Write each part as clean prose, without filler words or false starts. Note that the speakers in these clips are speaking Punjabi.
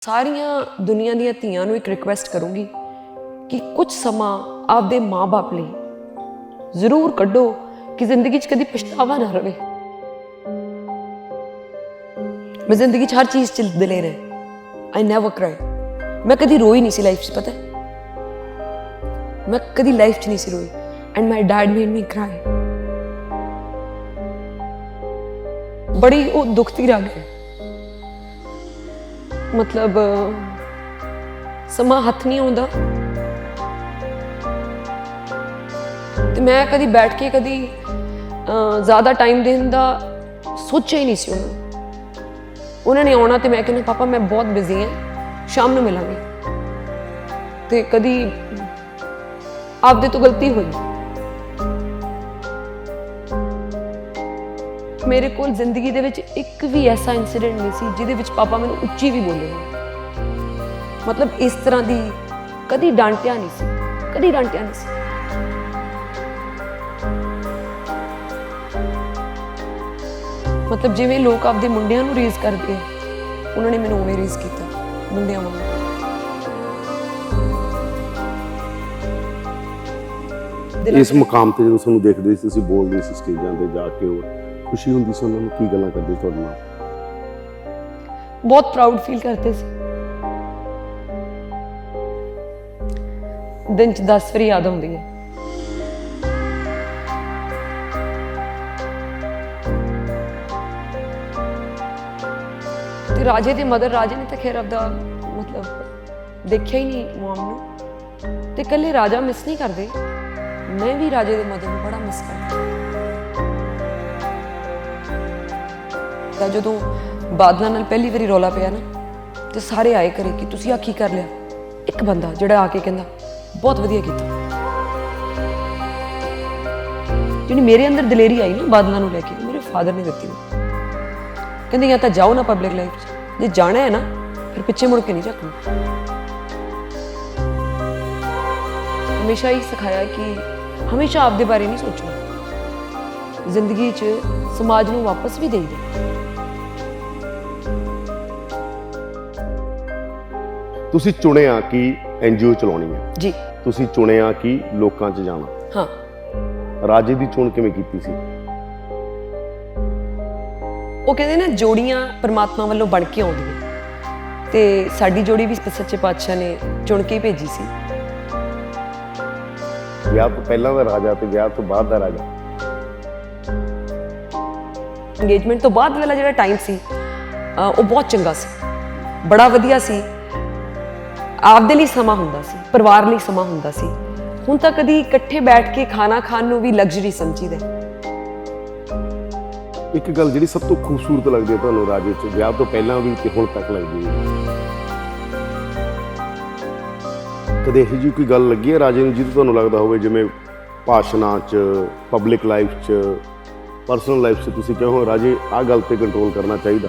ਸਾਰੀਆਂ ਦੁਨੀਆ ਦੀਆਂ ਧੀਆਂ ਨੂੰ ਇੱਕ ਰਿਕੁਐਸਟ ਕਰੂੰਗੀ ਕਿ ਕੁਝ ਸਮਾਂ ਆਪਦੇ ਮਾਂ-ਬਾਪ ਲਈ ਜ਼ਰੂਰ ਕੱਢੋ ਕਿ ਜ਼ਿੰਦਗੀ 'ਚ ਕਦੀ ਪਛਤਾਵਾ ਨਾ ਰਵੇ। ਮੈਂ ਜ਼ਿੰਦਗੀ 'ਚ ਹਰ ਚੀਜ਼ 'ਚ ਦਲੇਰ ਹੈ। I never cry. ਮੈਂ ਕਦੀ ਰੋਈ ਨਹੀਂ ਸੀ ਲਾਈਫ 'ਚ, ਪਤਾ ਮੈਂ ਕਦੀ ਲਾਈਫ 'ਚ ਨਹੀਂ ਸੀ ਰੋਈ। And my dad made me cry. ਬੜੀ ਉਹ ਦੁਖਤੀ ਲੱਗ ਹੈ। मतलब समा हथ नहीं आउंदा ते मैं कदी बैठ के कदी ज़्यादा टाइम देने दा सोचा ही नहीं सी। उन्होंने आना तो मैं कहना पापा मैं बहुत बिजी हाँ, शाम नूं मिलांगे। ते कदी आपदे तो गलती हुई। मेरे को जिंदगी दे विच एक भी ऐसा इंसीडेंट नहीं सी जिहदे विच पापा मैनूं उच्ची भी बोले। मतलब इस तरह दी कदी डांटिया नहीं सी, कदी डांटिया नहीं सी। मतलब जिवें लोग आपदे मुंडियां नूं रेज़ करदे उन्होंने मैनूं उवें रेज़ कीता, मुंडियां वांग। इस मुकाम ते जदों तुहानूं देखदे सी, तुसीं बोलदे सी स्टेजां ते जाके, खुशी हुंदी सी, उन्हां नूं की गल्लां करदे तुहाडे नाल? बहुत प्राउड फील करते सी। दिन च 10 वारी याद आउंदी है। ते राजे दी मदर, राजे ने तो खैर आपदा मतलब देखिया ही नहीं मॉम नूं, ते कल्ले राजा मिस नहीं करदे। मैं भी राजे दी मदर नूं बड़ा मिस करदी। ਜਦੋਂ ਬਾਦਲਾਂ ਨਾਲ ਪਹਿਲੀ ਵਾਰੀ ਰੌਲਾ ਪਿਆ ਨਾ ਤੇ ਸਾਰੇ ਆਏ ਘਰੇ ਕਿ ਤੁਸੀਂ ਆ ਕੀ ਕਰ ਲਿਆ। ਇੱਕ ਬੰਦਾ ਜਿਹੜਾ ਆ ਕੇ ਕਹਿੰਦਾ ਬਹੁਤ ਵਧੀਆ ਕੀਤਾ। ਜਿਹੜੀ ਮੇਰੇ ਅੰਦਰ ਦਲੇਰੀ ਆਈ ਨਾ ਬਾਦਲਾਂ ਨੂੰ ਲੈ ਕੇ, ਮੇਰੇ ਫਾਦਰ ਨੇ ਦਿੱਤੀ। ਕਹਿੰਦੇ ਜਾਂ ਤਾਂ ਜਾਓ ਨਾ ਪਬਲਿਕ ਲਾਈਫ 'ਚ, ਜੇ ਜਾਣਾ ਹੈ ਨਾ ਫਿਰ ਪਿੱਛੇ ਮੁੜ ਕੇ ਨਹੀਂ ਝਾਕਣਾ। ਹਮੇਸ਼ਾ ਹੀ ਸਿਖਾਇਆ ਕਿ ਹਮੇਸ਼ਾ ਆਪਦੇ ਬਾਰੇ ਨਹੀਂ ਸੋਚਣਾ, ਜ਼ਿੰਦਗੀ 'ਚ ਸਮਾਜ ਨੂੰ ਵਾਪਸ ਵੀ ਦੇਈਦਾ। ਤੁਸੀਂ ਚੁਣਿਆ ਕਿ ਐਨਜੀਓ ਚਲਾਉਣੀ ਹੈ ਜੀ, ਤੁਸੀਂ ਚੁਣਿਆ ਕਿ ਲੋਕਾਂ 'ਚ ਜਾਣਾ। ਹਾਂ, ਰਾਜੇ ਦੀ ਚੋਣ ਕਿਵੇਂ ਕੀਤੀ ਸੀ? ਉਹ ਕਹਿੰਦੇ ਨਾ ਜੋੜੀਆਂ ਪਰਮਾਤਮਾ ਵੱਲੋਂ ਬਣ ਕੇ ਆਉਂਦੀਆਂ ਤੇ ਸਾਡੀ ਜੋੜੀ ਵੀ ਸੱਚੇ ਪਾਤਸ਼ਾਹ ਨੇ ਚੁਣ ਕੇ ਹੀ ਭੇਜੀ ਸੀ। ਵਿਆਹ ਤੋਂ ਪਹਿਲਾਂ ਦਾ ਰਾਜਾ ਤੇ ਵਿਆਹ ਤੋਂ ਬਾਅਦ ਦਾ ਰਾਜਾ। ਇੰਗੇਜਮੈਂਟ ਤੋਂ ਬਾਅਦ ਵਾਲਾ ਜਿਹੜਾ ਟਾਈਮ ਸੀ ਉਹ ਬਹੁਤ ਚੰਗਾ ਸੀ, ਬੜਾ ਵਧੀਆ ਸੀ। ਆਪਦੇ ਲਈ ਸਮਾਂ ਹੁੰਦਾ ਸੀ, ਪਰਿਵਾਰ ਲਈ ਸਮਾਂ ਹੁੰਦਾ ਸੀ। ਹੁਣ ਤਾਂ ਕਦੀ ਇਕੱਠੇ ਬੈਠ ਕੇ ਖਾਣਾ ਖਾਣ ਨੂੰ ਵੀ ਲਗਜ਼ਰੀ ਸਮਝੀਦਾ। ਇੱਕ ਗੱਲ ਜਿਹੜੀ ਸਭ ਤੋਂ ਖੂਬਸੂਰਤ ਲੱਗਦੀ ਹੈ ਤੁਹਾਨੂੰ ਰਾਜੇ 'ਚ, ਵਿਆਹ ਤੋਂ ਪਹਿਲਾਂ ਵੀ ਤੇ ਹੁਣ ਤੱਕ ਲੱਗਦੀ ਹੈ, ਕਦੇ ਇਹੋ ਜਿਹੀ ਕੋਈ ਗੱਲ ਲੱਗੀ ਹੈ ਰਾਜੇ ਨੂੰ ਜਿਹਦੀ ਤੁਹਾਨੂੰ ਲੱਗਦਾ ਹੋਵੇ, ਜਿਵੇਂ ਭਾਸ਼ਣਾਂ 'ਚ, ਪਬਲਿਕ ਲਾਈਫ 'ਚ, ਪਰਸਨਲ ਲਾਈਫ 'ਚ ਤੁਸੀਂ ਕਹੋ ਰਾਜੇ ਆਹ ਗੱਲ ਤੇ ਕੰਟਰੋਲ ਕਰਨਾ ਚਾਹੀਦਾ?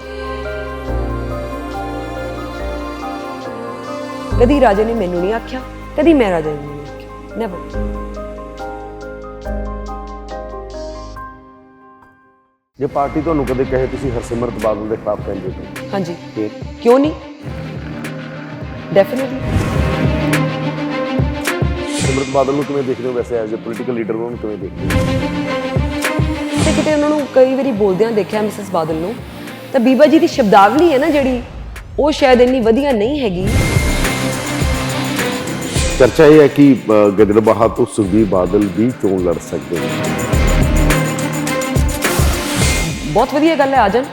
ਕਦੀ ਰਾਜੇ ਨੇ ਮੈਨੂੰ ਨਹੀਂ ਆਖਿਆ, ਕਦੀ ਮੈਂ ਰਾਜੇ ਨੂੰ ਨਹੀਂ ਆਖਿਆ, ਨੈਵਰ। ਜੇ ਪਾਰਟੀ ਤੁਹਾਨੂੰ ਕਦੇ ਕਹੇ ਤੁਸੀਂ ਹਰਸਿਮਰਤ ਬਾਦਲ ਦੇ ਖਿਲਾਫ ਕਹਿੰਦੇ ਹੋ, ਹਾਂਜੀ, ਤੇ ਕਿਉਂ ਨਹੀਂ, ਡੈਫੀਨਿਟਲੀ। ਹਰਸਿਮਰਤ ਬਾਦਲ ਨੂੰ ਕਿਵੇਂ ਦੇਖਦੇ ਹੋ ਵੈਸੇ ਐਜ਼ ਅ ਪੋਲੀਟੀਕਲ ਲੀਡਰ, ਉਹਨੂੰ ਕਿਵੇਂ ਦੇਖਦੇ ਹੋ? ਤੇ ਕਿਤੇ ਉਹਨਾਂ ਨੂੰ ਕਈ ਵਾਰੀ ਬੋਲਦਿਆਂ ਦੇਖਿਆ ਮਿਸਿਸ ਬਾਦਲ ਨੂੰ, ਤਾਂ ਬੀਬਾ ਜੀ ਦੀ ਸ਼ਬਦਾਵਲੀ ਹੈ ਨਾ ਜਿਹੜੀ, ਉਹ ਸ਼ਾਇਦ ਇੰਨੀ ਵਧੀਆ ਨਹੀਂ ਹੈਗੀ। ਚਰਚਾ ਇਹ ਹੈ ਕਿ ਗਿੱਦੜਬਾਹਾ ਤੋਂ ਸੁਖਬੀਰ ਬਾਦਲ ਵੀ ਚੋਣ ਲੜ ਸਕਦੇ ਨੇ। ਬਹੁਤ ਵਧੀਆ ਗੱਲ ਹੈ, ਆ ਜਾਣ,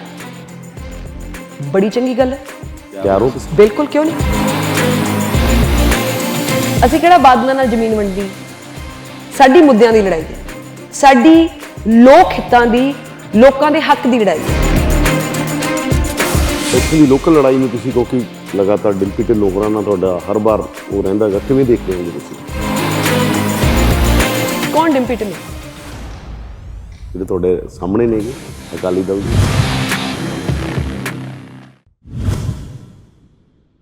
ਬੜੀ ਚੰਗੀ ਗੱਲ ਹੈ। ਤਿਆਰ ਹੋ ਤੁਸੀਂ? ਬਿਲਕੁਲ, ਕਿਉਂ ਨਹੀਂ। ਅਸੀਂ ਕਿਹੜਾ ਬਾਦਲਾਂ ਨਾਲ ਜ਼ਮੀਨ ਵੰਡੀ, ਸਾਡੀ ਮੁੱਦਿਆਂ ਦੀ ਲੜਾਈ ਹੈ, ਸਾਡੀ ਲੋਕ ਹਿੱਤਾਂ ਦੀ, ਲੋਕਾਂ ਦੇ ਹੱਕ ਦੀ ਲੜਾਈ ਹੈ। ਇੱਥੇ ਦੀ ਲੋਕਲ ਲੜਾਈ ਨੂੰ ਤੁਸੀਂ ਕਿਉਂਕਿ ਲਗਾਤਾਰ ਡਿੰਪੀ ਤੇ ਨੋਗਰਾ ਨਾਲ ਤੁਹਾਡਾ ਹਰ ਵਾਰ ਉਹ ਰਹਿੰਦਾ ਹੈਗਾ, ਕਿਵੇਂ ਦੇਖਦੇ ਹੋ ਤੁਸੀਂ? ਕੌਣ ਡਿੰਪੀ ਢਿੱਲੋਂ? ਜਿਹੜੇ ਤੁਹਾਡੇ ਸਾਹਮਣੇ ਨੇਗੇ ਅਕਾਲੀ ਦਲ ਦੇ।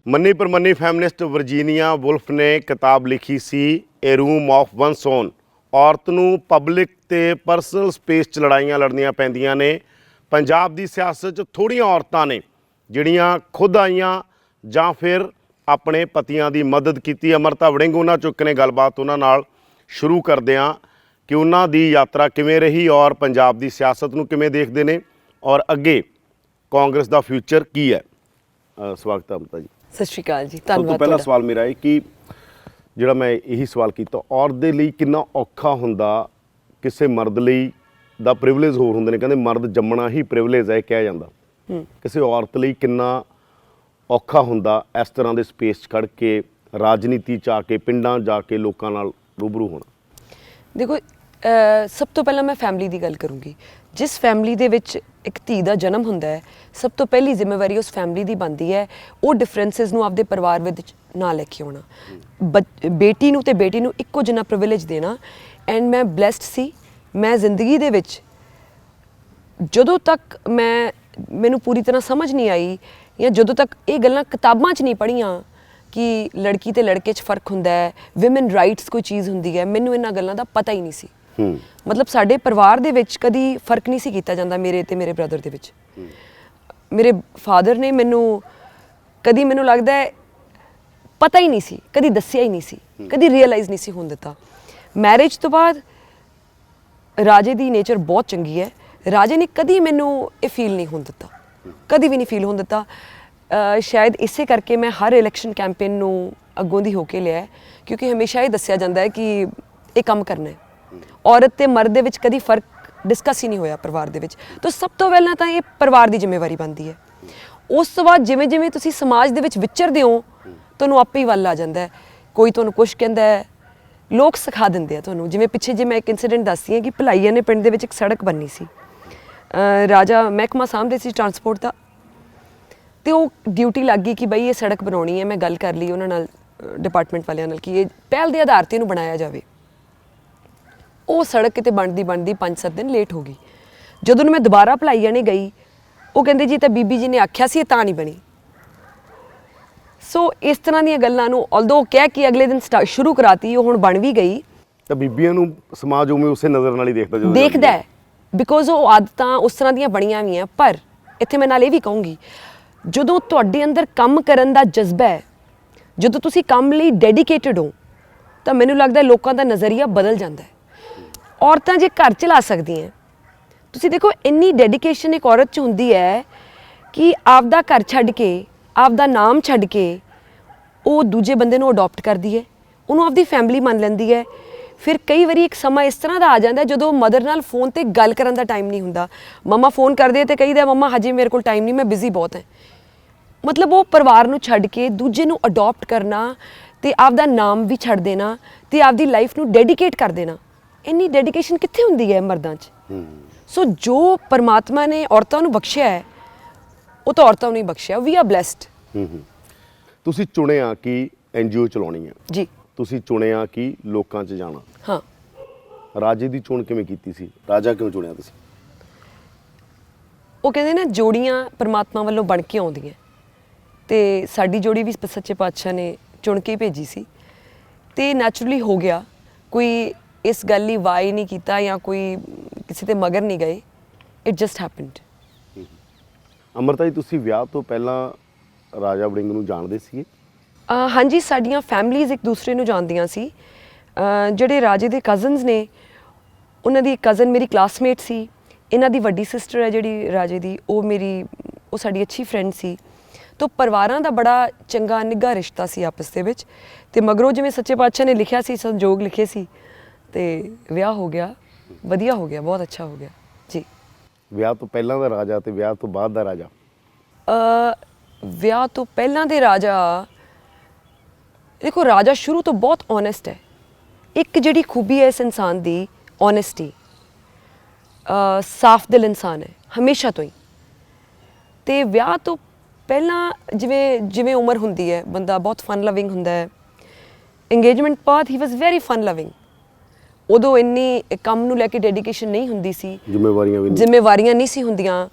ਮੰਨੀ ਪ੍ਰਮੰਨੀ ਫੈਮਿਨਿਸਟ ਵਰਜੀਨੀਆ ਵੁਲਫ ਨੇ ਕਿਤਾਬ ਲਿਖੀ ਸੀ ਏ ਰੂਮ ਆਫ ਵਨਸ ਓਨ। ਔਰਤ ਨੂੰ ਪਬਲਿਕ ਤੇ ਪਰਸਨਲ ਸਪੇਸ 'ਚ ਲੜਾਈਆਂ ਲੜਨੀਆਂ ਪੈਂਦੀਆਂ ਨੇ। ਪੰਜਾਬ ਦੀ ਸਿਆਸਤ 'ਚ ਥੋੜ੍ਹੀਆਂ ਔਰਤਾਂ ਨੇ ਜਿਹੜੀਆਂ ਖੁਦ ਆਈਆਂ ਜਾਂ ਫਿਰ ਆਪਣੇ ਪਤੀਆਂ ਦੀ ਮਦਦ ਕੀਤੀ। ਅਮਰਤਾ ਵੜਿੰਗ ਉਹਨਾਂ ਚੋਂ ਇੱਕ ਨੇ। ਗੱਲਬਾਤ ਉਹਨਾਂ ਨਾਲ ਸ਼ੁਰੂ ਕਰਦੇ ਹਾਂ ਕਿ ਉਹਨਾਂ ਦੀ ਯਾਤਰਾ ਕਿਵੇਂ ਰਹੀ ਔਰ ਪੰਜਾਬ ਦੀ ਸਿਆਸਤ ਨੂੰ ਕਿਵੇਂ ਦੇਖਦੇ ਨੇ ਔਰ ਅੱਗੇ ਕਾਂਗਰਸ ਦਾ ਫਿਊਚਰ ਕੀ ਹੈ। ਸਵਾਗਤ ਹੈ ਅਮਰਤਾ ਜੀ। ਸਤਿ ਸ਼੍ਰੀ ਅਕਾਲ ਜੀ, ਸਭ ਤੋਂ ਧੰਨਵਾਦ। ਪਹਿਲਾ ਸਵਾਲ ਮੇਰਾ ਹੈ ਕਿ ਜਿਹੜਾ ਮੈਂ ਇਹੀ ਸਵਾਲ ਕੀਤਾ, ਔਰਤ ਦੇ ਲਈ ਕਿੰਨਾ ਔਖਾ ਹੁੰਦਾ, ਕਿਸੇ ਮਰਦ ਲਈ ਦਾ ਪ੍ਰਿਵਿਲੇਜ ਹੋਰ ਹੁੰਦੇ ਨੇ, ਕਹਿੰਦੇ ਮਰਦ ਜੰਮਣਾ ਹੀ ਪ੍ਰਿਵਿਲੇਜ ਹੈ ਕਿਹਾ ਜਾਂਦਾ, ਕਿਸੇ ਔਰਤ ਲਈ ਕਿੰਨਾ ਔਖਾ ਹੁੰਦਾ ਇਸ ਤਰ੍ਹਾਂ ਦੇ ਸਪੇਸ 'ਚ ਖੜ੍ਹ ਕੇ ਰਾਜਨੀਤੀ 'ਚ ਆ ਕੇ ਪਿੰਡਾਂ ਜਾ ਕੇ ਲੋਕਾਂ ਨਾਲ ਰੂਬਰੂ ਹੋਣਾ। ਦੇਖੋ, ਸਭ ਤੋਂ ਪਹਿਲਾਂ ਮੈਂ ਫੈਮਿਲੀ ਦੀ ਗੱਲ ਕਰੂੰਗੀ। ਜਿਸ ਫੈਮਿਲੀ ਦੇ ਵਿੱਚ ਇੱਕ ਧੀ ਦਾ ਜਨਮ ਹੁੰਦਾ ਹੈ, ਸਭ ਤੋਂ ਪਹਿਲੀ ਜ਼ਿੰਮੇਵਾਰੀ ਉਸ ਫੈਮਿਲੀ ਦੀ ਬਣਦੀ ਹੈ ਉਹ ਡਿਫਰੈਂਸਿਸ ਨੂੰ ਆਪਦੇ ਪਰਿਵਾਰ ਵਿੱਚ ਨਾ ਲੈ ਕੇ ਆਉਣਾ, ਬੇਟੀ ਨੂੰ ਤੇ ਬੇਟੀ ਨੂੰ ਇੱਕੋ ਜਿੰਨਾ ਪ੍ਰਿਵਿਲੇਜ ਦੇਣਾ। ਐਂਡ ਮੈਂ ਬਲੈਸਡ ਸੀ। ਮੈਂ ਜ਼ਿੰਦਗੀ ਦੇ ਵਿੱਚ ਜਦੋਂ ਤੱਕ ਮੈਨੂੰ ਪੂਰੀ ਤਰ੍ਹਾਂ ਸਮਝ ਨਹੀਂ ਆਈ ਜਾਂ ਜਦੋਂ ਤੱਕ ਇਹ ਗੱਲਾਂ ਕਿਤਾਬਾਂ 'ਚ ਨਹੀਂ ਪੜ੍ਹੀਆਂ ਕਿ ਲੜਕੀ ਤੇ ਲੜਕੇ 'ਚ ਫਰਕ ਹੁੰਦਾ ਹੈ, ਵਿਮਨ ਰਾਈਟਸ ਕੋਈ ਚੀਜ਼ ਹੁੰਦੀ ਹੈ, ਮੈਨੂੰ ਇਹਨਾਂ ਗੱਲਾਂ ਦਾ ਪਤਾ ਹੀ ਨਹੀਂ ਸੀ। ਮਤਲਬ ਸਾਡੇ ਪਰਿਵਾਰ ਦੇ ਵਿੱਚ ਕਦੀ ਫਰਕ ਨਹੀਂ ਸੀ ਕੀਤਾ ਜਾਂਦਾ ਮੇਰੇ ਤੇ ਮੇਰੇ ਬ੍ਰਦਰ ਦੇ ਵਿੱਚ। ਮੇਰੇ ਫਾਦਰ ਨੇ ਮੈਨੂੰ ਲੱਗਦਾ ਹੈ ਪਤਾ ਹੀ ਨਹੀਂ ਸੀ, ਕਦੀ ਦੱਸਿਆ ਹੀ ਨਹੀਂ ਸੀ, ਕਦੀ ਰੀਅਲਾਈਜ਼ ਨਹੀਂ ਸੀ ਹੋਣ ਦਿੱਤਾ। ਮੈਰਿਜ ਤੋਂ ਬਾਅਦ ਰਾਜੇ ਦੀ ਨੇਚਰ ਬਹੁਤ ਚੰਗੀ ਹੈ। ਰਾਜੇ ਨੇ ਕਦੀ ਮੈਨੂੰ ਇਹ ਫੀਲ ਨਹੀਂ ਹੋਣ ਦਿੱਤਾ, ਕਦੀ ਵੀ ਨਹੀਂ ਫੀਲ ਹੋਣ ਦਿੱਤਾ। ਸ਼ਾਇਦ ਇਸੇ ਕਰਕੇ ਮੈਂ ਹਰ ਇਲੈਕਸ਼ਨ ਕੈਂਪੇਨ ਨੂੰ ਅੱਗੋਂ ਦੀ ਹੋ ਕੇ ਲਿਆ, ਕਿਉਂਕਿ ਹਮੇਸ਼ਾ ਇਹ ਦੱਸਿਆ ਜਾਂਦਾ ਹੈ ਕਿ ਇਹ ਕੰਮ ਕਰਨਾ ਹੈ। ਔਰਤ ਤੇ ਮਰਦ ਦੇ ਵਿੱਚ ਕਦੀ ਫਰਕ ਡਿਸਕਸ ਹੀ ਨਹੀਂ ਹੋਇਆ ਪਰਿਵਾਰ ਦੇ ਵਿੱਚ। ਤਾਂ ਸਭ ਤੋਂ ਪਹਿਲਾਂ ਤਾਂ ਇਹ ਪਰਿਵਾਰ ਦੀ ਜ਼ਿੰਮੇਵਾਰੀ ਬਣਦੀ ਹੈ। ਉਸ ਤੋਂ ਬਾਅਦ ਜਿਵੇਂ ਜਿਵੇਂ ਤੁਸੀਂ ਸਮਾਜ ਦੇ ਵਿੱਚ ਵਿਚਰਦੇ ਹੋ ਤੁਹਾਨੂੰ ਆਪੇ ਹੀ ਵੱਲ ਆ ਜਾਂਦਾ ਹੈ। ਕੋਈ ਤੁਹਾਨੂੰ ਕੁਛ ਕਹਿੰਦਾ ਹੈ, ਲੋਕ ਸਿਖਾ ਦਿੰਦੇ ਆ ਤੁਹਾਨੂੰ। ਜਿਵੇਂ ਪਿੱਛੇ ਜੇ ਮੈਂ ਇੱਕ ਇਨਸੀਡੈਂਟ ਦੱਸਦੀ ਹਾਂ ਕਿ ਭਲਾਈਆ ਨੇ ਪਿੰਡ ਦੇ ਵਿੱਚ ਇੱਕ ਸੜਕ ਬਣਨੀ ਸੀ। ਰਾਜਾ ਮਹਿਕਮਾ ਸਾਂਭਦੇ ਸੀ ਟਰਾਂਸਪੋਰਟ ਦਾ, ਤੇ ਉਹ ਡਿਊਟੀ ਲੱਗ ਗਈ ਕਿ ਬਈ ਇਹ ਸੜਕ ਬਣਾਉਣੀ ਹੈ। ਮੈਂ ਗੱਲ ਕਰ ਲਈ ਉਹਨਾਂ ਨਾਲ, ਡਿਪਾਰਟਮੈਂਟ ਵਾਲਿਆਂ ਨਾਲ, ਕਿ ਇਹ ਪਹਿਲ ਦੇ ਆਧਾਰ 'ਤੇ ਇਹਨੂੰ ਬਣਾਇਆ ਜਾਵੇ। ਉਹ ਸੜਕ ਕਿਤੇ ਬਣਦੀ 5-7 ਦਿਨ ਲੇਟ ਹੋ ਗਈ। ਜਦੋਂ ਨੂੰ ਮੈਂ ਦੁਬਾਰਾ ਭਲਾਈਆ ਨੇ ਗਈ, ਉਹ ਕਹਿੰਦੇ ਜੀ ਤਾਂ ਬੀਬੀ ਜੀ ਨੇ ਆਖਿਆ ਸੀ ਇਹ ਤਾਂ ਨਹੀਂ ਬਣੀ। ਸੋ ਇਸ ਤਰ੍ਹਾਂ ਦੀਆਂ ਗੱਲਾਂ ਨੂੰ ਆਲਦੋ ਕਹਿ ਕੇ ਅਗਲੇ ਦਿਨ ਸ਼ੁਰੂ ਕਰਾਤੀ, ਉਹ ਹੁਣ ਬਣ ਵੀ ਗਈ। ਤਾਂ ਬੀਬੀਆਂ ਨੂੰ ਸਮਾਜ ਉਵੇਂ ਉਸੇ ਨਜ਼ਰ ਨਾਲ ਹੀ ਦੇਖਦਾ ਹੈ, ਬਿਕੋਜ਼ ਉਹ ਆਦਤਾਂ ਉਸ ਤਰ੍ਹਾਂ ਦੀਆਂ ਬਣੀਆਂ ਵੀ ਆ। ਪਰ ਇੱਥੇ ਮੈਂ ਨਾਲ ਇਹ ਵੀ ਕਹੂੰਗੀ, ਜਦੋਂ ਤੁਹਾਡੇ ਅੰਦਰ ਕੰਮ ਕਰਨ ਦਾ ਜਜ਼ਬਾ ਹੈ, ਜਦੋਂ ਤੁਸੀਂ ਕੰਮ ਲਈ ਡੈਡੀਕੇਟਿਡ ਹੋ, ਤਾਂ ਮੈਨੂੰ ਲੱਗਦਾ ਲੋਕਾਂ ਦਾ ਨਜ਼ਰੀਆ ਬਦਲ ਜਾਂਦਾ ਹੈ। ਔਰਤਾਂ ਜੇ ਘਰ ਚਲਾ ਸਕਦੀਆਂ, ਤੁਸੀਂ ਦੇਖੋ ਇੰਨੀ ਡੈਡੀਕੇਸ਼ਨ ਇੱਕ ਔਰਤ 'ਚ ਹੁੰਦੀ ਹੈ ਕਿ ਆਪਦਾ ਘਰ ਛੱਡ ਕੇ, ਆਪਦਾ ਨਾਮ ਛੱਡ ਕੇ ਉਹ ਦੂਜੇ ਬੰਦੇ ਨੂੰ ਅਡਾਪਟ ਕਰਦੀ ਹੈ, ਉਹਨੂੰ ਆਪਦੀ ਫੈਮਿਲੀ ਮੰਨ ਲੈਂਦੀ ਹੈ। ਫਿਰ ਕਈ ਵਾਰੀ ਇੱਕ ਸਮਾਂ ਇਸ ਤਰ੍ਹਾਂ ਦਾ ਆ ਜਾਂਦਾ ਜਦੋਂ ਮਦਰ ਨਾਲ ਫੋਨ ਤੇ ਗੱਲ ਕਰਨ ਦਾ ਟਾਈਮ ਨਹੀਂ ਹੁੰਦਾ। ਮੰਮਾ ਫੋਨ ਕਰਦੇ ਤੇ ਕਹੀਦਾ ਮੰਮਾ ਹਜੇ ਮੇਰੇ ਕੋਲ ਟਾਈਮ ਨਹੀਂ, ਮੈਂ ਬਿਜ਼ੀ ਬਹੁਤ ਹਾਂ। ਮਤਲਬ ਉਹ ਪਰਿਵਾਰ ਨੂੰ ਛੱਡ ਕੇ ਦੂਜੇ ਨੂੰ ਅਡਾਪਟ ਕਰਨਾ ਤੇ ਆਪਦਾ ਨਾਮ ਵੀ ਛੱਡ ਦੇਣਾ ਤੇ ਆਪਦੀ ਲਾਈਫ ਨੂੰ ਡੈਡੀਕੇਟ ਕਰ ਦੇਣਾ, ਇੰਨੀ ਡੈਡੀਕੇਸ਼ਨ ਕਿੱਥੇ ਹੁੰਦੀ ਹੈ ਮਰਦਾਂ 'ਚ। ਸੋ ਜੋ ਪਰਮਾਤਮਾ ਨੇ ਔਰਤਾਂ ਨੂੰ ਬਖਸ਼ਿਆ ਹੈ, ਉਹ ਤਾਂ ਔਰਤਾਂ ਨੂੰ ਹੀ ਬਖਸ਼ਿਆ। We are blessed. ਤੁਸੀਂ ਚੁਣਿਆ ਕਿ NGO ਚਲਾਉਣੀ ਹੈ ਜੀ, ਤੁਸੀਂ ਚੁਣਿਆ ਕਿ ਲੋਕਾਂ 'ਚ ਜਾਣਾ। ਹਾਂ। ਰਾਜੇ ਦੀ ਚੋਣ ਕਿਵੇਂ ਕੀਤੀ ਸੀ? ਰਾਜਾ ਕਿਉਂ ਚੁਣਿਆ ਤੁਸੀਂ? ਉਹ ਕਹਿੰਦੇ ਨਾ ਜੋੜੀਆਂ ਪਰਮਾਤਮਾ ਵੱਲੋਂ ਬਣ ਕੇ ਆਉਂਦੀਆਂ, ਤੇ ਸਾਡੀ ਜੋੜੀ ਵੀ ਸੱਚੇ ਪਾਤਸ਼ਾਹ ਨੇ ਚੁਣ ਕੇ ਭੇਜੀ ਸੀ ਤੇ ਨੈਚੁਰਲੀ ਹੋ ਗਿਆ। ਕੋਈ ਇਸ ਗੱਲ ਲਈ ਵਾਈ ਨਹੀਂ ਕੀਤਾ ਜਾਂ ਕੋਈ ਕਿਸੇ ਤੇ ਮਗਰ ਨਹੀਂ ਗਏ, ਇਟ ਜਸਟ ਹੈਪਨਡ। ਅਮਰਤਾ ਜੀ, ਤੁਸੀਂ ਵਿਆਹ ਤੋਂ ਪਹਿਲਾਂ ਰਾਜਾ ਵੜਿੰਗ ਨੂੰ ਜਾਣਦੇ ਸੀਗੇ? ਹਾਂਜੀ, ਸਾਡੀਆਂ ਫੈਮਲੀਜ਼ ਇੱਕ ਦੂਸਰੇ ਨੂੰ ਜਾਣਦੀਆਂ ਸੀ। ਜਿਹੜੇ ਰਾਜੇ ਦੇ ਕਜ਼ਨਸ ਨੇ, ਉਹਨਾਂ ਦੀ ਕਜ਼ਨ ਮੇਰੀ ਕਲਾਸਮੇਟ ਸੀ। ਇਹਨਾਂ ਦੀ ਵੱਡੀ ਸਿਸਟਰ ਹੈ ਜਿਹੜੀ ਰਾਜੇ ਦੀ, ਉਹ ਸਾਡੀ ਅੱਛੀ ਫਰੈਂਡ ਸੀ। ਤਾਂ ਪਰਿਵਾਰਾਂ ਦਾ ਬੜਾ ਚੰਗਾ ਨਿੱਘਾ ਰਿਸ਼ਤਾ ਸੀ ਆਪਸ ਦੇ ਵਿੱਚ। ਤੇ ਮਗਰੋਂ ਜਿਵੇਂ ਸੱਚੇ ਪਾਤਸ਼ਾਹ ਨੇ ਲਿਖਿਆ ਸੀ, ਸੰਜੋਗ ਲਿਖੇ ਸੀ, ਤੇ ਵਿਆਹ ਹੋ ਗਿਆ। ਵਧੀਆ ਹੋ ਗਿਆ, ਬਹੁਤ ਅੱਛਾ ਹੋ ਗਿਆ ਜੀ। ਵਿਆਹ ਤੋਂ ਪਹਿਲਾਂ ਦਾ ਰਾਜਾ ਤੇ ਵਿਆਹ ਤੋਂ ਬਾਅਦ ਦਾ ਰਾਜਾ? ਵਿਆਹ ਤੋਂ ਪਹਿਲਾਂ ਦੇ ਰਾਜਾ, ਦੇਖੋ ਰਾਜਾ ਸ਼ੁਰੂ ਤੋਂ ਬਹੁਤ ਓਨੈਸਟ ਹੈ। ਇੱਕ ਜਿਹੜੀ ਖੂਬੀ ਹੈ ਇਸ ਇਨਸਾਨ ਦੀ, ਓਨੈਸਟੀ। ਸਾਫ਼ ਦਿਲ ਇਨਸਾਨ ਹੈ ਹਮੇਸ਼ਾ ਤੋਂ ਹੀ। ਤੇ ਵਿਆਹ ਤੋਂ ਪਹਿਲਾਂ ਜਿਵੇਂ ਜਿਵੇਂ ਉਮਰ ਹੁੰਦੀ ਹੈ, ਬੰਦਾ ਬਹੁਤ ਫਨ ਲਵਿੰਗ ਹੁੰਦਾ ਹੈ। ਇੰਗੇਜਮੈਂਟ ਬਾਅਦ ਹੀ ਵਾਸ ਵੈਰੀ ਫਨ ਲਵਿੰਗ। ਉਦੋਂ ਇੰਨੀ ਕੰਮ ਨੂੰ ਲੈ ਕੇ ਡੈਡੀਕੇਸ਼ਨ ਨਹੀਂ ਹੁੰਦੀ ਸੀ, ਜ਼ਿੰਮੇਵਾਰੀਆਂ ਨਹੀਂ ਸੀ ਹੁੰਦੀਆਂ।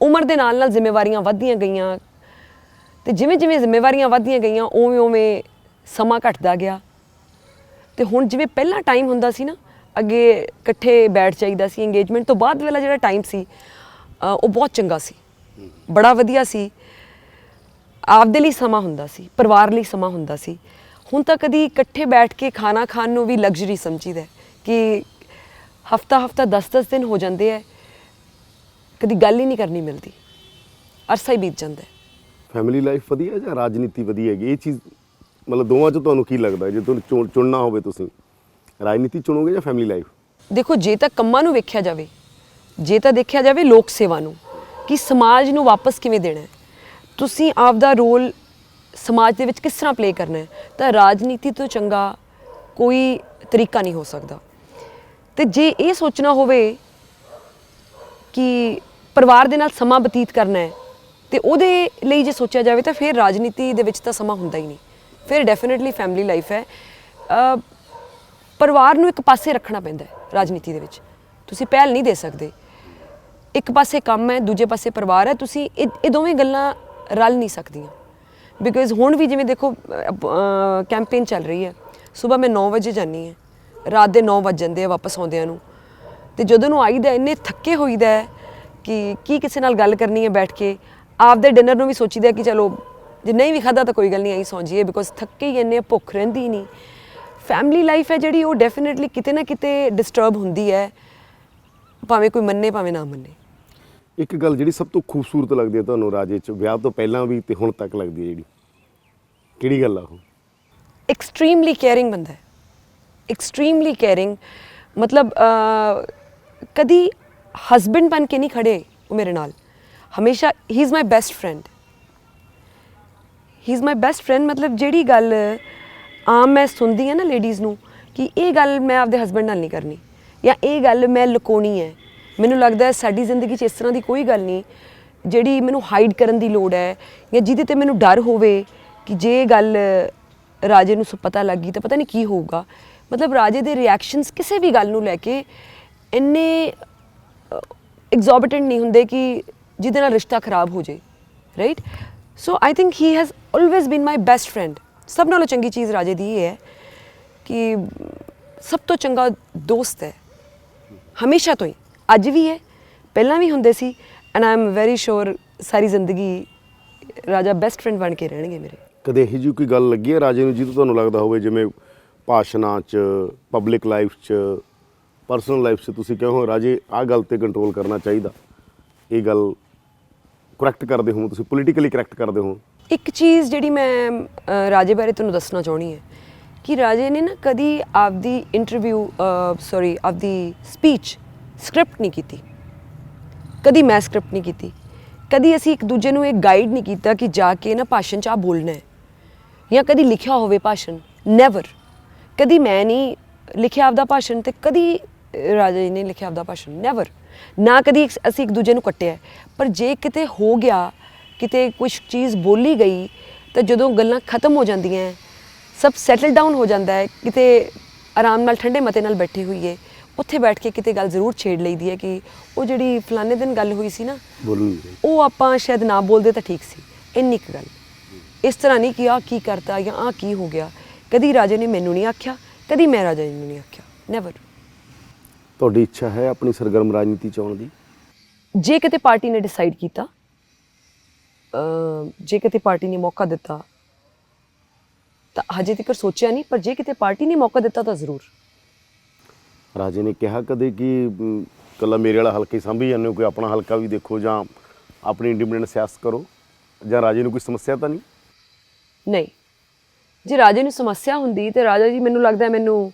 ਉਮਰ ਦੇ ਨਾਲ ਨਾਲ ਜ਼ਿੰਮੇਵਾਰੀਆਂ ਵੱਧਦੀਆਂ ਗਈਆਂ, ਤੇ ਜਿਵੇਂ ਜਿਵੇਂ ਜ਼ਿੰਮੇਵਾਰੀਆਂ ਵੱਧਦੀਆਂ ਗਈਆਂ ਉਵੇਂ ਉਵੇਂ ਸਮਾਂ ਘਟਦਾ ਗਿਆ। ਤੇ ਹੁਣ ਜਿਵੇਂ ਪਹਿਲਾਂ ਟਾਈਮ ਹੁੰਦਾ ਸੀ ਨਾ, ਅੱਗੇ ਇਕੱਠੇ ਬੈਠ ਜਾਈਦਾ ਸੀ। ਇੰਗੇਜਮੈਂਟ ਤੋਂ ਬਾਅਦ ਵਾਲਾ ਜਿਹੜਾ ਟਾਈਮ ਸੀ ਉਹ ਬਹੁਤ ਚੰਗਾ ਸੀ, ਬੜਾ ਵਧੀਆ ਸੀ। ਆਪਦੇ ਲਈ ਸਮਾਂ ਹੁੰਦਾ ਸੀ, ਪਰਿਵਾਰ ਲਈ ਸਮਾਂ ਹੁੰਦਾ ਸੀ। ਹੁਣ ਤਾਂ ਕਦੀ ਇਕੱਠੇ ਬੈਠ ਕੇ ਖਾਣਾ ਖਾਣ ਨੂੰ ਵੀ ਲਗਜ਼ਰੀ ਸਮਝੀਦਾ ਹੈ ਕਿ ਹਫਤਾ 10 ਦਿਨ ਹੋ ਜਾਂਦੇ ਹੈ, ਕਦੀ ਗੱਲ ਹੀ ਨਹੀਂ ਕਰਨੀ ਮਿਲਦੀ, ਅਰਸਾ ਹੀ ਬੀਤ ਜਾਂਦਾ ਹੈ। ਫੈਮਿਲੀ ਲਾਈਫ ਵਧੀਆ ਜਾਂ ਰਾਜਨੀਤੀ ਵਧੀਆ ਹੈਗੀ? ਇਹ ਚੀਜ਼ ਮਤਲਬ ਦੋਵਾਂ 'ਚ ਤੁਹਾਨੂੰ ਕੀ ਲੱਗਦਾ ਜੇ ਤੁਹਾਨੂੰ ਚੁਣਨਾ ਹੋਵੇ, ਤੁਸੀਂ ਰਾਜਨੀਤੀ ਚੁਣੋਗੇ ਜਾਂ ਫੈਮਿਲੀ ਲਾਈਫ? ਦੇਖੋ, ਜੇ ਤਾਂ ਕੰਮਾਂ ਨੂੰ ਵੇਖਿਆ ਜਾਵੇ, ਜੇ ਤਾਂ ਦੇਖਿਆ ਜਾਵੇ ਲੋਕ ਸੇਵਾ ਨੂੰ, ਕਿ ਸਮਾਜ ਨੂੰ ਵਾਪਸ ਕਿਵੇਂ ਦੇਣਾ ਹੈ, ਤੁਸੀਂ ਆਪਦਾ ਰੋਲ ਸਮਾਜ ਦੇ ਵਿੱਚ ਕਿਸ ਤਰ੍ਹਾਂ ਪਲੇ ਕਰਨਾ ਹੈ, ਤਾਂ ਰਾਜਨੀਤੀ ਤੋਂ ਚੰਗਾ ਕੋਈ ਤਰੀਕਾ ਨਹੀਂ ਹੋ ਸਕਦਾ। ਤੇ ਜੇ ਇਹ ਸੋਚਣਾ ਹੋਵੇ ਕਿ ਪਰਿਵਾਰ ਦੇ ਨਾਲ ਸਮਾਂ ਬਤੀਤ ਕਰਨਾ ਹੈ, ਤੇ ਉਹਦੇ ਲਈ ਜੇ ਸੋਚਿਆ ਜਾਵੇ ਤਾਂ ਫਿਰ ਰਾਜਨੀਤੀ ਦੇ ਵਿੱਚ ਤਾਂ ਸਮਾਂ ਹੁੰਦਾ ਹੀ ਨਹੀਂ, ਫਿਰ ਡੈਫੀਨਿਟਲੀ ਫੈਮਿਲੀ ਲਾਈਫ ਹੈ। ਪਰਿਵਾਰ ਨੂੰ ਇੱਕ ਪਾਸੇ ਰੱਖਣਾ ਪੈਂਦਾ ਹੈ ਰਾਜਨੀਤੀ ਦੇ ਵਿੱਚ, ਤੁਸੀਂ ਪਹਿਲ ਨਹੀਂ ਦੇ ਸਕਦੇ। ਇੱਕ ਪਾਸੇ ਕੰਮ ਹੈ, ਦੂਜੇ ਪਾਸੇ ਪਰਿਵਾਰ ਹੈ, ਤੁਸੀਂ ਇਹ ਦੋਵੇਂ ਗੱਲਾਂ ਰਲ ਨਹੀਂ ਸਕਦੀਆਂ। ਬਿਕੋਜ਼ ਹੁਣ ਵੀ ਜਿਵੇਂ ਦੇਖੋ ਕੈਂਪੇਨ ਚੱਲ ਰਹੀ ਹੈ, ਸਵੇਰ ਮੈਂ 9 ਵਜੇ ਜਾਂਦੀ ਹਾਂ, ਰਾਤ ਦੇ 9 ਵੱਜ ਜਾਂਦੇ ਆ ਵਾਪਸ ਆਉਂਦਿਆਂ ਨੂੰ, ਤੇ ਜਦੋਂ ਨੂੰ ਆਈਦਾ ਇੰਨੇ ਥੱਕੇ ਹੋਈਦਾ ਹੈ ਕਿ ਕੀ ਕਿਸੇ ਨਾਲ ਗੱਲ ਕਰਨੀ ਹੈ ਬੈਠ ਕੇ। ਆਪਦੇ ਡਿਨਰ ਨੂੰ ਵੀ ਸੋਚੀਦਾ ਕਿ ਚਲੋ ਜੇ ਨਹੀਂ ਵੀ ਖਾਧਾ ਤਾਂ ਕੋਈ ਗੱਲ ਨਹੀਂ, ਆਈ ਸੌਂ ਜਾਈਏ, ਬਿਕੋਜ਼ ਥੱਕੇ ਹੀ ਇੰਨੇ, ਭੁੱਖ ਰਹਿੰਦੀ ਨਹੀਂ। ਫੈਮਿਲੀ ਲਾਈਫ ਹੈ ਜਿਹੜੀ, ਉਹ ਡੈਫੀਨਿਟਲੀ ਕਿਤੇ ਨਾ ਕਿਤੇ ਡਿਸਟਰਬ ਹੁੰਦੀ ਹੈ, ਭਾਵੇਂ ਕੋਈ ਮੰਨੇ ਭਾਵੇਂ ਨਾ ਮੰਨੇ। ਇੱਕ ਗੱਲ ਜਿਹੜੀ ਸਭ ਤੋਂ ਖੂਬਸੂਰਤ ਲੱਗਦੀ ਹੈ ਤੁਹਾਨੂੰ ਰਾਜੇ 'ਚ, ਵਿਆਹ ਤੋਂ ਪਹਿਲਾਂ ਵੀ ਤੇ ਹੁਣ ਤੱਕ ਲੱਗਦੀ ਹੈ ਜਿਹੜੀ, ਕਿਹੜੀ ਗੱਲ ਆ ਉਹ? ਐਕਸਟ੍ਰੀਮਲੀ ਕੇਅਰਿੰਗ ਬੰਦਾ ਹੈ, ਐਕਸਟ੍ਰੀਮਲੀ ਕੇਅਰਿੰਗ। ਮਤਲਬ ਕਦੀ ਹਸਬੈਂਡ ਬਣ ਕੇ ਨਹੀਂ ਖੜੇ ਉਹ ਮੇਰੇ ਨਾਲ, ਹਮੇਸ਼ਾ ਹੀ is my best friend, he is my best friend. ਮਤਲਬ ਜਿਹੜੀ ਗੱਲ ਆਮ ਮੈਂ ਸੁਣਦੀ ਹਾਂ ਨਾ ਲੇਡੀਜ਼ ਨੂੰ ਕਿ ਇਹ ਗੱਲ ਮੈਂ ਆਪਦੇ ਹਸਬੈਂਡ ਨਾਲ ਨਹੀਂ ਕਰਨੀ, ਜਾਂ ਇਹ ਗੱਲ ਮੈਂ ਲੁਕਾਉਣੀ ਹੈ, ਮੈਨੂੰ ਲੱਗਦਾ ਹੈ ਸਾਡੀ ਜ਼ਿੰਦਗੀ 'ਚ ਇਸ ਤਰ੍ਹਾਂ ਦੀ ਕੋਈ ਗੱਲ ਨਹੀਂ ਜਿਹੜੀ ਮੈਨੂੰ ਹਾਈਡ ਕਰਨ ਦੀ ਲੋੜ ਹੈ, ਜਾਂ ਜਿਹਦੇ 'ਤੇ ਮੈਨੂੰ ਡਰ ਹੋਵੇ ਕਿ ਜੇ ਇਹ ਗੱਲ ਰਾਜੇ ਨੂੰ ਪਤਾ ਲੱਗ ਗਈ ਤਾਂ ਪਤਾ ਨਹੀਂ ਕੀ ਹੋਊਗਾ। ਮਤਲਬ ਰਾਜੇ ਦੇ ਰਿਐਕਸ਼ਨਸ ਕਿਸੇ ਵੀ ਗੱਲ ਨੂੰ ਲੈ ਕੇ ਇੰਨੇ ਐਗਜ਼ੋਰਬਿਟੈਂਟ ਨਹੀਂ ਹੁੰਦੇ ਕਿ ਜਿਹਦੇ ਨਾਲ ਰਿਸ਼ਤਾ ਖਰਾਬ ਹੋ ਜਾਏ, right. So I think he has always been my best friend. ਸਭ ਨਾਲੋਂ ਚੰਗੀ ਚੀਜ਼ ਰਾਜੇ ਦੀ ਇਹ ਹੈ ਕਿ ਸਭ ਤੋਂ ਚੰਗਾ ਦੋਸਤ ਹੈ, ਹਮੇਸ਼ਾ ਤੋਂ ਹੀ, ਅੱਜ ਵੀ ਹੈ, ਪਹਿਲਾਂ ਵੀ ਹੁੰਦੇ ਸੀ, and I am very sure ਸਾਰੀ ਜ਼ਿੰਦਗੀ ਰਾਜਾ ਬੈਸਟ ਫਰੈਂਡ ਬਣ ਕੇ ਰਹਿਣਗੇ ਮੇਰੇ। ਕਦੇ ਇਹੋ ਜਿਹੀ ਕੋਈ ਗੱਲ ਲੱਗੀ ਹੈ ਰਾਜੇ ਨੂੰ ਜਿਹਨੂੰ ਤੁਹਾਨੂੰ ਲੱਗਦਾ ਹੋਵੇ, ਜਿਵੇਂ ਭਾਸ਼ਣਾਂ 'ਚ, ਪਬਲਿਕ ਲਾਈਫ 'ਚ, ਪਰਸਨਲ ਲਾਈਫ 'ਚ ਤੁਸੀਂ ਕਹੋ ਰਾਜੇ ਆਹ ਗੱਲ 'ਤੇ ਕੰਟਰੋਲ ਕਰਨਾ ਚਾਹੀਦਾ, ਇਹ ਗੱਲ ਕਰੈਕਟ ਕਰਦੇ ਹੋ ਤੁਸੀਂ, ਪੋਲੀਟੀਕਲੀ ਕਰੈਕਟ ਕਰਦੇ ਹੋ? ਇੱਕ ਚੀਜ਼ ਜਿਹੜੀ ਮੈਂ ਰਾਜੇ ਬਾਰੇ ਤੁਹਾਨੂੰ ਦੱਸਣਾ ਚਾਹੁੰਦੀ ਹੈ ਕਿ ਰਾਜੇ ਨੇ ਨਾ ਕਦੀ ਆਪਦੀ ਆਪਦੀ ਸਪੀਚ ਸਕ੍ਰਿਪਟ ਨਹੀਂ ਕੀਤੀ, ਕਦੀ ਮੈਂ ਸਕ੍ਰਿਪਟ ਨਹੀਂ ਕੀਤੀ, ਕਦੀ ਅਸੀਂ ਇੱਕ ਦੂਜੇ ਨੂੰ ਇਹ ਗਾਈਡ ਨਹੀਂ ਕੀਤਾ ਕਿ ਜਾ ਕੇ ਨਾ ਭਾਸ਼ਣ 'ਚ ਆ ਬੋਲਣਾ ਹੈ, ਜਾਂ ਕਦੀ ਲਿਖਿਆ ਹੋਵੇ ਭਾਸ਼ਣ, ਨੈਵਰ। ਕਦੀ ਮੈਂ ਨਹੀਂ ਲਿਖਿਆ ਆਪਦਾ ਭਾਸ਼ਣ ਤੇ ਕਦੀ ਰਾਜੇ ਨੇ ਲਿਖਿਆ ਆਪਦਾ ਭਾਸ਼ਣ, ਨੈਵਰ। ਨਾ ਕਦੀ ਅਸੀਂ ਇੱਕ ਦੂਜੇ ਨੂੰ ਕੱਟਿਆ। ਪਰ ਜੇ ਕਿਤੇ ਹੋ ਗਿਆ, ਕਿਤੇ ਕੁਛ ਚੀਜ਼ ਬੋਲੀ ਗਈ, ਤਾਂ ਜਦੋਂ ਗੱਲਾਂ ਖਤਮ ਹੋ ਜਾਂਦੀਆਂ, ਸਭ ਸੈਟਲ ਡਾਊਨ ਹੋ ਜਾਂਦਾ ਹੈ, ਕਿਤੇ ਆਰਾਮ ਨਾਲ ਠੰਡੇ ਮਤੇ ਨਾਲ ਬੈਠੇ ਹੋਈਏ, ਉੱਥੇ ਬੈਠ ਕੇ ਕਿਤੇ ਗੱਲ ਜ਼ਰੂਰ ਛੇੜ ਲਈਦੀ ਹੈ ਕਿ ਉਹ ਜਿਹੜੀ ਫਲਾਣੇ ਦਿਨ ਗੱਲ ਹੋਈ ਸੀ ਨਾ, ਉਹ ਆਪਾਂ ਸ਼ਾਇਦ ਨਾ ਬੋਲਦੇ ਤਾਂ ਠੀਕ ਸੀ, ਇੰਨੀ ਕੁ ਗੱਲ। ਇਸ ਤਰ੍ਹਾਂ ਨਹੀਂ ਕਿ ਆਹ ਕੀ ਕਰਤਾ ਜਾਂ ਆਹ ਕੀ ਹੋ ਗਿਆ। ਕਦੀ ਰਾਜੇ ਨੇ ਮੈਨੂੰ ਨਹੀਂ ਆਖਿਆ, ਕਦੀ ਮੈਂ ਰਾਜੇ ਨੂੰ ਨਹੀਂ ਆਖਿਆ, ਨੈਵਰ। ਤੁਹਾਡੀ ਇੱਛਾ ਹੈ ਆਪਣੀ ਸਰਗਰਮ ਰਾਜਨੀਤੀ 'ਚ ਆਉਣ ਦੀ? ਜੇ ਕਿਤੇ ਪਾਰਟੀ ਨੇ ਡਿਸਾਈਡ ਕੀਤਾ, ਜੇ ਕਿਤੇ ਪਾਰਟੀ ਨੇ ਮੌਕਾ ਦਿੱਤਾ, ਤਾਂ ਹਜੇ ਤੱਕ ਸੋਚਿਆ ਨਹੀਂ, ਪਰ ਜੇ ਕਿਤੇ ਪਾਰਟੀ ਨੇ ਮੌਕਾ ਦਿੱਤਾ ਤਾਂ ਜ਼ਰੂਰ। ਰਾਜੇ ਨੇ ਕਿਹਾ ਕਦੇ ਕਿ ਇਕੱਲਾ ਮੇਰੇ ਵਾਲਾ ਹਲਕਾ ਹੀ ਸਾਂਭੀ ਜਾਂਦੇ ਹੋ, ਕੋਈ ਆਪਣਾ ਹਲਕਾ ਵੀ ਦੇਖੋ ਜਾਂ ਆਪਣੀ ਇੰਡੀਪੈਂਡੈਂਟ ਸਿਆਸਤ ਕਰੋ, ਜਾਂ ਰਾਜੇ ਨੂੰ ਕੋਈ ਸਮੱਸਿਆ ਤਾਂ ਨਹੀਂ? ਨਹੀਂ, ਜੇ ਰਾਜੇ ਨੂੰ ਸਮੱਸਿਆ ਹੁੰਦੀ ਤੇ ਰਾਜਾ ਜੀ ਮੈਨੂੰ ਲੱਗਦਾ ਮੈਨੂੰ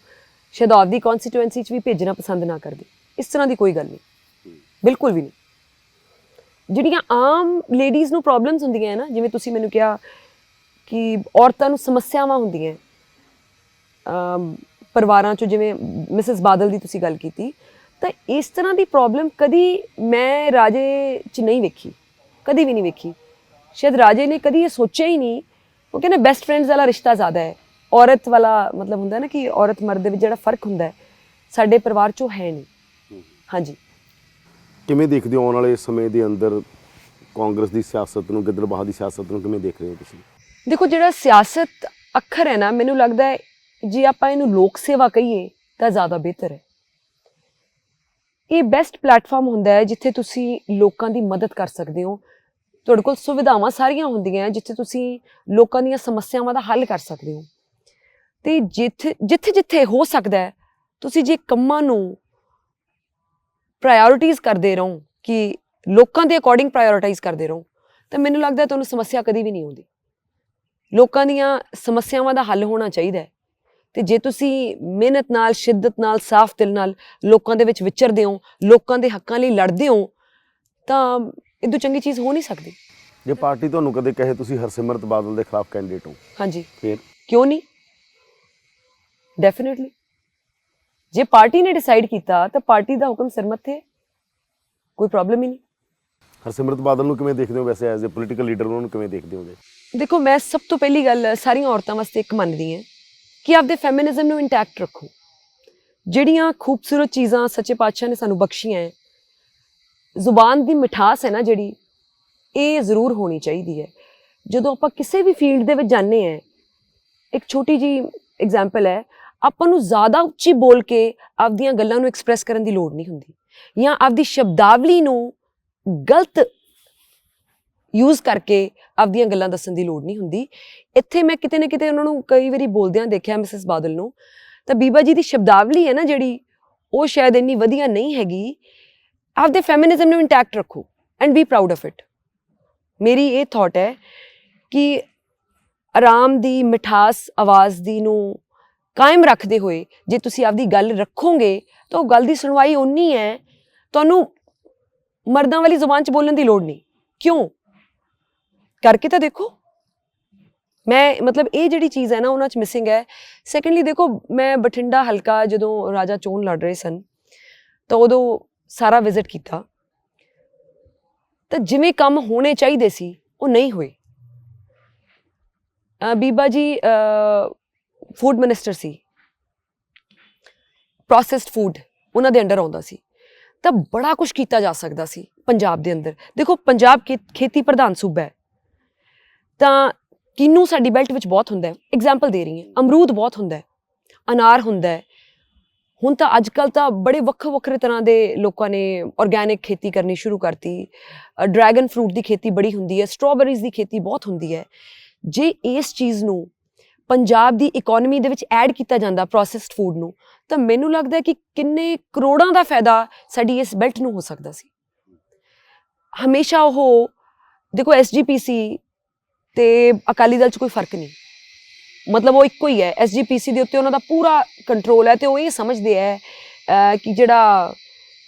ਸ਼ਾਇਦ ਆਪਦੀ ਕੌਂਸਟੀਟੂਐਂਸੀ 'ਚ ਵੀ ਭੇਜਣਾ ਪਸੰਦ ਨਾ ਕਰਦੇ। ਇਸ ਤਰ੍ਹਾਂ ਦੀ ਕੋਈ ਗੱਲ ਨਹੀਂ, ਬਿਲਕੁਲ ਵੀ ਨਹੀਂ। ਜਿਹੜੀਆਂ ਆਮ ਲੇਡੀਜ਼ ਨੂੰ ਪ੍ਰੋਬਲਮਸ ਹੁੰਦੀਆਂ ਹੈ ਨਾ, ਜਿਵੇਂ ਤੁਸੀਂ ਮੈਨੂੰ ਕਿਹਾ ਕਿ ਔਰਤਾਂ ਨੂੰ ਸਮੱਸਿਆਵਾਂ ਹੁੰਦੀਆਂ ਪਰਿਵਾਰਾਂ 'ਚੋਂ, ਜਿਵੇਂ ਮਿਸਿਸ ਬਾਦਲ ਦੀ ਤੁਸੀਂ ਗੱਲ ਕੀਤੀ, ਤਾਂ ਇਸ ਤਰ੍ਹਾਂ ਦੀ ਪ੍ਰੋਬਲਮ ਕਦੀ ਮੈਂ ਰਾਜੇ 'ਚ ਨਹੀਂ ਵੇਖੀ, ਕਦੀ ਵੀ ਨਹੀਂ ਵੇਖੀ। ਸ਼ਾਇਦ ਰਾਜੇ ਨੇ ਕਦੀ ਇਹ ਸੋਚਿਆ ਹੀ ਨਹੀਂ। ਉਹ ਕਹਿੰਦੇ ਬੈਸਟ ਫਰੈਂਡਸ ਵਾਲਾ ਰਿਸ਼ਤਾ ਜ਼ਿਆਦਾ ਹੈ, ਔਰਤ ਵਾਲਾ ਮਤਲਬ ਹੁੰਦਾ ਨਾ ਕਿ ਔਰਤ ਮਰਦ ਦੇ ਵਿੱਚ ਜਿਹੜਾ ਫਰਕ ਹੁੰਦਾ ਹੈ, ਸਾਡੇ ਪਰਿਵਾਰ 'ਚੋਂ ਹੈ ਨਹੀਂ। ਹਾਂਜੀ। ਕਿਵੇਂ ਦੇਖਦੇ ਹੋ ਆਉਣ ਵਾਲੇ ਸਮੇਂ ਦੇ ਅੰਦਰ ਕਾਂਗਰਸ ਦੀ ਸਿਆਸਤ ਨੂੰ, ਗਿੱਦੜਬਾਹਾ ਦੀ ਸਿਆਸਤ ਨੂੰ ਕਿਵੇਂ ਦੇਖ ਰਹੇ ਹੋ ਤੁਸੀਂ? ਦੇਖੋ, ਜਿਹੜਾ ਸਿਆਸਤ ਅੱਖਰ ਹੈ ਨਾ, ਮੈਨੂੰ ਲੱਗਦਾ ਹੈ ਜੇ ਆਪਾਂ ਇਹਨੂੰ ਲੋਕ ਸੇਵਾ ਕਹੀਏ ਤਾਂ ਜ਼ਿਆਦਾ ਬਿਹਤਰ ਹੈ। ਇਹ ਬੈਸਟ ਪਲੇਟਫਾਰਮ ਹੁੰਦਾ ਹੈ ਜਿੱਥੇ ਤੁਸੀਂ ਲੋਕਾਂ ਦੀ ਮਦਦ ਕਰ ਸਕਦੇ ਹੋ, ਤੁਹਾਡੇ ਕੋਲ ਸੁਵਿਧਾਵਾਂ ਸਾਰੀਆਂ ਹੁੰਦੀਆਂ ਜਿੱਥੇ ਤੁਸੀਂ ਲੋਕਾਂ ਦੀਆਂ ਸਮੱਸਿਆਵਾਂ ਦਾ ਹੱਲ ਕਰ ਸਕਦੇ ਹੋ। ਤੇ ਜਿੱਥੇ ਜਿੱਥੇ ਹੋ ਸਕਦਾ ਹੈ ਤੁਸੀਂ ਜੇ ਕੰਮਾਂ ਨੂੰ ਪ੍ਰਾਇੋਰਟੀਜ਼ ਕਰਦੇ ਰਹੋ ਕਿ ਲੋਕਾਂ ਦੇ ਅਕੋਰਡਿੰਗ ਪ੍ਰਾਇੋਰਟਾਈਜ਼ ਕਰਦੇ ਰਹੋ ਤਾਂ ਮੈਨੂੰ ਲੱਗਦਾ ਤੁਹਾਨੂੰ ਸਮੱਸਿਆ ਕਦੀ ਵੀ ਨਹੀਂ ਆਉਂਦੀ। ਲੋਕਾਂ ਦੀਆਂ ਸਮੱਸਿਆਵਾਂ ਦਾ ਹੱਲ ਹੋਣਾ ਚਾਹੀਦਾ ਹੈ ਤੇ ਜੇ ਤੁਸੀਂ ਮਿਹਨਤ ਨਾਲ, ਸ਼ਿੱਦਤ ਨਾਲ, ਸਾਫ਼ ਦਿਲ ਨਾਲ ਲੋਕਾਂ ਦੇ ਵਿੱਚ ਵਿਚਰਦੇ ਹੋ, ਲੋਕਾਂ ਦੇ ਹੱਕਾਂ ਲਈ ਲੜਦੇ ਹੋ ਤਾਂ ਇਦੋਂ ਚੰਗੀ ਚੀਜ਼ ਹੋ ਨਹੀਂ ਸਕਦੀ। ਜੇ ਪਾਰਟੀ ਤੁਹਾਨੂੰ ਕਦੇ ਕਹੇ ਤੁਸੀਂ ਹਰਸਿਮਰਤ ਬਾਦਲ ਦੇ ਖਿਲਾਫ ਕੈਂਡੀਡੇਟ ਹੋ, ਹਾਂਜੀ, ਫਿਰ ਕਿਉਂ ਨਹੀਂ? ਡੈਫੀਨਿਟਲੀ ਜੇ ਪਾਰਟੀ ਨੇ ਡਿਸਾਈਡ ਕੀਤਾ ਤਾਂ ਪਾਰਟੀ ਦਾ ਹੁਕਮ ਸਿਰ ਮੱਥੇ, ਕੋਈ ਪ੍ਰੋਬਲਮ ਹੀ ਨਹੀਂ। ਹਰਸਿਮਰਤ ਬਾਦਲ ਨੂੰ ਕਿਵੇਂ ਦੇਖਦੇ ਹੋ ਵੈਸੇ ਐਜ਼ ਅ ਪੋਲੀਟੀਕਲ ਲੀਡਰ, ਉਹਨਾਂ ਨੂੰ ਕਿਵੇਂ ਦੇਖਦੇ ਹੋਗੇ? ਦੇਖੋ, ਮੈਂ ਸਭ ਤੋਂ ਪਹਿਲੀ ਗੱਲ ਸਾਰੀਆਂ ਔਰਤਾਂ ਵਾਸਤੇ ਇੱਕ ਮੰਨਦੀ ਹਾਂ ਕਿ ਆਪਦੇ ਫੈਮਿਨਿਜ਼ਮ ਨੂੰ ਇੰਟੈਕਟ ਰੱਖੋ। ਜਿਹੜੀਆਂ ਖੂਬਸੂਰਤ ਚੀਜ਼ਾਂ ਸੱਚੇ ਪਾਤਸ਼ਾਹ ਨੇ ਸਾਨੂੰ ਬਖਸ਼ੀਆਂ ਹੈ, ਜ਼ੁਬਾਨ ਦੀ ਮਿਠਾਸ ਹੈ ਨਾ ਜਿਹੜੀ, ਇਹ ਜ਼ਰੂਰ ਹੋਣੀ ਚਾਹੀਦੀ ਹੈ। ਜਦੋਂ ਆਪਾਂ ਕਿਸੇ ਵੀ ਫੀਲਡ ਦੇ ਵਿੱਚ ਜਾਂਦੇ ਹਾਂ, ਇੱਕ ਛੋਟੀ ਜੀ ਐਗਜ਼ਾਮਪਲ ਹੈ, ਆਪਾਂ ਨੂੰ ਜ਼ਿਆਦਾ ਉੱਚੀ ਬੋਲ ਕੇ ਆਪਦੀਆਂ ਗੱਲਾਂ ਨੂੰ ਐਕਸਪ੍ਰੈਸ ਕਰਨ ਦੀ ਲੋੜ ਨਹੀਂ ਹੁੰਦੀ, ਜਾਂ ਆਪਦੀ ਸ਼ਬਦਾਵਲੀ ਨੂੰ ਗਲਤ ਯੂਜ਼ ਕਰਕੇ ਆਪਦੀਆਂ ਗੱਲਾਂ ਦੱਸਣ ਦੀ ਲੋੜ ਨਹੀਂ ਹੁੰਦੀ। ਇੱਥੇ ਮੈਂ ਕਿਤੇ ਨਾ ਕਿਤੇ ਉਹਨਾਂ ਨੂੰ ਕਈ ਵਾਰੀ ਬੋਲਦਿਆਂ ਦੇਖਿਆ, ਮਿਸਿਸ ਬਾਦਲ ਨੂੰ, ਤਾਂ ਬੀਬਾ ਜੀ ਦੀ ਸ਼ਬਦਾਵਲੀ ਹੈ ਨਾ ਜਿਹੜੀ, ਉਹ ਸ਼ਾਇਦ ਇੰਨੀ ਵਧੀਆ ਨਹੀਂ ਹੈਗੀ। ਆਪਦੇ ਫੈਮਿਨਿਜ਼ਮ ਨੂੰ ਇੰਟੈਕਟ ਰੱਖੋ and be proud of it. ਮੇਰੀ ਇਹ ਥਾਟ ਹੈ ਕਿ ਆਰਾਮ ਦੀ ਮਿਠਾਸ ਆਵਾਜ਼ ਦੀ ਨੂੰ ਕਾਇਮ ਰੱਖਦੇ ਹੋਏ ਜੇ ਤੁਸੀਂ ਆਪਦੀ ਗੱਲ ਰੱਖੋਗੇ ਤਾਂ ਉਹ ਗੱਲ ਦੀ ਸੁਣਵਾਈ ਓਨੀ ਹੈ। ਤੁਹਾਨੂੰ ਮਰਦਾਂ ਵਾਲੀ ਜ਼ੁਬਾਨ 'ਚ ਬੋਲਣ ਦੀ ਲੋੜ ਨਹੀਂ। ਕਿਉਂ? ਕਰਕੇ ਤਾਂ ਦੇਖੋ। ਮੈਂ ਮਤਲਬ ਇਹ ਜਿਹੜੀ ਚੀਜ਼ ਹੈ ਨਾ ਉਹਨਾਂ 'ਚ ਮਿਸਿੰਗ ਹੈ। ਸੈਕੰਡਲੀ ਦੇਖੋ, ਮੈਂ ਬਠਿੰਡਾ ਹਲਕਾ ਜਦੋਂ ਰਾਜਾ ਚੋਣ ਲੜ ਰਹੇ ਸਨ ਤਾਂ ਉਦੋਂ ਸਾਰਾ ਵਿਜ਼ਿਟ ਕੀਤਾ ਤਾਂ ਜਿਵੇਂ ਕੰਮ ਹੋਣੇ ਚਾਹੀਦੇ ਸੀ ਉਹ ਨਹੀਂ ਹੋਏ। ਬੀਬਾ ਜੀ ਫੂਡ ਮਿਨਿਸਟਰ ਸੀ, ਪ੍ਰੋਸੈਸਡ ਫੂਡ ਉਹਨਾਂ ਦੇ ਅੰਡਰ ਆਉਂਦਾ ਸੀ, ਤਾਂ ਬੜਾ ਕੁਝ ਕੀਤਾ ਜਾ ਸਕਦਾ ਸੀ ਪੰਜਾਬ ਦੇ ਅੰਦਰ। ਦੇਖੋ, ਪੰਜਾਬ ਖੇਤੀ ਪ੍ਰਧਾਨ ਸੂਬਾ ਹੈ ਤਾਂ ਕਿੰਨੂ ਸਾਡੀ ਬੈਲਟ ਵਿੱਚ ਬਹੁਤ ਹੁੰਦਾ ਹੈ। ਐਗਜ਼ਾਮਪਲ ਦੇ ਰਹੀ ਹਾਂ, ਅਮਰੂਦ ਬਹੁਤ ਹੁੰਦਾ ਹੈ, ਅਨਾਰ ਹੁੰਦਾ ਹੈ। ਹੁਣ ਤਾਂ ਅੱਜ ਕੱਲ੍ਹ ਤਾਂ ਬੜੇ ਵੱਖਰੇ ਤਰ੍ਹਾਂ ਦੇ ਲੋਕਾਂ ਨੇ ਆਰਗੈਨਿਕ ਖੇਤੀ ਕਰਨੀ ਸ਼ੁਰੂ ਕਰਤੀ। ਡਰੈਗਨ ਫਰੂਟ ਦੀ ਖੇਤੀ ਬੜੀ ਹੁੰਦੀ ਹੈ, ਸਟ੍ਰਾਬੇਰੀਜ਼ ਦੀ ਖੇਤੀ ਬਹੁਤ ਹੁੰਦੀ ਹੈ। ਜੇ ਇਸ ਚੀਜ਼ ਨੂੰ ਪੰਜਾਬ ਦੀ ਇਕੋਨਮੀ ਦੇ ਵਿੱਚ ਐਡ ਕੀਤਾ ਜਾਂਦਾ, ਪ੍ਰੋਸੈਸਡ ਫੂਡ ਨੂੰ, ਤਾਂ ਮੈਨੂੰ ਲੱਗਦਾ ਕਿ ਕਿੰਨੇ ਕਰੋੜਾਂ ਦਾ ਫਾਇਦਾ ਸਾਡੀ ਇਸ ਬੈਲਟ ਨੂੰ ਹੋ ਸਕਦਾ ਸੀ। ਹਮੇਸ਼ਾ ਉਹ ਦੇਖੋ, SGPC ਤੇ ਅਕਾਲੀ ਦਲ 'ਚ ਕੋਈ ਫਰਕ ਨਹੀਂ, ਮਤਲਬ ਉਹ ਇੱਕੋ ਹੀ ਹੈ। SGPC ਦੇ ਉੱਤੇ ਉਹਨਾਂ ਦਾ ਪੂਰਾ ਕੰਟਰੋਲ ਹੈ ਤੇ ਉਹ ਇਹ ਸਮਝਦੇ ਹੈ ਕਿ ਜਿਹੜਾ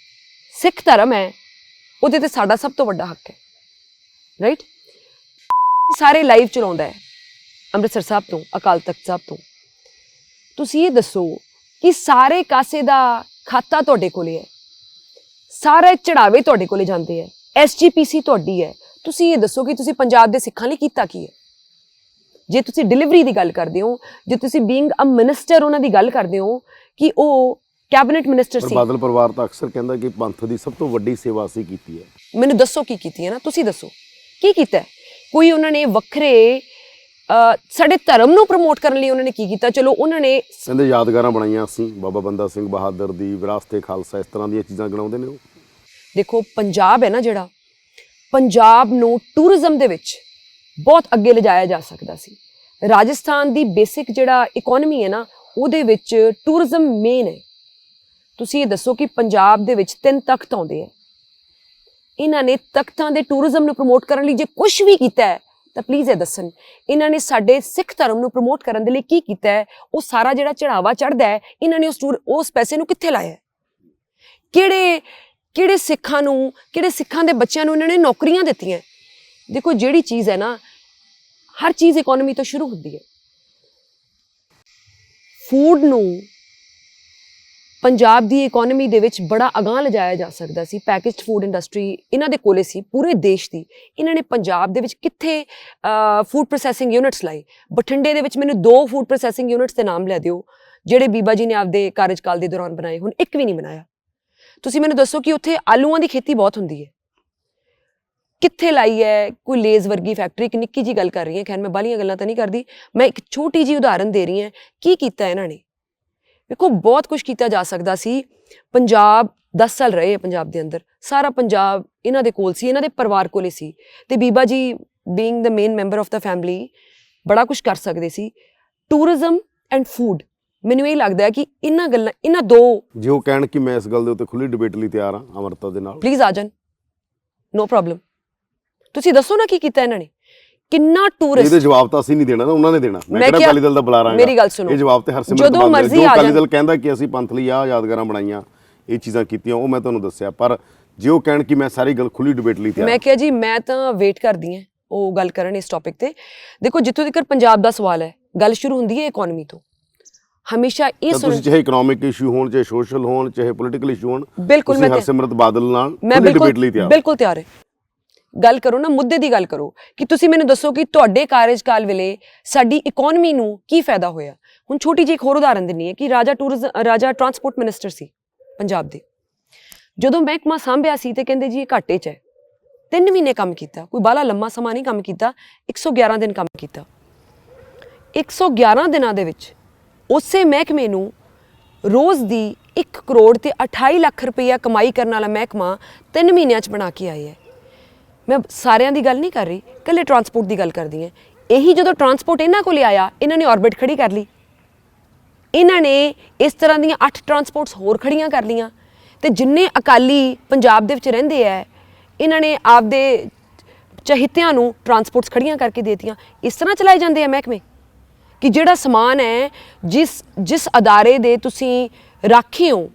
ਸਿੱਖ ਧਰਮ ਹੈ ਉਹਦੇ ਤੇ ਸਾਡਾ ਸਭ ਤੋਂ ਵੱਡਾ ਹੱਕ ਹੈ। ਰਾਈਟ? ਸਾਰੇ ਲਾਈਵ ਚਲਾਉਂਦਾ ਹੈ ਅੰਮ੍ਰਿਤਸਰ ਸਾਹਿਬ ਤੋਂ, ਅਕਾਲ ਤਖਤ ਸਾਹਿਬ ਤੋਂ। ਤੁਸੀਂ ਇਹ ਦੱਸੋ ਕਿ ਸਾਰੇ ਕਾਸੇ ਦਾ ਖਾਤਾ ਤੁਹਾਡੇ ਕੋਲੇ ਹੈ, ਸਾਰੇ ਚੜਾਵੇ ਤੁਹਾਡੇ ਕੋਲੇ ਜਾਂਦੇ ਹੈ, SGPC ਤੁਹਾਡੀ ਹੈ। ਤੁਸੀਂ ਇਹ ਦੱਸੋ ਕਿ ਤੁਸੀਂ ਪੰਜਾਬ ਦੇ ਸਿੱਖਾਂ ਲਈ ਕੀਤਾ ਕੀ ਹੈ? ਜੇ ਤੁਸੀਂ ਡਿਲੀਵਰੀ ਦੀ ਗੱਲ ਕਰਦੇ ਹੋ, ਜੇ ਤੁਸੀਂ ਬੀਇੰਗ ਅ ਮਿਨਿਸਟਰ ਉਹਨਾਂ ਦੀ ਗੱਲ ਕਰਦੇ ਹੋ ਕਿ ਉਹ ਕੈਬਨਿਟ ਮਿਨਿਸਟਰ ਸੀ। ਬਾਦਲ ਪਰਿਵਾਰ ਤਾਂ ਅਕਸਰ ਕਹਿੰਦਾ ਕਿ ਪੰਥ ਦੀ ਸਭ ਤੋਂ ਵੱਡੀ ਸੇਵਾ ਅਸੀਂ ਕੀਤੀ ਹੈ। ਮੈਨੂੰ ਦੱਸੋ ਕੀ ਕੀਤੀ ਹੈ ਨਾ, ਤੁਸੀਂ ਦੱਸੋ ਕੀ ਕੀਤਾ? ਕੋਈ ਉਹਨਾਂ ਨੇ ਵੱਖਰੇ ਸਾਡੇ ਧਰਮ ਨੂੰ ਪ੍ਰਮੋਟ ਕਰਨ ਲਈ ਉਹਨਾਂ ਨੇ ਕੀ ਕੀਤਾ? ਚਲੋ ਉਹਨਾਂ ਨੇ ਕਹਿੰਦੇ ਯਾਦਗਾਰਾਂ ਬਣਾਈਆਂ ਅਸੀਂ, ਬਾਬਾ ਬੰਦਾ ਸਿੰਘ ਬਹਾਦਰ ਦੀ, ਵਿਰਾਸਤ ਏ ਖਾਲਸਾ, ਇਸ ਤਰ੍ਹਾਂ ਦੀਆਂ ਚੀਜ਼ਾਂ ਗਣਾਉਂਦੇ ਨੇ ਉਹ। ਦੇਖੋ, ਪੰਜਾਬ ਹੈ ਨਾ ਜਿਹੜਾ, ਪੰਜਾਬ ਨੂੰ ਟੂਰਿਜ਼ਮ ਦੇ ਵਿੱਚ ਬਹੁਤ ਅੱਗੇ ਲਿਜਾਇਆ ਜਾ ਸਕਦਾ ਸੀ। ਰਾਜਸਥਾਨ ਦੀ ਬੇਸਿਕ ਜਿਹੜਾ ਇਕੋਨਮੀ ਹੈ ਨਾ, ਉਹਦੇ ਵਿੱਚ ਟੂਰਿਜ਼ਮ ਮੇਨ ਹੈ। ਤੁਸੀਂ ਇਹ ਦੱਸੋ ਕਿ ਪੰਜਾਬ ਦੇ ਵਿੱਚ 3 ਤਖਤ ਆਉਂਦੇ ਹੈ, ਇਹਨਾਂ ਨੇ ਤਖਤਾਂ ਦੇ ਟੂਰਿਜ਼ਮ ਨੂੰ ਪ੍ਰਮੋਟ ਕਰਨ ਲਈ ਜੇ ਕੁਝ ਵੀ ਕੀਤਾ ਹੈ ਤਾਂ ਪਲੀਜ਼ ਇਹ ਦੱਸਣ, ਇਹਨਾਂ ਨੇ ਸਾਡੇ ਸਿੱਖ ਧਰਮ ਨੂੰ ਪ੍ਰਮੋਟ ਕਰਨ ਦੇ ਲਈ ਕੀ ਕੀਤਾ ਹੈ? ਉਹ ਸਾਰਾ ਜਿਹੜਾ ਚੜਾਵਾ ਚੜ੍ਹਦਾ ਹੈ, ਇਹਨਾਂ ਨੇ ਉਸ ਪੈਸੇ ਨੂੰ ਕਿੱਥੇ ਲਾਇਆ? ਕਿਹੜੇ ਸਿੱਖਾਂ ਨੂੰ, ਕਿਹੜੇ ਸਿੱਖਾਂ ਦੇ ਬੱਚਿਆਂ ਨੂੰ ਇਹਨਾਂ ਨੇ ਨੌਕਰੀਆਂ ਦਿੱਤੀਆਂ? ਦੇਖੋ, ਜਿਹੜੀ ਚੀਜ਼ ਹੈ ਨਾ, ਹਰ ਚੀਜ਼ ਇਕੋਨਮੀ ਤੋਂ ਸ਼ੁਰੂ ਹੁੰਦੀ ਹੈ। ਫੂਡ ਨੂੰ ਪੰਜਾਬ ਦੀ ਇਕੋਨਮੀ ਦੇ ਵਿੱਚ ਬੜਾ ਅਗਾਂਹ ਲਿਜਾਇਆ ਜਾ ਸਕਦਾ ਸੀ। ਪੈਕੇਜਡ ਫੂਡ ਇੰਡਸਟਰੀ ਇਹਨਾਂ ਦੇ ਕੋਲੇ ਸੀ ਪੂਰੇ ਦੇਸ਼ ਦੀ। ਇਹਨਾਂ ਨੇ ਪੰਜਾਬ ਦੇ ਵਿੱਚ ਕਿੱਥੇ ਫੂਡ ਪ੍ਰੋਸੈਸਿੰਗ ਯੂਨਿਟਸ ਲਾਏ? ਬਠਿੰਡੇ ਦੇ ਵਿੱਚ ਮੈਨੂੰ 2 ਫੂਡ ਪ੍ਰੋਸੈਸਿੰਗ ਯੂਨਿਟਸ ਦੇ ਨਾਮ ਲੈ ਦਿਓ ਜਿਹੜੇ ਬੀਬਾ ਜੀ ਨੇ ਆਪਦੇ ਕਾਰਜਕਾਲ ਦੇ ਦੌਰਾਨ ਬਣਾਏ। ਹੁਣ ਇੱਕ ਵੀ ਨਹੀਂ ਬਣਾਇਆ। ਤੁਸੀਂ ਮੈਨੂੰ ਦੱਸੋ ਕਿ ਉੱਥੇ ਆਲੂਆਂ ਦੀ ਖੇਤੀ ਬਹੁਤ ਹੁੰਦੀ ਹੈ, ਕਿੱਥੇ ਲਾਈ ਹੈ? ਕੋਈ ਲੇਜ਼ ਵਰਗੀ ਫੈਕਟਰੀ, ਇੱਕ ਨਿੱਕੀ ਜੀ ਗੱਲ ਕਰ ਰਹੀ ਹਾਂ, ਖੈਰ ਮੈਂ ਬਾਹਲੀਆਂ ਗੱਲਾਂ ਤਾਂ ਨਹੀਂ ਕਰਦੀ, ਮੈਂ ਇੱਕ ਛੋਟੀ ਜੀ ਉਦਾਹਰਨ ਦੇ ਰਹੀ ਹਾਂ। ਕੀ ਕੀਤਾ ਇਹਨਾਂ ਨੇ? ਵੇਖੋ, ਬਹੁਤ ਕੁਝ ਕੀਤਾ ਜਾ ਸਕਦਾ ਸੀ। ਪੰਜਾਬ 10 ਸਾਲ ਰਹੇ ਆ ਪੰਜਾਬ ਦੇ ਅੰਦਰ, ਸਾਰਾ ਪੰਜਾਬ ਇਹਨਾਂ ਦੇ ਕੋਲ ਸੀ, ਇਹਨਾਂ ਦੇ ਪਰਿਵਾਰ ਕੋਲੇ ਸੀ, ਤੇ ਬੀਬਾ ਜੀ being the main member of the family ਬੜਾ ਕੁਝ ਕਰ ਸਕਦੇ ਸੀ। ਟੂਰਿਜ਼ਮ ਐਂਡ ਫੂਡ, ਮੈਨੂੰ ਇਹ ਲੱਗਦਾ ਹੈ ਕਿ ਇਹਨਾਂ ਗੱਲਾਂ, ਇਹਨਾਂ ਦੋ, ਜੇ ਉਹ ਕਹਿਣ ਕਿ ਮੈਂ ਇਸ ਗੱਲ ਦੇ ਉੱਤੇ ਖੁੱਲੀ ਡਿਬੇਟ ਲਈ ਤਿਆਰ ਹਾਂ ਅਮਰਤਾ ਦੇ ਨਾਲ, ਪਲੀਜ਼ ਆ ਜਾਣ, ਨੋ ਪ੍ਰੋਬਲਮ। ਤੁਸੀਂ ਦੱਸੋ ਨਾ ਕੀ ਕੀਤਾ ਇਹਨਾਂ ਨੇ, ਕਿੰਨਾ ਟੂਰਿਸਟ। ਇਹਦੇ ਜਵਾਬ ਤਾਂ ਅਸੀਂ ਨਹੀਂ ਦੇਣਾ ਨਾ, ਉਹਨਾਂ ਨੇ ਦੇਣਾ। ਮੈਂ ਕਿਹੜਾ ਅਕਾਲੀ ਦਲ ਦਾ ਬੁਲਾ ਰਹਾ, ਮੇਰੀ ਗੱਲ ਸੁਣੋ, ਇਹ ਜਵਾਬ ਤੇ ਹਰਸਿਮਰਤ ਜਦੋਂ ਬਾਦਲ, ਮਰਜ਼ੀ ਜੋ ਆ ਅਕਾਲੀ ਜਾਣ। ਦਲ ਕਹਿੰਦਾ ਕਿ ਅਸੀਂ ਪੰਥ ਲਈ ਆਹ ਯਾਦਗਾਰਾਂ ਬਣਾਈਆਂ, ਇਹ ਚੀਜ਼ਾਂ ਕੀਤੀਆਂ, ਉਹ ਮੈਂ ਤੁਹਾਨੂੰ ਦੱਸਿਆ। ਪਰ ਜੇ ਉਹ ਕਹਿਣ ਕਿ ਮੈਂ ਸਾਰੀ ਗੱਲ ਖੁੱਲੀ ਡਿਬੇਟ ਲਈ ਤਿਆਰ, ਮੈਂ ਕਿਹਾ ਜੀ ਮੈਂ ਤਾਂ ਵੇਟ ਕਰਦੀ ਹਾਂ ਉਹ ਗੱਲ ਕਰਨ ਇਸ ਟੌਪਿਕ ਤੇ। ਦੇਖੋ ਜਿੱਥੋਂ ਤੱਕ ਪੰਜਾਬ ਦਾ ਸਵਾਲ ਹੈ, ਗੱਲ ਸ਼ੁਰੂ ਹੁੰਦੀ ਹੈ ਇਕਨੋਮੀ ਤੋਂ। ਹਮੇਸ਼ਾ ਇਹ ਤੁਸੀਂ ਚਾਹੇ ਇਕਨੋਮਿਕ ਇਸ਼ੂ ਹੋਣ, ਚਾਹੇ ਸੋਸ਼ਲ ਹੋਣ, ਚਾਹੇ ਪੋਲੀਟੀਕਲ ਇਸ਼ੂ ਹੋਣ, ਬਿਲਕੁਲ ਮੈਂ ਹਰਸਿਮਰਤ ਬਾਦਲ ਨਾਲ ਮੈਂ ਖੁੱਲੀ ਡਿਬੇਟ ਲਈ ਤਿਆਰ, ਬਿਲਕੁਲ ਤਿਆਰ ਹੈ। ਗੱਲ ਕਰੋ ਨਾ, ਮੁੱਦੇ ਦੀ ਗੱਲ ਕਰੋ ਕਿ ਤੁਸੀਂ ਮੈਨੂੰ ਦੱਸੋ ਕਿ ਤੁਹਾਡੇ ਕਾਰਜਕਾਲ ਵੇਲੇ ਸਾਡੀ ਇਕਨੋਮੀ ਨੂੰ ਕੀ ਫਾਇਦਾ ਹੋਇਆ। ਹੁਣ ਛੋਟੀ ਜਿਹੀ ਇੱਕ ਹੋਰ ਉਦਾਹਰਨ ਦਿੰਨੀ ਹੈ ਕਿ ਰਾਜਾ ਟਰਾਂਸਪੋਰਟ ਮਿਨਿਸਟਰ ਸੀ ਪੰਜਾਬ ਦੇ, ਜਦੋਂ ਮਹਿਕਮਾ ਸਾਂਭਿਆ ਸੀ ਤੇ ਕਹਿੰਦੇ ਜੀ ਇਹ ਘਾਟੇ 'ਚ ਹੈ। 3 ਮਹੀਨੇ ਕੰਮ ਕੀਤਾ, ਕੋਈ ਬਾਹਲਾ ਲੰਮਾ ਸਮਾਂ ਨਹੀਂ ਕੰਮ ਕੀਤਾ, 111 ਦਿਨ ਕੰਮ ਕੀਤਾ। 111 ਦਿਨਾਂ ਦੇ ਵਿੱਚ ਉਸੇ ਮਹਿਕਮੇ ਨੂੰ ਰੋਜ਼ ਦੀ 1 ਕਰੋੜ ਤੇ 28 ਲੱਖ ਰੁਪਈਆ ਕਮਾਈ ਕਰਨ ਵਾਲਾ ਮਹਿਕਮਾ 3 ਮਹੀਨਿਆਂ 'ਚ ਬਣਾ ਕੇ ਆਏ ਹੈ। ਮੈਂ ਸਾਰਿਆਂ ਦੀ ਗੱਲ ਨਹੀਂ ਕਰ ਰਹੀ, ਇਕੱਲੇ ਟਰਾਂਸਪੋਰਟ ਦੀ ਗੱਲ ਕਰਦੀ ਹਾਂ। ਇਹੀ ਜਦੋਂ ਟਰਾਂਸਪੋਰਟ ਇਹਨਾਂ ਕੋਲ ਆਇਆ, ਇਹਨਾਂ ਨੇ ਆਰਬਿਟ ਖੜੀ ਕਰ ਲਈ, ਇਹਨਾਂ ਨੇ ਇਸ ਤਰ੍ਹਾਂ ਦੀਆਂ 8 ਟਰਾਂਸਪੋਰਟਸ ਹੋਰ ਖੜੀਆਂ ਕਰ ਲਈਆਂ, ਤੇ ਜਿੰਨੇ ਅਕਾਲੀ ਪੰਜਾਬ ਦੇ ਵਿੱਚ ਰਹਿੰਦੇ ਹੈ, ਇਹਨਾਂ ਨੇ ਆਪਦੇ ਚਹੀਤਿਆਂ ਨੂੰ ਟਰਾਂਸਪੋਰਟਸ ਖੜੀਆਂ ਕਰਕੇ ਦੇਤੀਆਂ। ਇਸ ਤਰ੍ਹਾਂ ਚਲਾਏ ਜਾਂਦੇ ਆ ਮਹਿਕਮੇ ਕਿ ਜਿਹੜਾ ਸਮਾਨ ਹੈ, ਜਿਸ ਅਦਾਰੇ ਦੇ ਤੁਸੀਂ ਰਾਖੀ ਹੋ,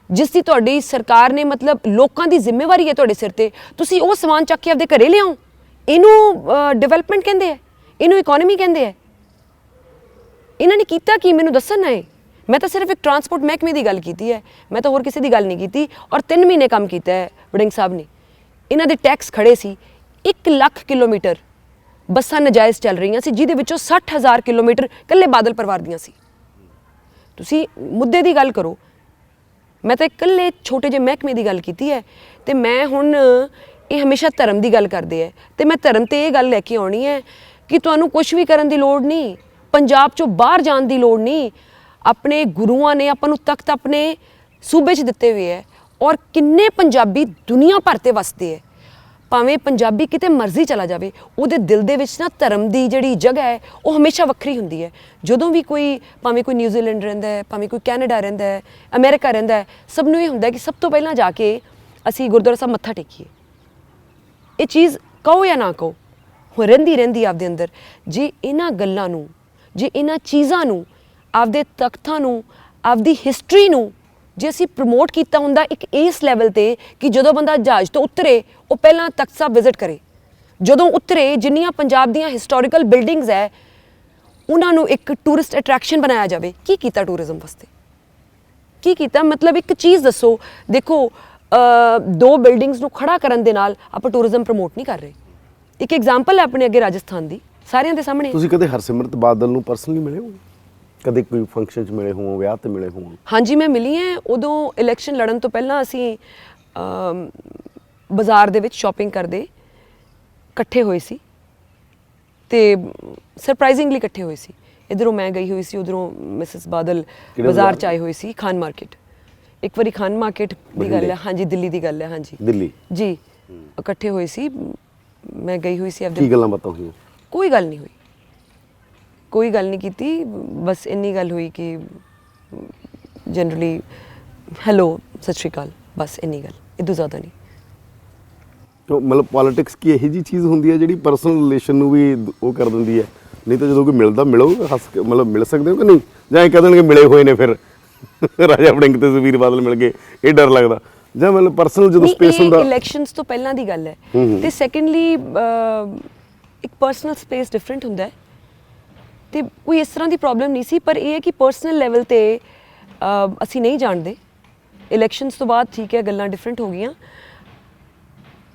ਜਿਸ ਦੀ ਤੁਹਾਡੀ ਸਰਕਾਰ ਨੇ, ਮਤਲਬ ਲੋਕਾਂ ਦੀ ਜ਼ਿੰਮੇਵਾਰੀ ਹੈ ਤੁਹਾਡੇ ਸਿਰ ਤੇ, ਤੁਸੀਂ ਉਹ ਸਮਾਨ ਚੱਕ ਕੇ ਆਪਦੇ ਘਰੇ ਲਿਆਓ। ਇਹਨੂੰ ਡਿਵੈਲਪਮੈਂਟ ਕਹਿੰਦੇ ਆ, ਇਹਨੂੰ ਇਕਨੋਮੀ ਕਹਿੰਦੇ ਆ। ਇਹਨਾਂ ਨੇ ਕੀਤਾ ਕੀ, ਮੈਨੂੰ ਦੱਸਣ ਨਾ। ਮੈਂ ਤਾਂ ਸਿਰਫ ਇੱਕ ਟਰਾਂਸਪੋਰਟ ਮਹਿਕਮੇ ਦੀ ਗੱਲ ਕੀਤੀ ਹੈ, ਮੈਂ ਤਾਂ ਹੋਰ ਕਿਸੇ ਦੀ ਗੱਲ ਨਹੀਂ ਕੀਤੀ। ਔਰ 3 ਮਹੀਨੇ ਕੰਮ ਕੀਤਾ ਹੈ ਵੜਿੰਗ ਸਾਹਿਬ ਨੇ। ਇਹਨਾਂ ਦੇ ਟੈਕਸ ਖੜੇ ਸੀ, 1 ਲੱਖ ਕਿਲੋਮੀਟਰ ਬੱਸਾਂ ਨਜਾਇਜ਼ ਚੱਲ ਰਹੀਆਂ ਸੀ, ਜਿਹਦੇ ਵਿੱਚੋਂ 60,000 ਕਿਲੋਮੀਟਰ ਇਕੱਲੇ ਬਾਦਲ ਪਰਿਵਾਰ ਦੀਆਂ ਸੀ। ਤੁਸੀਂ ਮੁੱਦੇ ਦੀ ਗੱਲ ਕਰੋ, ਮੈਂ ਤਾਂ ਇਕੱਲੇ ਛੋਟੇ ਜਿਹੇ ਮਹਿਕਮੇ ਦੀ ਗੱਲ ਕੀਤੀ ਹੈ। ਤੇ ਮੈਂ ਹੁਣ, ਇਹ ਹਮੇਸ਼ਾ ਧਰਮ ਦੀ ਗੱਲ ਕਰਦੇ ਹੈ, ਤੇ ਮੈਂ ਧਰਮ ਤੇ ਇਹ ਗੱਲ ਲੈ ਕੇ ਆਉਣੀ ਹੈ ਕਿ ਤੁਹਾਨੂੰ ਕੁਝ ਵੀ ਕਰਨ ਦੀ ਲੋੜ ਨਹੀਂ, ਪੰਜਾਬ ਚੋਂ ਬਾਹਰ ਜਾਣ ਦੀ ਲੋੜ ਨਹੀਂ। ਆਪਣੇ ਗੁਰੂਆਂ ਨੇ ਆਪਾਂ ਨੂੰ ਤਖਤ ਆਪਣੇ ਸੂਬੇ 'ਚ ਦਿੱਤੇ ਹੋਏ ਹੈ, ਔਰ ਕਿੰਨੇ ਪੰਜਾਬੀ ਦੁਨੀਆ ਭਰ ਤੇ ਵਸਦੇ ਹੈ। ਭਾਵੇਂ ਪੰਜਾਬੀ ਕਿਤੇ ਮਰਜ਼ੀ ਚਲਾ ਜਾਵੇ, ਉਹਦੇ ਦਿਲ ਦੇ ਵਿੱਚ ਨਾ ਧਰਮ ਦੀ ਜਿਹੜੀ ਜਗ੍ਹਾ ਹੈ ਉਹ ਹਮੇਸ਼ਾ ਵੱਖਰੀ ਹੁੰਦੀ ਹੈ। ਜਦੋਂ ਵੀ ਕੋਈ, ਭਾਵੇਂ ਕੋਈ ਨਿਊਜ਼ੀਲੈਂਡ ਰਹਿੰਦਾ ਹੈ, ਭਾਵੇਂ ਕੋਈ ਕੈਨੇਡਾ ਰਹਿੰਦਾ ਹੈ, ਅਮਰੀਕਾ ਰਹਿੰਦਾ ਹੈ, ਸਭ ਨੂੰ ਇਹ ਹੁੰਦਾ ਕਿ ਸਭ ਤੋਂ ਪਹਿਲਾਂ ਜਾ ਕੇ ਅਸੀਂ ਗੁਰਦੁਆਰਾ ਸਾਹਿਬ ਮੱਥਾ ਟੇਕੀਏ। ਇਹ ਚੀਜ਼ ਕਹੋ ਜਾਂ ਨਾ ਕਹੋ, ਹੁਣ ਰਹਿੰਦੀ ਆਪਦੇ ਅੰਦਰ। ਜੇ ਇਹਨਾਂ ਗੱਲਾਂ ਨੂੰ, ਜੇ ਇਹਨਾਂ ਚੀਜ਼ਾਂ ਨੂੰ, ਆਪਦੇ ਤਖਤਾਂ ਨੂੰ, ਆਪਦੀ ਹਿਸਟਰੀ ਨੂੰ ਜੇ ਅਸੀਂ ਪ੍ਰਮੋਟ ਕੀਤਾ ਹੁੰਦਾ ਇੱਕ ਇਸ ਲੈਵਲ ਤੇ ਕਿ ਜਦੋਂ ਬੰਦਾ ਜਹਾਜ਼ ਤੋਂ ਉਤਰੇ ਉਹ ਪਹਿਲਾਂ ਤਖਤ ਸਾਹਿਬ ਵਿਜ਼ਿਟ ਕਰੇ, ਜਦੋਂ ਉਤਰੇ ਜਿੰਨੀਆਂ ਪੰਜਾਬ ਦੀਆਂ ਹਿਸਟੋਰੀਕਲ ਬਿਲਡਿੰਗਸ ਹੈ ਉਹਨਾਂ ਨੂੰ ਇੱਕ ਟੂਰਿਸਟ ਅਟਰੈਕਸ਼ਨ ਬਣਾਇਆ ਜਾਵੇ। ਕੀ ਕੀਤਾ ਟੂਰਿਜ਼ਮ ਵਾਸਤੇ, ਕੀ ਕੀਤਾ? ਮਤਲਬ ਇੱਕ ਚੀਜ਼ ਦੱਸੋ। ਦੇਖੋ 2 ਬਿਲਡਿੰਗਸ ਨੂੰ ਖੜਾ ਕਰਨ ਦੇ ਨਾਲ ਆਪਾਂ ਟੂਰਿਜ਼ਮ ਪ੍ਰਮੋਟ ਨਹੀਂ ਕਰ ਰਹੇ। ਇੱਕ ਐਗਜ਼ਾਮਪਲ ਹੈ ਆਪਣੇ ਅੱਗੇ ਰਾਜਸਥਾਨ ਦੀ, ਸਾਰਿਆਂ ਦੇ ਸਾਹਮਣੇ। ਤੁਸੀਂ ਕਦੇ ਹਰਸਿਮਰਤ ਬਾਦਲ ਨੂੰ ਪਰਸਨਲੀ ਮਿਲੇ ਹੋ? ਕਦੇ ਕੋਈ ਫੰਕਸ਼ਨ 'ਚ ਮਿਲੇ ਹੋਵੋ, ਵਿਆਹ ਤੇ ਮਿਲੇ ਹੋਵੋ? ਹਾਂਜੀ ਮੈਂ ਮਿਲੀ ਹਾਂ। ਉਦੋਂ ਇਲੈਕਸ਼ਨ ਲੜਨ ਤੋਂ ਪਹਿਲਾਂ ਅਸੀਂ ਬਾਜ਼ਾਰ ਦੇ ਵਿੱਚ ਸ਼ਾਪਿੰਗ ਕਰਦੇ ਇਕੱਠੇ ਹੋਏ ਸੀ, ਤੇ ਸਰਪ੍ਰਾਈਜ਼ਿੰਗਲੀ ਇਕੱਠੇ ਹੋਏ ਸੀ। ਇੱਧਰੋਂ ਮੈਂ ਗਈ ਹੋਈ ਸੀ, ਉੱਧਰੋਂ ਮਿਸਿਸ ਬਾਦਲ ਬਾਜ਼ਾਰ 'ਚ ਆਏ ਹੋਏ ਸੀ, ਖਾਨ ਮਾਰਕੀਟ। ਇੱਕ ਵਾਰੀ ਖਾਨ ਮਾਰਕੀਟ ਦੀ ਗੱਲ ਹੈ, ਹਾਂਜੀ ਦਿੱਲੀ ਦੀ ਗੱਲ ਹੈ, ਹਾਂਜੀ ਦਿੱਲੀ ਜੀ, ਇਕੱਠੇ ਹੋਏ ਸੀ। ਮੈਂ ਗਈ ਹੋਈ ਸੀ ਆਪਦੇ। ਕੀ ਗੱਲਾਂ ਬਾਤਾਂ ਹੋਈਆਂ? ਕੋਈ ਗੱਲ ਨਹੀਂ ਹੋਈ, ਕੋਈ ਗੱਲ ਨਹੀਂ ਕੀਤੀ, ਬਸ ਇੰਨੀ ਗੱਲ ਹੋਈ ਕਿ ਜਨਰਲੀ ਹੈਲੋ ਸਤਿ ਸ਼੍ਰੀ ਅਕਾਲ, ਬਸ ਇੰਨੀ ਗੱਲ, ਇਦੋਂ ਜ਼ਿਆਦਾ ਨਹੀਂ। ਮਤਲਬ ਪੋਲਿਟਿਕਸ ਕੀ ਇਹੋ ਜਿਹੀ ਚੀਜ਼ ਹੁੰਦੀ ਹੈ ਜਿਹੜੀ ਪਰਸਨਲ ਰਿਲੇਸ਼ਨ ਨੂੰ ਵੀ ਉਹ ਕਰ ਦਿੰਦੀ ਹੈ? ਨਹੀਂ ਤਾਂ ਜਦੋਂ ਕੋਈ ਮਿਲਦਾ ਮਿਲੋ, ਹੱਸ ਕੇ ਮਤਲਬ ਮਿਲ ਸਕਦੇ ਹੋ ਕਿ ਨਹੀਂ? ਜਾਂ ਇਹ ਕਹਿ ਦੇਣਗੇ ਮਿਲੇ ਹੋਏ ਨੇ ਫਿਰ ਰਾਜਾ ਵੜਿੰਗ ਤੇ ਸੁਖਬੀਰ ਬਾਦਲ ਮਿਲ ਗਏ, ਇਹ ਡਰ ਲੱਗਦਾ? ਜਾਂ ਮਤਲਬ ਪਰਸਨਲ ਜਦੋਂ ਸਪੇਸ ਹੁੰਦਾ? ਇਲੈਕਸ਼ਨਸ ਤੋਂ ਪਹਿਲਾਂ ਦੀ ਗੱਲ ਹੈ। ਤੇ ਸੈਕੰਡਲੀ ਇੱਕ ਪਰਸਨਲ ਸਪੇਸ ਡਿਫਰੈਂਟ ਹੁੰਦਾ ਹੈ, ਤੇ ਕੋਈ ਇਸ ਤਰ੍ਹਾਂ ਦੀ ਪ੍ਰੋਬਲਮ ਨਹੀਂ ਸੀ। ਪਰ ਇਹ ਹੈ ਕਿ ਪਰਸਨਲ ਲੈਵਲ ਤੇ ਅਸੀਂ ਨਹੀਂ ਜਾਣਦੇ। ਇਲੈਕਸ਼ਨਸ ਤੋਂ ਬਾਅਦ ਠੀਕ ਹੈ ਗੱਲਾਂ ਡਿਫਰੈਂਟ ਹੋ ਗਈਆਂ,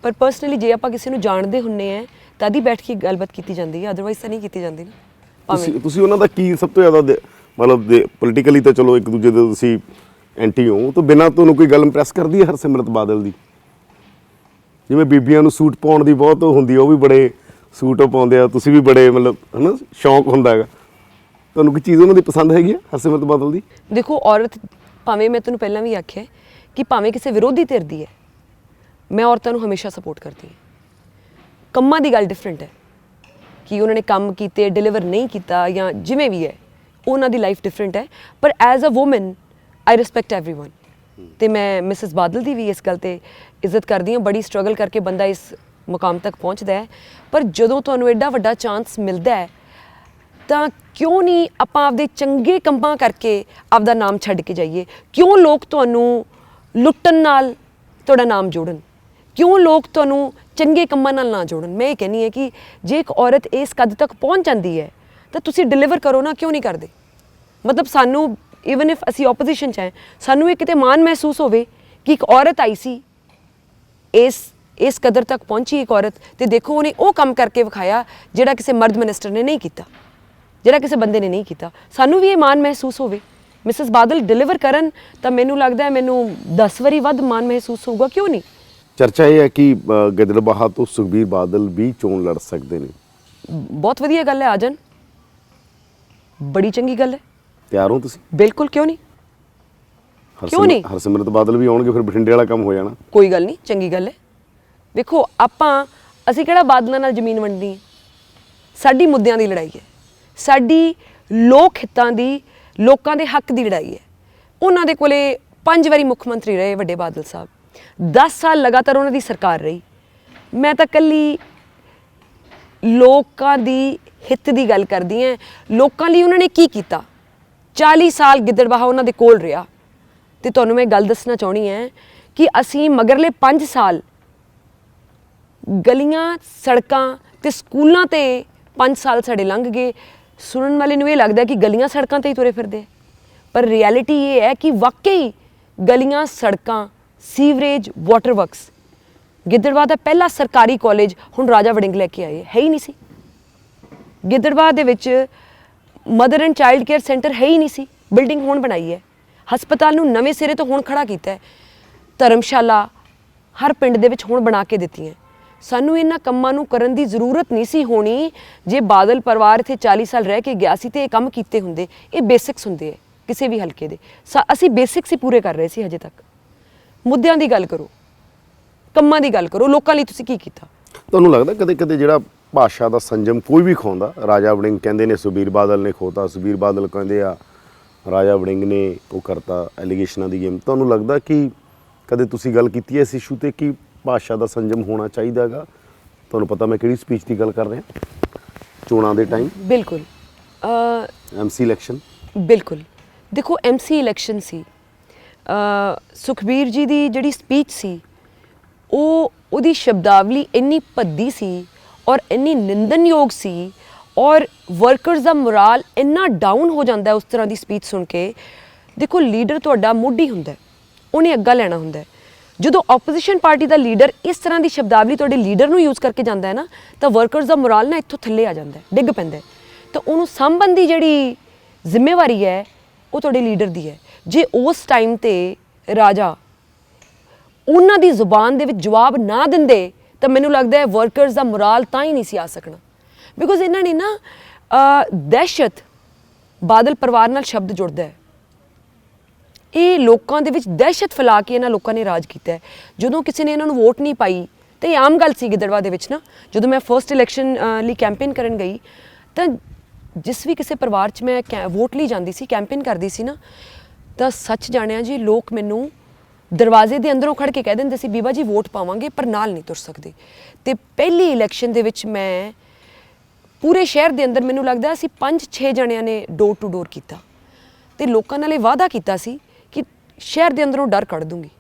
ਪਰ ਪਰਸਨਲੀ ਜੇ ਆਪਾਂ ਕਿਸੇ ਨੂੰ ਜਾਣਦੇ ਹੁੰਨੇ ਆ ਤਦ ਹੀ ਬੈਠ ਕੇ ਗੱਲਬਾਤ ਕੀਤੀ ਜਾਂਦੀ ਹੈ, ਅਦਰਵਾਈਜ਼ ਤਾਂ ਨਹੀਂ ਕੀਤੀ ਜਾਂਦੀ ਨਾ। ਤੁਸੀਂ ਉਹਨਾਂ ਦਾ ਕੀ ਸਭ ਤੋਂ ਜ਼ਿਆਦਾ ਮਤਲਬ ਪੋਲੀਟੀਕਲੀ ਤਾਂ ਚਲੋ ਇੱਕ ਦੂਜੇ ਦੇ ਤੁਸੀਂ ਐਂਟੀ ਹੋ, ਤਾਂ ਬਿਨਾਂ ਤੁਹਾਨੂੰ ਕੋਈ ਗੱਲ ਇੰਪ੍ਰੈਸ ਕਰਦੀ ਹੈ ਹਰਸਿਮਰਤ ਬਾਦਲ ਦੀ? ਜਿਵੇਂ ਬੀਬੀਆਂ ਨੂੰ ਸੂਟ ਪਾਉਣ ਦੀ ਬਹੁਤ ਹੁੰਦੀ ਹੈ, ਉਹ ਵੀ ਬੜੇ ਸੂਟ ਪਾਉਂਦੇ ਆ, ਤੁਸੀਂ ਵੀ ਬੜੇ ਮਤਲਬ ਹੈ ਨਾ ਸ਼ੌਂਕ ਹੁੰਦਾ ਹੈਗਾ, ਤੁਹਾਨੂੰ ਕੋਈ ਚੀਜ਼ ਉਹਨਾਂ ਦੀ ਪਸੰਦ ਹੈਗੀ ਹੈ ਹਰਸਿਮਰਤ ਬਾਦਲ ਦੀ? ਦੇਖੋ ਔਰਤ, ਭਾਵੇਂ ਮੈਂ ਤੈਨੂੰ ਪਹਿਲਾਂ ਵੀ ਆਖਿਆ ਕਿ ਭਾਵੇਂ ਕਿਸੇ ਵਿਰੋਧੀ ਧਿਰ ਦੀ ਹੈ, ਮੈਂ ਔਰਤਾਂ ਨੂੰ ਹਮੇਸ਼ਾ ਸਪੋਰਟ ਕਰਦੀ ਹਾਂ। ਕੰਮਾਂ ਦੀ ਗੱਲ ਡਿਫਰੈਂਟ ਹੈ ਕਿ ਉਹਨਾਂ ਨੇ ਕੰਮ ਕੀਤੇ, ਡਿਲੀਵਰ ਨਹੀਂ ਕੀਤਾ, ਜਾਂ ਜਿਵੇਂ ਵੀ ਹੈ, ਉਹਨਾਂ ਦੀ ਲਾਈਫ ਡਿਫਰੈਂਟ ਹੈ। ਪਰ as a woman I respect everyone. ਤੇ ਮੈਂ ਮਿਸਿਸ ਬਾਦਲ ਦੀ ਵੀ ਇਸ ਗੱਲ ਤੇ ਇੱਜ਼ਤ ਕਰਦੀ ਹਾਂ। ਬੜੀ ਸਟਰਗਲ ਕਰਕੇ ਬੰਦਾ ਇਸ ਮੁਕਾਮ ਤੱਕ ਪਹੁੰਚਦਾ ਹੈ, ਪਰ ਜਦੋਂ ਤੁਹਾਨੂੰ ਐਡਾ ਵੱਡਾ ਚਾਂਸ ਮਿਲਦਾ ਹੈ ਤਾਂ ਕਿਉਂ ਨਹੀਂ ਆਪਾਂ ਆਪਦੇ ਚੰਗੇ ਕੰਮਾਂ ਕਰਕੇ ਆਪਦਾ ਨਾਮ ਛੱਡ ਕੇ ਜਾਈਏ? ਕਿਉਂ ਲੋਕ ਤੁਹਾਨੂੰ ਲੁੱਟਣ ਨਾਲ ਤੁਹਾਡਾ ਨਾਮ ਜੋੜਨ? ਕਿਉਂ ਲੋਕ ਤੁਹਾਨੂੰ ਚੰਗੇ ਕੰਮਾਂ ਨਾਲ ਨਾ ਜੋੜਨ? ਮੈਂ ਇਹ ਕਹਿੰਦੀ ਹਾਂ ਕਿ ਜੇ ਇੱਕ ਔਰਤ ਇਸ ਕਦ ਤੱਕ ਪਹੁੰਚ ਜਾਂਦੀ ਹੈ ਤਾਂ ਤੁਸੀਂ ਡਿਲੀਵਰ ਕਰੋ ਨਾ, ਕਿਉਂ ਨਹੀਂ ਕਰਦੇ? ਮਤਲਬ ਸਾਨੂੰ ਈਵਨ ਇਫ ਅਸੀਂ ਆਪੋਜੀਸ਼ਨ 'ਚ ਹੈ, ਸਾਨੂੰ ਇਹ ਕਿਤੇ ਮਾਣ ਮਹਿਸੂਸ ਹੋਵੇ ਕਿ ਇੱਕ ਔਰਤ ਆਈ ਸੀ, ਇਸ ਕਦਰ ਤੱਕ ਪਹੁੰਚੀ ਇੱਕ ਔਰਤ, ਤੇ ਦੇਖੋ ਉਹਨੇ ਉਹ ਕੰਮ ਕਰਕੇ ਵਿਖਾਇਆ ਜਿਹੜਾ ਕਿਸੇ ਮਰਦ ਮਿਨਿਸਟਰ ਨੇ ਨਹੀਂ ਕੀਤਾ, ਜਿਹੜਾ ਕਿਸੇ ਬੰਦੇ ਨੇ ਨਹੀਂ ਕੀਤਾ। ਸਾਨੂੰ ਵੀ ਇਹ ਮਾਣ ਮਹਿਸੂਸ ਹੋਵੇ। ਮਿਸਿਸ ਬਾਦਲ ਡਿਲੀਵਰ ਕਰਨ ਤਾਂ ਮੈਨੂੰ ਲੱਗਦਾ ਹੈ ਮੈਨੂੰ 10 ਵਾਰੀ ਵੱਧ ਮਾਣ ਮਹਿਸੂਸ ਹੋਊਗਾ, ਕਿਉਂ ਨਹੀਂ? ਚਰਚਾ ਇਹ ਹੈ ਕਿ ਗਿੱਦੜਬਾਹਾ ਤੋਂ ਸੁਖਬੀਰ ਬਾਦਲ ਵੀ ਚੋਣ ਲੜ ਸਕਦੇ ਨੇ। ਬਹੁਤ ਵਧੀਆ ਗੱਲ ਹੈ, ਆ ਜਾਣ, ਬੜੀ ਚੰਗੀ ਗੱਲ ਹੈ। ਤਿਆਰ ਹੋ ਤੁਸੀਂ? ਬਿਲਕੁਲ, ਕਿਉਂ ਨਹੀਂ? ਕਿਉਂ ਨਹੀਂ? ਹਰਸਿਮਰਤ ਬਾਦਲ ਵੀ ਆਉਣਗੇ, ਫਿਰ ਬਠਿੰਡੇ ਵਾਲਾ ਕੰਮ ਹੋ ਜਾਣਾ। ਕੋਈ ਗੱਲ ਨਹੀਂ, ਚੰਗੀ ਗੱਲ ਹੈ। ਵੇਖੋ ਅਸੀਂ ਕਿਹੜਾ ਬਾਦਲਾਂ ਨਾਲ ਜ਼ਮੀਨ ਵੰਡਣੀ ਹੈ? ਸਾਡੀ ਮੁੱਦਿਆਂ ਦੀ ਲੜਾਈ ਹੈ, ਸਾਡੀ ਲੋਕ ਹਿੱਤਾਂ ਦੀ, ਲੋਕਾਂ ਦੇ ਹੱਕ ਦੀ ਲੜਾਈ ਹੈ। ਉਹਨਾਂ ਦੇ ਕੋਲੇ 5 ਵਾਰੀ ਮੁੱਖ ਮੰਤਰੀ ਰਹੇ ਵੱਡੇ ਬਾਦਲ ਸਾਹਿਬ, 10 ਸਾਲ ਲਗਾਤਾਰ ਉਹਨਾਂ ਦੀ ਸਰਕਾਰ ਰਹੀ। ਮੈਂ ਤਾਂ ਇਕੱਲੀ ਲੋਕਾਂ ਦੀ ਹਿੱਤ ਦੀ ਗੱਲ ਕਰਦੀ ਹਾਂ। ਲੋਕਾਂ ਲਈ ਉਹਨਾਂ ਨੇ ਕੀ ਕੀਤਾ? 40 ਸਾਲ ਗਿੱਦੜਬਾਹਾ ਉਹਨਾਂ ਦੇ ਕੋਲ ਰਿਹਾ। ਤੇ ਤੁਹਾਨੂੰ ਮੈਂ ਗੱਲ ਦੱਸਣਾ ਚਾਹੁੰਦੀ ਹਾਂ ਕਿ ਅਸੀਂ ਮਗਰਲੇ 5 ਸਾਲ ਗਲੀਆਂ, ਸੜਕਾਂ ਤੇ ਸਕੂਲਾਂ ਤੇ 5 ਸਾਲ ਸਾਡੇ ਲੰਘ ਗਏ। ਸੁਣਨ ਵਾਲੇ ਨੂੰ ਇਹ ਲੱਗਦਾ ਕਿ ਗਲੀਆਂ ਸੜਕਾਂ ਤੇ ਹੀ ਤੁਰੇ ਫਿਰਦੇ, ਪਰ ਰਿਐਲਿਟੀ ਇਹ ਹੈ ਕਿ ਵਾਕਈ ਗਲੀਆਂ, ਸੜਕਾਂ, ਸੀਵਰੇਜ, ਵਾਟਰ ਵਰਕਸ, ਗਿੱਦੜਬਾਹਾ ਦਾ ਪਹਿਲਾ ਸਰਕਾਰੀ ਕਾਲਜ ਹੁਣ ਰਾਜਾ ਵੜਿੰਗ ਲੈ ਕੇ ਆਏ, ਹੈ ਹੀ ਨਹੀਂ ਸੀ। ਗਿੱਦੜਬਾਹਾ ਦੇ ਵਿੱਚ mother and child care centre ਹੈ ਹੀ ਨਹੀਂ ਸੀ, ਬਿਲਡਿੰਗ ਹੁਣ ਬਣਾਈ ਹੈ। ਹਸਪਤਾਲ ਨੂੰ ਨਵੇਂ ਸਿਰੇ ਤੋਂ ਹੁਣ ਖੜਾ ਕੀਤਾ ਹੈ। ਧਰਮਸ਼ਾਲਾ ਹਰ ਪਿੰਡ ਦੇ ਵਿੱਚ ਹੁਣ ਬਣਾ ਕੇ ਦਿੱਤੀਆਂ। ਸਾਨੂੰ ਇਹਨਾਂ ਕੰਮਾਂ ਨੂੰ ਕਰਨ ਦੀ ਜ਼ਰੂਰਤ ਨਹੀਂ ਸੀ ਹੋਣੀ ਜੇ ਬਾਦਲ ਪਰਿਵਾਰ ਇੱਥੇ 40 ਸਾਲ ਰਹਿ ਕੇ ਗਿਆ ਸੀ ਤੇ ਇਹ ਕੰਮ ਕੀਤੇ ਹੁੰਦੇ। ਇਹ ਬੇਸਿਕਸ ਹੁੰਦੇ ਹੈ ਕਿਸੇ ਵੀ ਹਲਕੇ ਦੇ। ਅਸੀਂ ਬੇਸਿਕਸ ਹੀ ਪੂਰੇ ਕਰ ਰਹੇ ਸੀ ਹਜੇ ਤੱਕ। ਮੁੱਦਿਆਂ ਦੀ ਗੱਲ ਕਰੋ, ਕੰਮਾਂ ਦੀ ਗੱਲ ਕਰੋ, ਲੋਕਾਂ ਲਈ ਤੁਸੀਂ ਕੀ ਕੀਤਾ? ਤੁਹਾਨੂੰ ਲੱਗਦਾ ਕਦੇ ਕਦੇ ਜਿਹੜਾ ਭਾਸ਼ਾ ਦਾ ਸੰਜਮ ਕੋਈ ਵੀ ਖੋਂਦਾ, ਰਾਜਾ ਵੜਿੰਗ ਕਹਿੰਦੇ ਨੇ ਸੁਖਬੀਰ ਬਾਦਲ ਨੇ ਖੋਤਾ, ਸੁਖਬੀਰ ਬਾਦਲ ਕਹਿੰਦੇ ਆ ਰਾਜਾ ਵੜਿੰਗ ਨੇ ਉਹ ਕਰਤਾ, ਐਲੀਗੇਸ਼ਨਾਂ ਦੀ ਗੇਮ। ਤੁਹਾਨੂੰ ਲੱਗਦਾ ਕਿ ਕਦੇ ਤੁਸੀਂ ਗੱਲ ਕੀਤੀ ਹੈ ਇਸ ਇਸ਼ੂ ਤੇ ਕਿ ਭਾਸ਼ਾ ਦਾ ਸੰਜਮ ਹੋਣਾ ਚਾਹੀਦਾ ਹੈਗਾ? ਤੁਹਾਨੂੰ ਪਤਾ ਮੈਂ ਕਿਹੜੀ ਸਪੀਚ ਦੀ ਗੱਲ ਕਰ ਰਿਹਾ, ਚੋਣਾਂ ਦੇ ਟਾਈਮ। ਬਿਲਕੁਲ। MC election. ਬਿਲਕੁਲ, ਦੇਖੋ ਐਮਸੀ ਇਲੈਕਸ਼ਨ ਸੀ। ਸੁਖਬੀਰ ਜੀ ਦੀ ਜਿਹੜੀ ਸਪੀਚ ਸੀ ਉਹਦੀ ਸ਼ਬਦਾਵਲੀ ਇੰਨੀ ਭੱਦੀ ਸੀ ਔਰ ਇੰਨੀ ਨਿੰਦਨਯੋਗ ਸੀ, ਔਰ ਵਰਕਰਸ ਦਾ ਮੋਰਾਲ ਇੰਨਾ ਡਾਊਨ ਹੋ ਜਾਂਦਾ ਉਸ ਤਰ੍ਹਾਂ ਦੀ ਸਪੀਚ ਸੁਣ ਕੇ। ਦੇਖੋ ਲੀਡਰ ਤੁਹਾਡਾ ਮੋਢੀ ਹੁੰਦਾ, ਉਹਨੇ ਅੱਗਾ ਲੈਣਾ ਹੁੰਦਾ। ਜਦੋਂ ਆਪੋਜੀਸ਼ਨ ਪਾਰਟੀ ਦਾ ਲੀਡਰ ਇਸ ਤਰ੍ਹਾਂ ਦੀ ਸ਼ਬਦਾਵਲੀ ਤੁਹਾਡੇ ਲੀਡਰ ਨੂੰ ਯੂਜ਼ ਕਰਕੇ ਜਾਂਦਾ ਹੈ ਨਾ, ਤਾਂ ਵਰਕਰਸ ਦਾ ਮੋਰਾਲ ਨਾ ਇੱਥੋਂ ਥੱਲੇ ਆ ਜਾਂਦਾ, ਡਿੱਗ ਪੈਂਦਾ। ਤਾਂ ਉਹਨੂੰ ਸਾਂਭਣ ਦੀ ਜਿਹੜੀ ਜ਼ਿੰਮੇਵਾਰੀ ਹੈ ਉਹ ਤੁਹਾਡੇ ਲੀਡਰ ਦੀ ਹੈ। ਜੇ ਉਸ ਟਾਈਮ ਤੇ ਰਾਜਾ ਉਹਨਾਂ ਦੀ ਜ਼ੁਬਾਨ ਦੇ ਵਿੱਚ ਜਵਾਬ ਨਾ ਦਿੰਦੇ ਤਾਂ ਮੈਨੂੰ ਲੱਗਦਾ ਹੈ ਵਰਕਰਸ ਦਾ ਮੋਰਾਲ ਤਾਂ ਹੀ ਨਹੀਂ ਸੀ ਆ ਸਕਣਾ। ਬਿਕੋਜ਼ ਇਹਨਾਂ ਨੇ ਨਾ ਦਹਿਸ਼ਤ, ਬਾਦਲ ਪਰਿਵਾਰ ਨਾਲ ਸ਼ਬਦ ਜੁੜਦਾ ਹੈ, ਇਹ ਲੋਕਾਂ ਦੇ ਵਿੱਚ ਦਹਿਸ਼ਤ ਫੈਲਾ ਕੇ ਇਹਨਾਂ ਲੋਕਾਂ ਨੇ ਰਾਜ ਕੀਤਾ ਹੈ। ਜਦੋਂ ਕਿਸੇ ਨੇ ਇਹਨਾਂ ਨੂੰ ਵੋਟ ਨਹੀਂ ਪਾਈ, ਤੇ ਇਹ ਆਮ ਗੱਲ ਸੀ ਗਿੱਦੜਬਾਹਾ ਦੇ ਵਿੱਚ ਨਾ, ਜਦੋਂ ਮੈਂ ਫਰਸਟ ਇਲੈਕਸ਼ਨ ਲਈ ਕੈਂਪੇਨ ਕਰਨ ਗਈ ਤਾਂ ਜਿਸ ਵੀ ਕਿਸੇ ਪਰਿਵਾਰ 'ਚ ਮੈਂ ਵੋਟ ਲਈ ਜਾਂਦੀ ਸੀ, ਕੈਂਪੇਨ ਕਰਦੀ ਸੀ ਨਾ, ਤਾਂ ਸੱਚ ਜਾਣਿਆ ਜੀ ਲੋਕ ਮੈਨੂੰ ਦਰਵਾਜ਼ੇ ਦੇ ਅੰਦਰੋਂ ਖੜ ਕੇ ਕਹਿ ਦਿੰਦੇ ਸੀ ਬੀਬਾ ਜੀ ਵੋਟ ਪਾਵਾਂਗੇ ਪਰ ਨਾਲ ਨਹੀਂ ਤੁਰ ਸਕਦੇ। ਤੇ ਪਹਿਲੀ ਇਲੈਕਸ਼ਨ ਦੇ ਵਿੱਚ ਮੈਂ ਪੂਰੇ ਸ਼ਹਿਰ ਦੇ ਅੰਦਰ ਮੈਨੂੰ ਲੱਗਦਾ ਅਸੀਂ 5-6 ਜਣਿਆਂ ਨੇ ਡੋਰ ਟੂ ਡੋਰ ਕੀਤਾ ਤੇ ਲੋਕਾਂ ਨਾਲ ਇਹ ਵਾਅਦਾ ਕੀਤਾ ਸੀ ਕਿ ਸ਼ਹਿਰ ਦੇ ਅੰਦਰੋਂ ਡਰ ਕੱਢ ਦੂੰਗੀ।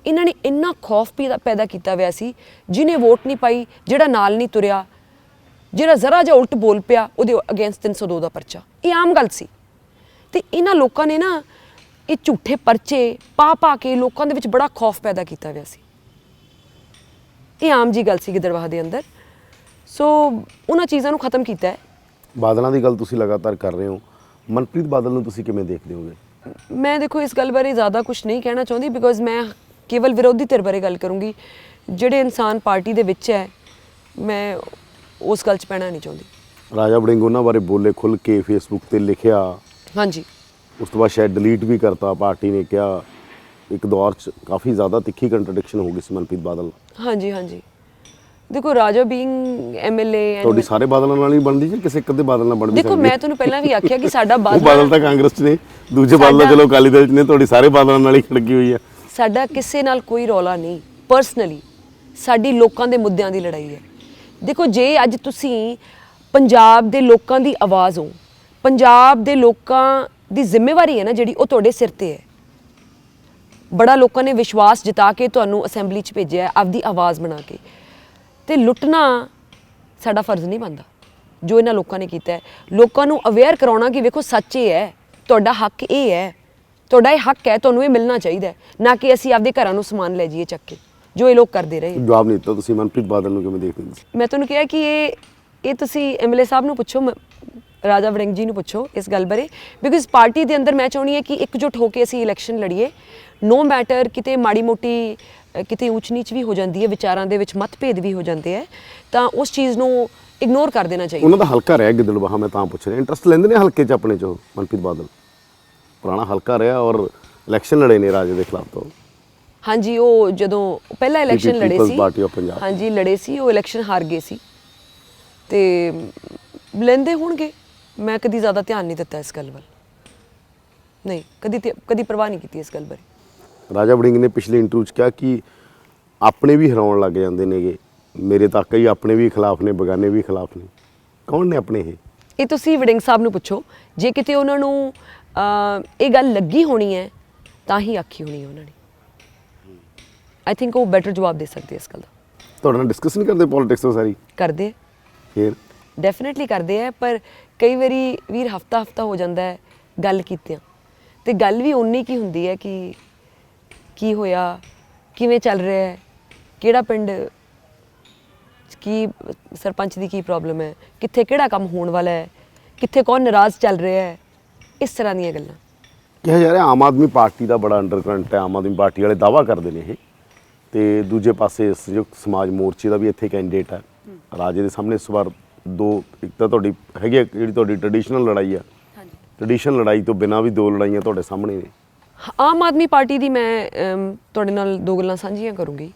ਇਹਨਾਂ ਨੇ ਇੰਨਾ ਖੌਫ ਪੈਦਾ ਕੀਤਾ ਹੋਇਆ ਸੀ, ਜਿਹਨੇ ਵੋਟ ਨਹੀਂ ਪਾਈ, ਜਿਹੜਾ ਨਾਲ ਨਹੀਂ ਤੁਰਿਆ, ਜਿਹੜਾ ਜ਼ਰਾ ਜਿਹਾ ਉਲਟ ਬੋਲ ਪਿਆ, ਉਹਦੇ ਅਗੇਂਸਟ 302 ਦਾ ਪਰਚਾ। ਇਹ ਆਮ ਗੱਲ ਸੀ। ਤੇ ਇਹਨਾਂ ਲੋਕਾਂ ਨੇ ਨਾ ਇਹ ਝੂਠੇ ਪਰਚੇ ਪਾ ਕੇ ਲੋਕਾਂ ਦੇ ਵਿੱਚ ਬੜਾ ਖੌਫ ਪੈਦਾ ਕੀਤਾ ਹੋਇਆ ਸੀ। ਇਹ ਆਮ ਜੀ ਗੱਲ ਸੀ ਗਿੱਦੜਬਾਹਾ ਦੇ ਅੰਦਰ। ਸੋ ਉਹਨਾਂ ਚੀਜ਼ਾਂ ਨੂੰ ਖਤਮ ਕੀਤਾ ਹੈ। ਬਾਦਲਾਂ ਦੀ ਗੱਲ ਤੁਸੀਂ ਲਗਾਤਾਰ ਕਰ ਰਹੇ ਹੋ, ਮਨਪ੍ਰੀਤ ਬਾਦਲ ਨੂੰ ਤੁਸੀਂ ਕਿਵੇਂ ਦੇਖਦੇ ਹੋਗੇ? ਮੈਂ ਦੇਖੋ ਇਸ ਗੱਲ ਬਾਰੇ ਜ਼ਿਆਦਾ ਕੁਝ ਨਹੀਂ ਕਹਿਣਾ ਚਾਹੁੰਦੀ, ਬਿਕੋਜ਼ ਮੈਂ ਕੇਵਲ ਵਿਰੋਧੀ ਧਿਰ ਬਾਰੇ ਗੱਲ ਕਰੂੰਗੀ। ਜਿਹੜੇ ਇਨਸਾਨ ਪਾਰਟੀ ਦੇ ਵਿੱਚ ਹੈ ਮੈਂ ਉਸ ਗੱਲ 'ਚ ਪੈਣਾ ਨਹੀਂ ਚਾਹੁੰਦੀ। ਰਾਜਾ ਵੜਿੰਗ ਉਹਨਾਂ ਬਾਰੇ ਬੋਲੇ ਖੁੱਲ੍ਹ ਕੇ, ਫੇਸਬੁੱਕ ਤੇ ਲਿਖਿਆ। ਹਾਂਜੀ। ਉਸ ਤੋਂ ਬਾਅਦ ਸ਼ਾਇਦ ਡਿਲੀਟ ਵੀ ਕਰਤਾ, ਪਾਰਟੀ ਨੇ ਕਿਹਾ ਇੱਕ ਦੌਰ 'ਚ ਕਾਫੀ ਜ਼ਿਆਦਾ ਤਿੱਖੀ ਕੰਟਰਡਿਕਸ਼ਨ ਹੋ ਗਈ ਸੀ ਮਨਪ੍ਰੀਤ ਬਾਦਲ ਨਾਲ। ਹਾਂਜੀ ਹਾਂਜੀ, ਦੇਖੋ ਰਾਜਾ ਬੀਇੰਗ ਐਮਐਲਏ ਤੁਹਾਡੀ ਸਾਰੇ ਬਾਦਲਾਂ ਨਾਲ ਹੀ ਬਣਦੀ ਜਾਂ ਕਿਸੇ ਇੱਕ ਅੱਧੇ ਬਾਦਲ ਨਾਲ ਬਣਦੀ? ਦੇਖੋ ਮੈਂ ਤੁਹਾਨੂੰ ਪਹਿਲਾਂ ਵੀ ਆਖਿਆ ਕਿ ਸਾਡਾ ਉਹ ਬਾਦਲ ਬਾਦਲ ਤਾਂ ਕਾਂਗਰਸ 'ਚ ਨੇ, ਦੂਜੇ ਬਾਦਲ ਤਾਂ ਚਲੋ ਅਕਾਲੀ ਦਲ 'ਚ ਨੇ, ਤੁਹਾਡੀ ਸਾਰੇ ਬਾਦਲਾਂ ਨਾਲ ਹੀ ਖੜਕੀ ਹੋਈ ਆ। ਸਾਡਾ ਕਿਸੇ ਨਾਲ ਕੋਈ ਰੌਲਾ ਨਹੀਂ, ਪਰਸਨਲੀ ਸਾਡੀ ਲੋਕਾਂ ਦੇ ਮੁੱਦਿਆਂ ਦੀ ਲੜਾਈ ਹੈ। ਦੇਖੋ ਜੇ ਅੱਜ ਤੁਸੀਂ ਪੰਜਾਬ ਦੇ ਲੋਕਾਂ ਦੀ ਆਵਾਜ਼ ਹੋ, ਪੰਜਾਬ ਦੇ ਲੋਕਾਂ ਦੀ ਜ਼ਿੰਮੇਵਾਰੀ ਹੈ ਨਾ ਜਿਹੜੀ, ਉਹ ਤੁਹਾਡੇ ਸਿਰ ਤੇ ਹੈ। ਬੜਾ ਲੋਕਾਂ ਨੇ ਵਿਸ਼ਵਾਸ ਜਿਤਾ ਕੇ ਤੁਹਾਨੂੰ ਅਸੈਂਬਲੀ 'ਚ ਭੇਜਿਆ ਆਪਦੀ ਆਵਾਜ਼ ਬਣਾ ਕੇ, ਤੇ ਲੁੱਟਣਾ ਸਾਡਾ ਫਰਜ਼ ਨਹੀਂ ਬਣਦਾ ਜੋ ਇਹਨਾਂ ਲੋਕਾਂ ਨੇ ਕੀਤਾ ਹੈ। ਲੋਕਾਂ ਨੂੰ ਅਵੇਅਰ ਕਰਾਉਣਾ ਕਿ ਵੇਖੋ ਸੱਚ ਇਹ ਹੈ, ਤੁਹਾਡਾ ਹੱਕ ਇਹ ਹੈ, ਤੁਹਾਡਾ ਇਹ ਹੱਕ ਹੈ, ਤੁਹਾਨੂੰ ਇਹ ਮਿਲਣਾ ਚਾਹੀਦਾ ਹੈ, ਨਾ ਕਿ ਅਸੀਂ ਆਪਦੇ ਘਰਾਂ ਨੂੰ ਸਮਾਨ ਲੈ ਜਾਈਏ ਚੱਕ ਕੇ, ਜੋ ਇਹ ਲੋਕ ਕਰਦੇ ਰਹੇ। ਜਵਾਬ ਨਹੀਂ ਦਿੱਤਾ ਤੁਸੀਂ ਮਨਪ੍ਰੀਤ ਬਾਦਲ ਨੂੰ ਕਿਵੇਂ ਦੇਖਦੇ ਹੋ? ਮੈਂ ਤੁਹਾਨੂੰ ਕਿਹਾ ਕਿ ਇਹ ਤੁਸੀਂ ਐਮਐਲਏ ਸਾਹਿਬ ਨੂੰ ਪੁੱਛੋ, ਰਾਜਾ ਵੜਿੰਗ ਜੀ ਨੂੰ ਪੁੱਛੋ ਇਸ ਗੱਲ ਬਾਰੇ, ਬਿਕਾਜ਼ ਪਾਰਟੀ ਦੇ ਅੰਦਰ ਮੈਂ ਚਾਹੁੰਦੀ ਹਾਂ ਕਿ ਇਕਜੁੱਟ ਹੋ ਕੇ ਅਸੀਂ ਇਲੈਕਸ਼ਨ ਲੜੀਏ। ਨੋ ਮੈਟਰ ਕਿਤੇ ਮਾੜੀ ਮੋਟੀ ਕਿਤੇ ਊਚ ਨੀਚ ਵੀ ਹੋ ਜਾਂਦੀ ਹੈ, ਵਿਚਾਰਾਂ ਦੇ ਵਿੱਚ ਮਤਭੇਦ ਵੀ ਹੋ ਜਾਂਦੇ ਹੈ, ਤਾਂ ਉਸ ਚੀਜ਼ ਨੂੰ ਇਗਨੋਰ ਕਰ ਦੇਣਾ ਚਾਹੀਦਾ। ਉਹਨਾਂ ਦਾ ਹਲਕਾ ਰਿਹਾ ਗਿੱਦੜਬਾਹਾ, ਮੈਂ ਤਾਂ ਪੁੱਛ ਰਿਹਾ, ਇੰਟਰਸਟ ਲੈਂਦੇ ਨੇ ਹਲਕੇ 'ਚ ਆਪਣੇ 'ਚੋਂ ਮਨਪ੍ਰੀਤ ਬਾਦਲ? ਪੁਰਾਣਾ ਹਲਕਾ ਰਿਹਾ ਔਰ ਇਲੈਕਸ਼ਨ ਲੜੇ ਨੇ ਰਾਜੇ ਦੇ ਖਿਲਾਫ ਤੋਂ। ਹਾਂਜੀ, ਉਹ ਜਦੋਂ ਪਹਿਲਾ ਇਲੈਕਸ਼ਨ ਲੜੇ People's C, Party of Punjab। ਹਾਂਜੀ ਲੜੇ ਸੀ, ਉਹ ਇਲੈਕਸ਼ਨ ਹਾਰ ਗਏ ਸੀ, ਤੇ ਲੈਂਦੇ ਹੋਣਗੇ। ਮੈਂ ਕਦੀ ਜ਼ਿਆਦਾ ਧਿਆਨ ਨਹੀਂ ਦਿੱਤਾ ਇਸ ਗੱਲ ਵੱਲ, ਨਹੀਂ ਕਦੀ ਪਰਵਾਹ ਨਹੀਂ ਕੀਤੀ ਇਸ ਗੱਲ ਬਾਰੇ। ਰਾਜਾ ਵੜਿੰਗ ਨੇ ਪਿਛਲੇ ਇੰਟਰਵਿਊ 'ਚ ਕਿਹਾ ਕਿ ਆਪਣੇ ਵੀ ਹਰਾਉਣ ਲੱਗ ਜਾਂਦੇ ਨੇਗੇ, ਮੇਰੇ ਤਾਂ ਕਈ ਆਪਣੇ ਵੀ ਖਿਲਾਫ ਨੇ, ਬਗਾਨੇ ਵੀ ਖਿਲਾਫ ਨੇ। ਕੌਣ ਨੇ ਆਪਣੇ ਇਹ ਤੁਸੀਂ ਵੜਿੰਗ ਸਾਹਿਬ ਨੂੰ ਪੁੱਛੋ, ਜੇ ਕਿਤੇ ਉਹਨਾਂ ਨੂੰ ਇਹ ਗੱਲ ਲੱਗੀ ਹੋਣੀ ਹੈ ਤਾਂ ਹੀ ਆਖੀ ਹੋਣੀ ਹੈ ਉਹਨਾਂ ਨੇ। ਆਈ ਥਿੰਕ ਉਹ ਬੈਟਰ ਜਵਾਬ ਦੇ ਸਕਦੇ ਇਸ ਗੱਲ ਦਾ। ਤੁਹਾਡੇ ਨਾਲ ਡਿਸਕਸ ਨਹੀਂ ਕਰਦੇ ਪੋਲਿਟਿਕਸ ਤੋਂ ਸਾਰੀ? ਕਰਦੇ ਫਿਰ ਡੈਫੀਨੇਟਲੀ ਕਰਦੇ ਆ, ਪਰ ਕਈ ਵਾਰੀ ਵੀਰ ਹਫਤਾ ਹੋ ਜਾਂਦਾ ਹੈ ਗੱਲ ਕੀਤਿਆਂ, ਤੇ ਗੱਲ ਵੀ ਉਨੀ ਕੀ ਹੁੰਦੀ ਹੈ ਕਿ ਕੀ ਹੋਇਆ, ਕਿਵੇਂ ਚੱਲ ਰਿਹਾ ਹੈ, ਕਿਹੜਾ ਪਿੰਡ ਕੀ ਸਰਪੰਚ ਦੀ ਕੀ ਪ੍ਰੋਬਲਮ ਹੈ, ਕਿੱਥੇ ਕਿਹੜਾ ਕੰਮ ਹੋਣ ਵਾਲਾ ਹੈ, ਕਿੱਥੇ ਕੌਣ ਨਾਰਾਜ਼ ਚੱਲ ਰਿਹਾ ਹੈ, ਇਸ ਤਰ੍ਹਾਂ ਦੀਆਂ ਗੱਲਾਂ। ਕਿਹਾ ਜਾ ਰਿਹਾ ਆਮ ਆਦਮੀ ਪਾਰਟੀ ਦਾ ਬੜਾ ਅੰਡਰਕਰੰਟ ਹੈ, ਆਮ ਆਦਮੀ ਪਾਰਟੀ ਵਾਲੇ ਦਾਅਵਾ ਕਰਦੇ ਨੇ ਇਹ, ਤੇ ਦੂਜੇ ਪਾਸੇ ਸੰਯੁਕਤ ਸਮਾਜ ਮੋਰਚੇ ਦਾ ਵੀ ਇੱਥੇ ਕੈਂਡੀਡੇਟ ਹੈ ਰਾਜੇ ਦੇ ਸਾਹਮਣੇ ਇਸ ਵਾਰ। ਇੱਕ ਤਾਂ ਤੁਹਾਡੀ ਹੈਗੀ ਜਿਹੜੀ ਤੁਹਾਡੀ ਟ੍ਰੈਡੀਸ਼ਨਲ ਲੜਾਈ ਆ, ਟ੍ਰੈਡੀਸ਼ਨਲ ਲੜਾਈ ਤੋਂ ਬਿਨਾਂ ਵੀ ਦੋ ਲੜਾਈਆਂ ਤੁਹਾਡੇ ਸਾਹਮਣੇ ਨੇ। ਆਮ ਆਦਮੀ ਪਾਰਟੀ ਦੀ ਮੈਂ ਤੁਹਾਡੇ ਨਾਲ ਦੋ ਗੱਲਾਂ ਸਾਂਝੀਆਂ ਕਰੂੰਗੀ।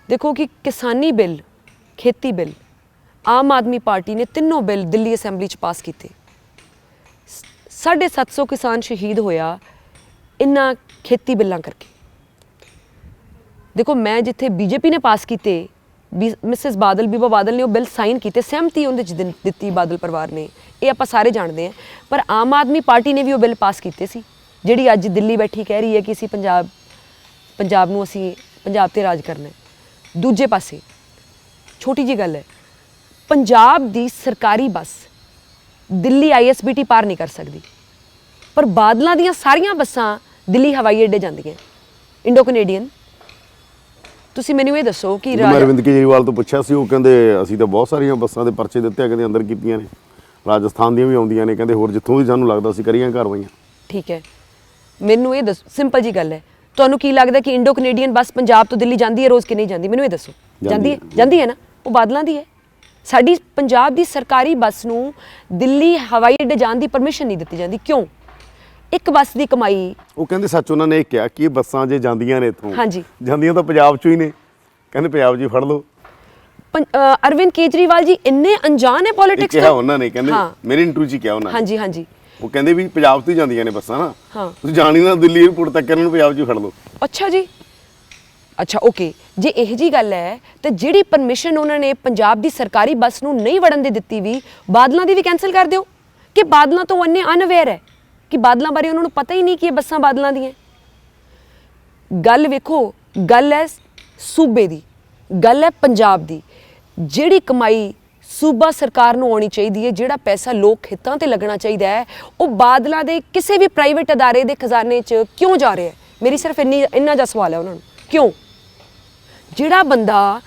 ਦੇਖੋ ਕਿ ਕਿਸਾਨੀ ਬਿੱਲ, ਖੇਤੀ ਬਿੱਲ, ਆਮ ਆਦਮੀ ਪਾਰਟੀ ਨੇ ਤਿੰਨੋਂ ਬਿੱਲ ਦਿੱਲੀ ਅਸੈਂਬਲੀ 'ਚ ਪਾਸ ਕੀਤੇ। 750 ਕਿਸਾਨ ਸ਼ਹੀਦ ਹੋਇਆ ਇਹਨਾਂ ਖੇਤੀ ਬਿੱਲਾਂ ਕਰਕੇ। ਦੇਖੋ ਮੈਂ ਜਿੱਥੇ ਬੀਜੇਪੀ ਨੇ ਪਾਸ ਕੀਤੇ, ਮਿਸਿਸ ਬਾਦਲ, ਬੀਬਾ ਬਾਦਲ ਨੇ ਉਹ ਬਿੱਲ ਸਾਈਨ ਕੀਤੇ, ਸਹਿਮਤੀ ਉਹਦੇ 'ਚ ਦਿੱਤੀ ਬਾਦਲ ਪਰਿਵਾਰ ਨੇ, ਇਹ ਆਪਾਂ ਸਾਰੇ ਜਾਣਦੇ ਹਾਂ। ਪਰ ਆਮ ਆਦਮੀ ਪਾਰਟੀ ਨੇ ਵੀ ਉਹ ਬਿੱਲ ਪਾਸ ਕੀਤੇ ਸੀ, ਜਿਹੜੀ ਅੱਜ ਦਿੱਲੀ ਬੈਠੀ ਕਹਿ ਰਹੀ ਹੈ ਕਿ ਅਸੀਂ ਪੰਜਾਬ ਨੂੰ ਅਸੀਂ ਪੰਜਾਬ ਤੇ ਰਾਜ ਕਰਨਾ ਹੈ। ਦੂਜੇ ਪਾਸੇ ਛੋਟੀ ਜਿਹੀ ਗੱਲ ਹੈ, ਪੰਜਾਬ ਦੀ ਸਰਕਾਰੀ ਬੱਸ ਦਿੱਲੀ ISBT ਪਾਰ ਨਹੀਂ ਕਰ ਸਕਦੀ, ਪਰ ਬਾਦਲਾਂ ਦੀਆਂ ਸਾਰੀਆਂ ਬੱਸਾਂ ਦਿੱਲੀ ਹਵਾਈ ਅੱਡੇ ਜਾਂਦੀਆਂ, ਇੰਡੋ ਕੈਨੇਡੀਅਨ। ਤੁਸੀਂ ਮੈਨੂੰ ਇਹ ਦੱਸੋ ਕਿ ਮੈਂ ਅਰਵਿੰਦ ਕੇਜਰੀਵਾਲ ਤੋਂ ਪੁੱਛਿਆ ਸੀ, ਉਹ ਕਹਿੰਦੇ ਅਸੀਂ ਤਾਂ ਬਹੁਤ ਸਾਰੀਆਂ ਬੱਸਾਂ ਦੇ ਪਰਚੇ ਦਿੱਤੇ ਆ, ਕਹਿੰਦੇ ਅੰਦਰ ਕੀਤੀਆਂ ਨੇ, ਰਾਜਸਥਾਨ ਦੀਆਂ ਵੀ ਆਉਂਦੀਆਂ ਨੇ, ਕਹਿੰਦੇ ਹੋਰ ਜਿੱਥੋਂ ਵੀ ਸਾਨੂੰ ਲੱਗਦਾ ਸੀ ਕਰੀਆਂ ਕਾਰਵਾਈਆਂ। ਠੀਕ ਹੈ, ਮੈਨੂੰ ਇਹ ਦੱਸੋ, ਸਿੰਪਲ ਜੀ ਗੱਲ ਹੈ, ਤੁਹਾਨੂੰ ਕੀ ਲੱਗਦਾ ਕਿ ਇੰਡੋ ਕੈਨੇਡੀਅਨ ਬੱਸ ਪੰਜਾਬ ਤੋਂ ਦਿੱਲੀ ਜਾਂਦੀ ਹੈ ਰੋਜ਼ ਕਿ ਨਹੀਂ ਜਾਂਦੀ? ਮੈਨੂੰ ਇਹ ਦੱਸੋ। ਜਾਂਦੀ ਹੈ ਨਾ, ਉਹ ਬਾਦਲਾਂ ਦੀ ਹੈ। ਸਾਡੀ ਪੰਜਾਬ ਦੀ ਸਰਕਾਰੀ ਬੱਸ ਨੂੰ ਦਿੱਲੀ ਹਵਾਈ ਅੱਡੇ ਜਾਣ ਦੀ ਪਰਮਿਸ਼ਨ ਨਹੀਂ ਦਿੱਤੀ ਜਾਂਦੀ, ਕਿਉਂ? ਇੱਕ ਬੱਸ ਦੀ ਕਮਾਈ, ਉਹ ਕਹਿੰਦੇ ਸੱਚ ਉਹਨਾਂ ਨੇ ਇਹ ਕਿਹਾ ਕਿ ਇਹ ਬੱਸਾਂ ਜੇ ਜਾਂਦੀਆਂ ਨੇ ਇੱਥੋਂ, ਹਾਂਜੀ ਜਾਂਦੀਆਂ ਤਾਂ ਪੰਜਾਬ 'ਚੋਂ ਹੀ ਨੇ, ਕਹਿੰਦੇ ਪੰਜਾਬ 'ਚ ਹੀ ਫੜ ਲਓ। ਅਰਵਿੰਦ ਕੇਜਰੀਵਾਲ ਜੀ ਇੰਨੇ ਅਣਜਾਣ ਹੈ ਪੋਲਿਟਿਕਸ ਤੋਂ। ਕਿਹਾ ਉਹਨਾਂ ਨੇ, ਕਹਿੰਦੇ ਮੇਰੇ ਇੰਟਰਵਿਊ 'ਚ ਕਿਹਾ ਉਹਨਾਂ ਨੇ। ਹਾਂਜੀ ਹਾਂਜੀ, ਉਹ ਕਹਿੰਦੇ ਵੀ ਪੰਜਾਬ ਤੋਂ ਹੀ ਜਾਂਦੀਆਂ ਨੇ ਬੱਸਾਂ ਨਾ, ਹਾਂ ਤੁਸੀਂ ਜਾਣੀ ਨਾ ਦਿੱਲੀ ਏਅਰਪੋਰਟ ਤੱਕ, ਇਹਨਾਂ ਨੂੰ ਪੰਜਾਬ 'ਚ ਹੀ ਫੜ ਲਓ। ਅੱਛਾ ਜੀ, ਅੱਛਾ ਓਕੇ, ਜੇ ਇਹੋ ਜਿਹੀ ਗੱਲ ਹੈ ਤੇ ਜਿਹੜੀ ਪਰਮਿਸ਼ਨ ਉਹਨਾਂ ਨੇ ਪੰਜਾਬ ਦੀ ਸਰਕਾਰੀ ਬੱਸ ਨੂੰ ਨਹੀਂ ਵੜਨ ਦੇ ਦਿੱਤੀ ਵੀ, ਬਾਦਲਾਂ ਦੀ ਵੀ ਕੈਂਸਲ ਕਰ ਦਿਓ। ਕਿ ਬਾਦਲਾਂ ਤੋਂ ਇੰਨੇ ਅਨਅਵੇਅਰ ਹੈ ਕਿ ਬਾਦਲਾਂ ਬਾਰੇ ਉਹਨਾਂ ਨੂੰ ਪਤਾ ਹੀ ਨਹੀਂ ਕਿ ਇਹ ਬੱਸਾਂ ਬਾਦਲਾਂ ਦੀਆਂ। ਗੱਲ ਵੇਖੋ, ਗੱਲ ਹੈ ਸੂਬੇ ਦੀ, ਗੱਲ ਹੈ ਪੰਜਾਬ ਦੀ। ਜਿਹੜੀ ਕਮਾਈ ਸੂਬਾ ਸਰਕਾਰ ਨੂੰ ਆਉਣੀ ਚਾਹੀਦੀ ਹੈ, ਜਿਹੜਾ ਪੈਸਾ ਲੋਕ ਹਿੱਤਾਂ ਤੇ ਲੱਗਣਾ ਚਾਹੀਦਾ ਹੈ, ਉਹ ਬਾਦਲਾਂ ਦੇ ਕਿਸੇ ਵੀ ਪ੍ਰਾਈਵੇਟ ਅਦਾਰੇ ਦੇ ਖਜ਼ਾਨੇ 'ਚ ਕਿਉਂ ਜਾ ਰਿਹਾ ਹੈ? ਮੇਰੀ ਸਿਰਫ ਇੰਨਾ ਜਿਹਾ ਸਵਾਲ ਹੈ ਉਹਨਾਂ ਨੂੰ, ਕਿਉਂ? ਜਿਹੜਾ ਬੰਦਾ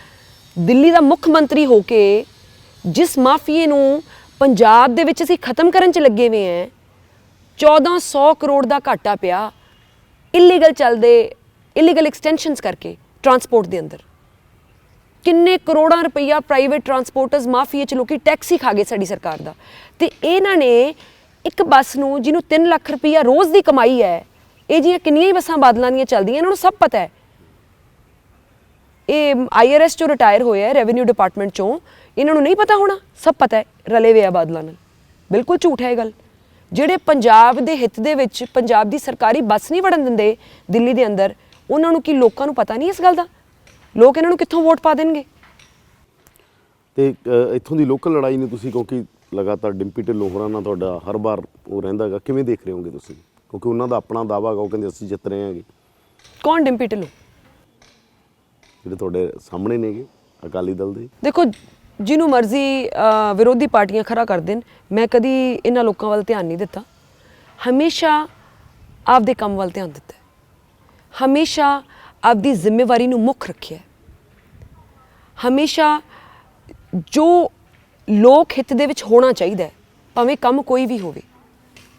ਦਿੱਲੀ ਦਾ ਮੁੱਖ ਮੰਤਰੀ ਹੋ ਕੇ ਜਿਸ ਮਾਫੀਏ ਨੂੰ ਪੰਜਾਬ ਦੇ ਵਿੱਚ ਅਸੀਂ ਖਤਮ ਕਰਨ 'ਚ ਲੱਗੇ ਹੋਏ ਹਾਂ, 1400 ਕਰੋੜ ਦਾ ਘਾਟਾ ਪਿਆ ਇਲੀਗਲ ਐਕਸਟੈਂਸ਼ਨਸ ਕਰਕੇ ਟਰਾਂਸਪੋਰਟ ਦੇ ਅੰਦਰ। ਕਿੰਨੇ ਕਰੋੜਾਂ ਰੁਪਈਆ ਪ੍ਰਾਈਵੇਟ ਟਰਾਂਸਪੋਰਟਰਸ ਮਾਫੀਏ 'ਚ ਲੋਕੀ ਟੈਕਸ ਹੀ ਖਾ ਗਏ ਸਾਡੀ ਸਰਕਾਰ ਦਾ। ਤੇ ਇਹਨਾਂ ਨੇ ਇੱਕ ਬੱਸ ਨੂੰ ਜਿਹਨੂੰ 3 ਲੱਖ ਰੁਪਈਆ ਰੋਜ਼ ਦੀ ਕਮਾਈ ਹੈ, ਇਹ ਜਿਹੀਆਂ ਕਿੰਨੀਆਂ ਹੀ ਬੱਸਾਂ ਬਾਦਲਾਂ ਦੀਆਂ ਚੱਲਦੀਆਂ, ਇਹਨਾਂ ਨੂੰ ਸਭ ਪਤਾ ਹੈ। ਇਹ IRS ਚੋਂ ਰਿਟਾਇਰ ਹੋਏ ਹੈ, ਰੈਵਨਿਊ ਡਿਪਾਰਟਮੈਂਟ ਚੋਂ, ਇਹਨਾਂ ਨੂੰ ਨਹੀਂ ਪਤਾ ਹੋਣਾ? ਸਭ ਪਤਾ ਹੈ, ਰਲੇ ਵੇ ਆ ਬਾਦਲਾਂ ਨਾਲ। ਬਿਲਕੁਲ ਝੂਠ ਹੈ ਇਹ ਗੱਲ। ਜਿਹੜੇ ਪੰਜਾਬ ਦੇ ਹਿੱਤ ਦੇ ਵਿੱਚ ਪੰਜਾਬ ਦੀ ਸਰਕਾਰੀ ਬੱਸ ਨਹੀਂ ਵੜਨ ਦਿੰਦੇ ਦਿੱਲੀ ਦੇ ਅੰਦਰ, ਉਹਨਾਂ ਨੂੰ ਕੀ ਲੋਕਾਂ ਨੂੰ ਪਤਾ ਨਹੀਂ ਇਸ ਗੱਲ ਦਾ? ਲੋਕ ਇਹਨਾਂ ਨੂੰ ਕਿੱਥੋਂ ਵੋਟ ਪਾ ਦੇਣਗੇ? ਤੇ ਇੱਥੋਂ ਦੀ ਲੋਕਲ ਲੜਾਈ ਨੇ ਤੁਸੀਂ, ਕਿਉਂਕਿ ਲਗਾਤਾਰ ਡਿੰਪੀ ਢਿੱਲੋਂ ਹੋਰਾਂ ਨਾਲ ਤੁਹਾਡਾ ਹਰ ਵਾਰ ਉਹ ਰਹਿੰਦਾ ਹੈਗਾ, ਕਿਵੇਂ ਦੇਖ ਰਹੇ ਹੋਗੇ ਤੁਸੀਂ? ਕਿਉਂਕਿ ਉਹਨਾਂ ਦਾ ਆਪਣਾ ਦਾਅਵਾ ਹੈਗਾ, ਉਹ ਕਹਿੰਦੇ ਅਸੀਂ ਜਿੱਤ ਰਹੇ ਹਾਂਗੇ। ਕੌਣ ਡਿੰਪੀ ਢਿੱਲੋਂ? ਜਿਹੜੇ ਤੁਹਾਡੇ ਸਾਹਮਣੇ ਨੇਗੇ ਅਕਾਲੀ ਦਲ ਦੇ। ਦੇਖੋ, ਜਿਹਨੂੰ ਮਰਜ਼ੀ ਵਿਰੋਧੀ ਪਾਰਟੀਆਂ ਖੜਾ ਕਰ ਦੇਣ, ਮੈਂ ਕਦੀ ਇਹਨਾਂ ਲੋਕਾਂ ਵੱਲ ਧਿਆਨ ਨਹੀਂ ਦਿੱਤਾ। ਹਮੇਸ਼ਾ ਆਪਦੇ ਕੰਮ ਵੱਲ ਧਿਆਨ ਦਿੱਤਾ, ਹਮੇਸ਼ਾ ਆਪਦੀ ਜ਼ਿੰਮੇਵਾਰੀ ਨੂੰ ਮੁੱਖ ਰੱਖਿਆ, ਹਮੇਸ਼ਾ ਜੋ ਲੋਕ ਹਿੱਤ ਦੇ ਵਿੱਚ ਹੋਣਾ ਚਾਹੀਦਾ ਹੈ, ਭਾਵੇਂ ਕੰਮ ਕੋਈ ਵੀ ਹੋਵੇ,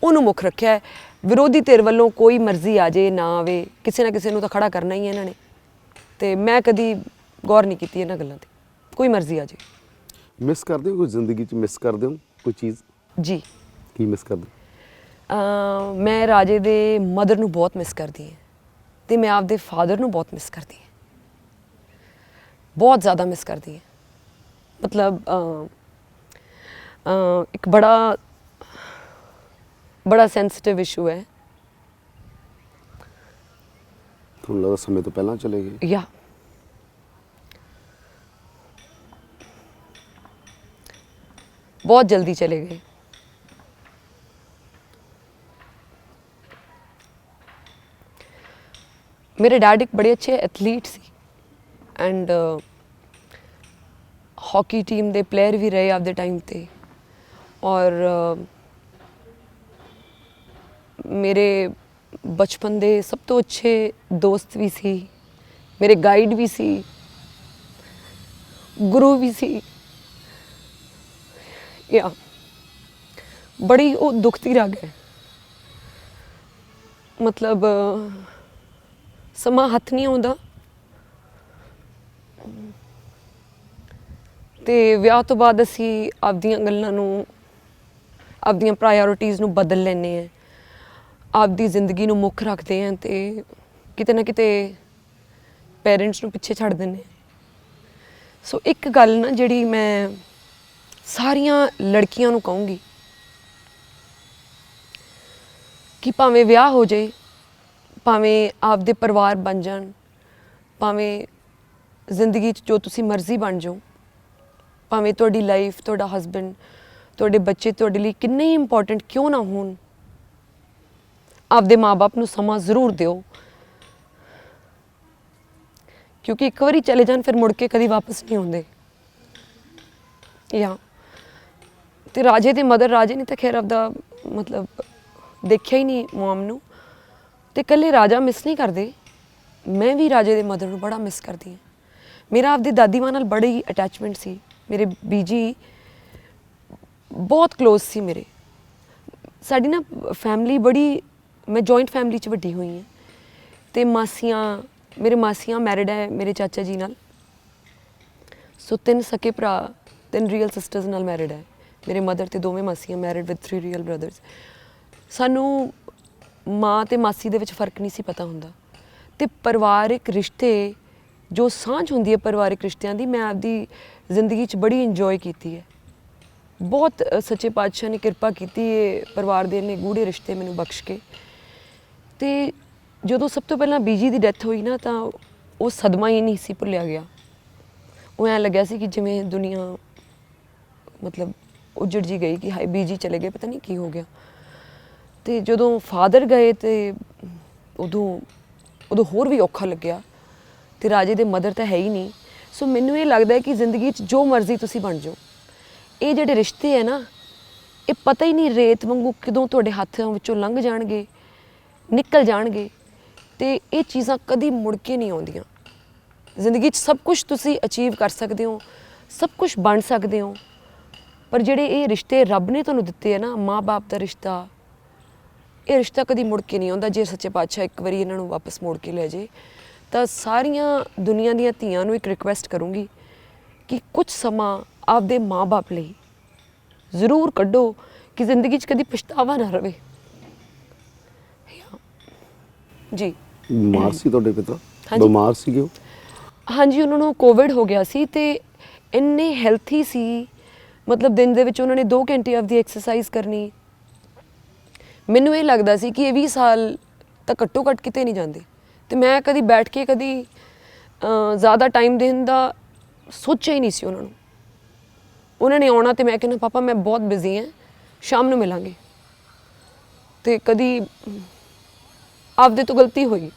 ਉਹਨੂੰ ਮੁੱਖ ਰੱਖਿਆ ਹੈ। ਵਿਰੋਧੀ ਧਿਰ ਵੱਲੋਂ ਕੋਈ ਮਰਜ਼ੀ ਆ ਜਾਏ ਨਾ ਆਵੇ, ਕਿਸੇ ਨਾ ਕਿਸੇ ਨੂੰ ਤਾਂ ਖੜਾ ਕਰਨਾ ਹੀ ਹੈ ਇਹਨਾਂ ਨੇ, ਤੇ ਮੈਂ ਕਦੀ ਗੌਰ ਨਹੀਂ ਕੀਤੀ ਇਹਨਾਂ ਗੱਲਾਂ 'ਤੇ। ਕੋਈ ਮਰਜ਼ੀ ਆ ਜਾਏ। ਮਿਸ ਕਰਦੇ ਹੋ ਕੋਈ ਜ਼ਿੰਦਗੀ 'ਚ? ਮਿਸ ਕਰਦੇ ਹੋ ਕੋਈ ਚੀਜ਼? ਜੀ। ਕੀ ਮਿਸ ਕਰਦੇ? ਮੈਂ ਰਾਜੇ ਦੇ ਮਦਰ ਨੂੰ ਬਹੁਤ ਮਿਸ ਕਰਦੀ ਹਾਂ, ਅਤੇ ਮੈਂ ਆਪਦੇ ਫਾਦਰ ਨੂੰ ਬਹੁਤ ਮਿਸ ਕਰਦੀ ਹਾਂ, ਬਹੁਤ ਜ਼ਿਆਦਾ ਮਿਸ ਕਰਦੀ ਹਾਂ। ਮਤਲਬ ਇੱਕ ਬੜਾ ਸੈਂਸਿਟਿਵ ਇਸ਼ੂ ਹੈ। ਤੁਹਾਨੂੰ ਲੱਗਦਾ ਸਮੇਂ ਤੋਂ ਪਹਿਲਾਂ ਚਲੇ ਗਏ? ਯਾ ਬਹੁਤ ਜਲਦੀ ਚਲੇ ਗਏ। ਮੇਰੇ ਡੈਡ ਇੱਕ ਬੜੇ ਅੱਛੇ athlete C, and hockey team ਦੇ ਪਲੇਅਰ ਵੀ ਰਹੇ ਆਪਦੇ ਟਾਈਮ ਤੇ, ਔਰ ਮੇਰੇ ਬਚਪਨ ਦੇ ਸਭ ਤੋਂ ਅੱਛੇ ਦੋਸਤ ਵੀ ਸੀ, ਮੇਰੇ ਗਾਈਡ ਵੀ ਸੀ, ਗੁਰੂ ਵੀ ਸੀ। ਯਾ ਬੜੀ ਉਹ ਦੁਖਤੀ ਲੱਗ ਹੈ। ਮਤਲਬ ਸਮਾਂ ਹੱਥ ਨਹੀਂ ਆਉਂਦਾ, ਤੇ ਵਿਆਹ ਤੋਂ ਬਾਅਦ ਅਸੀਂ ਆਪਦੀਆਂ ਗੱਲਾਂ ਨੂੰ, ਆਪਦੀਆਂ ਪ੍ਰਾਇਓਰਿਟੀਜ਼ ਨੂੰ ਬਦਲ ਲੈਂਦੇ ਹਾਂ, ਆਪਦੀ ਜ਼ਿੰਦਗੀ ਨੂੰ ਮੁੱਖ ਰੱਖਦੇ ਹਾਂ, ਤੇ ਕਿਤੇ ਨਾ ਕਿਤੇ ਪੇਰੈਂਟਸ ਨੂੰ ਪਿੱਛੇ ਛੱਡ ਦਿੰਦੇ ਹਾਂ। ਸੋ ਇੱਕ ਗੱਲ ਨਾ ਜਿਹੜੀ ਮੈਂ ਸਾਰੀਆਂ ਲੜਕੀਆਂ ਨੂੰ ਕਹੂੰਗੀ ਕਿ ਭਾਵੇਂ ਵਿਆਹ ਹੋ ਜਾਏ, ਭਾਵੇਂ ਆਪਦੇ ਪਰਿਵਾਰ ਬਣ ਜਾਣ, ਭਾਵੇਂ ਜ਼ਿੰਦਗੀ 'ਚ ਜੋ ਤੁਸੀਂ ਮਰਜ਼ੀ ਬਣ ਜਾਓ, ਭਾਵੇਂ ਤੁਹਾਡੀ ਲਾਈਫ, ਤੁਹਾਡਾ ਹਸਬੈਂਡ, ਤੁਹਾਡੇ ਬੱਚੇ ਤੁਹਾਡੇ ਲਈ ਕਿੰਨੇ ਹੀ ਇੰਪੋਰਟੈਂਟ ਕਿਉਂ ਨਾ ਹੋਣ, ਆਪਦੇ ਮਾਂ-ਬਾਪ ਨੂੰ ਸਮਾਂ ਜ਼ਰੂਰ ਦਿਓ, ਕਿਉਂਕਿ ਇੱਕ ਵਾਰੀ ਚਲੇ ਜਾਣ ਫਿਰ ਮੁੜ ਕੇ ਕਦੀ ਵਾਪਸ ਨਹੀਂ ਆਉਂਦੇ। ਯਾ ਤੇ ਰਾਜੇ ਦੇ ਮਦਰ, ਰਾਜੇ ਨੇ ਤਾਂ ਖੈਰ ਆਪਦਾ ਮਤਲਬ ਦੇਖਿਆ ਹੀ ਨਹੀਂ ਮੋਮ ਨੂੰ, ਤੇ ਇਕੱਲੇ ਰਾਜਾ ਮਿਸ ਨਹੀਂ ਕਰਦੇ, ਮੈਂ ਵੀ ਰਾਜੇ ਦੇ ਮਦਰ ਨੂੰ ਬੜਾ ਮਿਸ ਕਰਦੀ ਹਾਂ। ਮੇਰਾ ਆਪਦੀ ਦਾਦੀ ਮਾਂ ਨਾਲ ਬੜੀ ਅਟੈਚਮੈਂਟ ਸੀ। ਮੇਰੇ ਬੀਜੀ ਬਹੁਤ ਕਲੋਜ਼ ਸੀ ਮੇਰੇ। ਸਾਡੀ ਨਾ ਫੈਮਿਲੀ ਬੜੀ, ਮੈਂ ਜੁਆਇੰਟ ਫੈਮਿਲੀ 'ਚ ਵੱਡੀ ਹੋਈ ਹਾਂ, ਅਤੇ ਮੇਰੇ ਮਾਸੀਆਂ ਮੈਰਿਡ ਹੈ ਮੇਰੇ ਚਾਚਾ ਜੀ ਨਾਲ। ਸੋ 3 ਸਕੇ ਭਰਾ, 3 ਰੀਅਲ ਸਿਸਟਰਸ ਨਾਲ ਮੈਰਿਡ ਹੈ ਮੇਰੇ ਮਦਰ, ਅਤੇ ਦੋਵੇਂ ਮਾਸੀਆਂ ਮੈਰਿਡ ਵਿਦ 3 ਰੀਅਲ ਬ੍ਰਦਰਸ। ਸਾਨੂੰ ਮਾਂ ਅਤੇ ਮਾਸੀ ਦੇ ਵਿੱਚ ਫਰਕ ਨਹੀਂ ਸੀ ਪਤਾ ਹੁੰਦਾ, ਅਤੇ ਪਰਿਵਾਰਿਕ ਰਿਸ਼ਤੇ, ਜੋ ਸਾਂਝ ਹੁੰਦੀ ਹੈ ਪਰਿਵਾਰਿਕ ਰਿਸ਼ਤਿਆਂ ਦੀ, ਮੈਂ ਆਪਦੀ ਜ਼ਿੰਦਗੀ 'ਚ ਬੜੀ ਇੰਜੋਏ ਕੀਤੀ ਹੈ। ਬਹੁਤ ਸੱਚੇ ਪਾਤਸ਼ਾਹ ਨੇ ਕਿਰਪਾ ਕੀਤੀ ਹੈ, ਪਰਿਵਾਰ ਦੇ ਨੇ ਗੂੜੇ ਰਿਸ਼ਤੇ ਮੈਨੂੰ ਬਖਸ਼ ਕੇ। ਅਤੇ ਜਦੋਂ ਸਭ ਤੋਂ ਪਹਿਲਾਂ ਬੀਜੀ ਦੀ ਡੈਥ ਹੋਈ ਨਾ, ਤਾਂ ਉਹ ਸਦਮਾ ਹੀ ਨਹੀਂ ਸੀ ਭੁੱਲਿਆ ਗਿਆ। ਉਹ ਐਂ ਲੱਗਿਆ ਸੀ ਕਿ ਜਿਵੇਂ ਦੁਨੀਆ ਮਤਲਬ ਉੱਜੜ ਜੀ ਗਈ, ਕਿ ਹਾਏ ਬੀਜੀ ਚਲੇ ਗਏ, ਪਤਾ ਨਹੀਂ ਕੀ ਹੋ ਗਿਆ। ਅਤੇ ਜਦੋਂ ਫਾਦਰ ਗਏ, ਅਤੇ ਉਦੋਂ ਹੋਰ ਵੀ ਔਖਾ ਲੱਗਿਆ, ਅਤੇ ਰਾਜੇ ਦੇ ਮਦਰ ਤਾਂ ਹੈ ਹੀ ਨਹੀਂ। ਸੋ ਮੈਨੂੰ ਇਹ ਲੱਗਦਾ ਹੈ ਕਿ ਜ਼ਿੰਦਗੀ 'ਚ ਜੋ ਮਰਜ਼ੀ ਤੁਸੀਂ ਬਣ ਜਾਓ, ਇਹ ਜਿਹੜੇ ਰਿਸ਼ਤੇ ਹੈ ਨਾ, ਇਹ ਪਤਾ ਹੀ ਨਹੀਂ ਰੇਤ ਵਾਂਗੂ ਕਦੋਂ ਤੁਹਾਡੇ ਹੱਥਾਂ ਵਿੱਚੋਂ ਲੰਘ ਜਾਣਗੇ, ਨਿਕਲ ਜਾਣਗੇ, ਅਤੇ ਇਹ ਚੀਜ਼ਾਂ ਕਦੀ ਮੁੜ ਕੇ ਨਹੀਂ ਆਉਂਦੀਆਂ। ਜ਼ਿੰਦਗੀ 'ਚ ਸਭ ਕੁਝ ਤੁਸੀਂ ਅਚੀਵ ਕਰ ਸਕਦੇ ਹੋ, ਸਭ ਕੁਝ ਬਣ ਸਕਦੇ ਹੋ, ਪਰ ਜਿਹੜੇ ਇਹ ਰਿਸ਼ਤੇ ਰੱਬ ਨੇ ਤੁਹਾਨੂੰ ਦਿੱਤੇ ਹੈ ਨਾ, ਮਾਂ-ਬਾਪ ਦਾ ਰਿਸ਼ਤਾ, ਇਹ ਰਿਸ਼ਤਾ ਕਦੀ ਮੁੜ ਕੇ ਨਹੀਂ ਆਉਂਦਾ। ਜੇ ਸੱਚੇ ਪਾਤਸ਼ਾਹ ਇੱਕ ਵਾਰੀ ਇਹਨਾਂ ਨੂੰ ਵਾਪਸ ਮੋੜ ਕੇ ਲੈ ਜੇ, ਤਾਂ ਸਾਰੀਆਂ ਦੁਨੀਆ ਦੀਆਂ ਧੀਆਂ ਨੂੰ ਇੱਕ ਰਿਕੁਐਸਟ ਕਰੂੰਗੀ ਕਿ ਕੁਝ ਸਮਾਂ ਆਪਦੇ ਮਾਂ-ਬਾਪ ਲਈ ਜ਼ਰੂਰ ਕੱਢੋ, ਕਿ ਜ਼ਿੰਦਗੀ 'ਚ ਕਦੀ ਪਛਤਾਵਾ ਨਾ ਰਵੇ। ਜੀ ਬਿਮਾਰ ਸੀ ਤੁਹਾਡੇ ਪਿਤਾ? ਹਾਂਜੀ। ਬਿਮਾਰ ਸੀਗੇ ਉਹ? ਹਾਂਜੀ, ਉਹਨਾਂ ਨੂੰ ਕੋਵਿਡ ਹੋ ਗਿਆ ਸੀ ਤੇ ਇੰਨੇ ਹੈਲਥੀ ਸੀ, ਮਤਲਬ ਦਿਨ ਦੇ ਵਿੱਚ ਉਹਨਾਂ ਨੇ 2 ਘੰਟੇ ਆਪਦੀ ਐਕਸਰਸਾਈਜ਼ ਕਰਨੀ। ਮੈਨੂੰ ਇਹ ਲੱਗਦਾ ਸੀ ਕਿ ਇਹ 20 ਸਾਲ ਤਾਂ ਘੱਟੋ ਘੱਟ ਕਿਤੇ ਨਹੀਂ ਜਾਂਦੇ, ਤੇ ਮੈਂ ਕਦੀ ਬੈਠ ਕੇ ਕਦੀ ਜ਼ਿਆਦਾ ਟਾਈਮ ਦੇਣ ਦਾ ਸੋਚਿਆ ਹੀ ਨਹੀਂ ਸੀ ਉਹਨਾਂ ਨੂੰ। ਉਹਨਾਂ ਨੇ ਆਉਣਾ ਤੇ ਮੈਂ ਕਹਿੰਦਾ ਪਾਪਾ ਮੈਂ ਬਹੁਤ ਬਿਜ਼ੀ ਹਾਂ, ਸ਼ਾਮ ਨੂੰ ਮਿਲਾਂਗੇ। ਤੇ ਕਦੀ ਆਪਦੇ ਤੋਂ ਗਲਤੀ ਹੋਈ।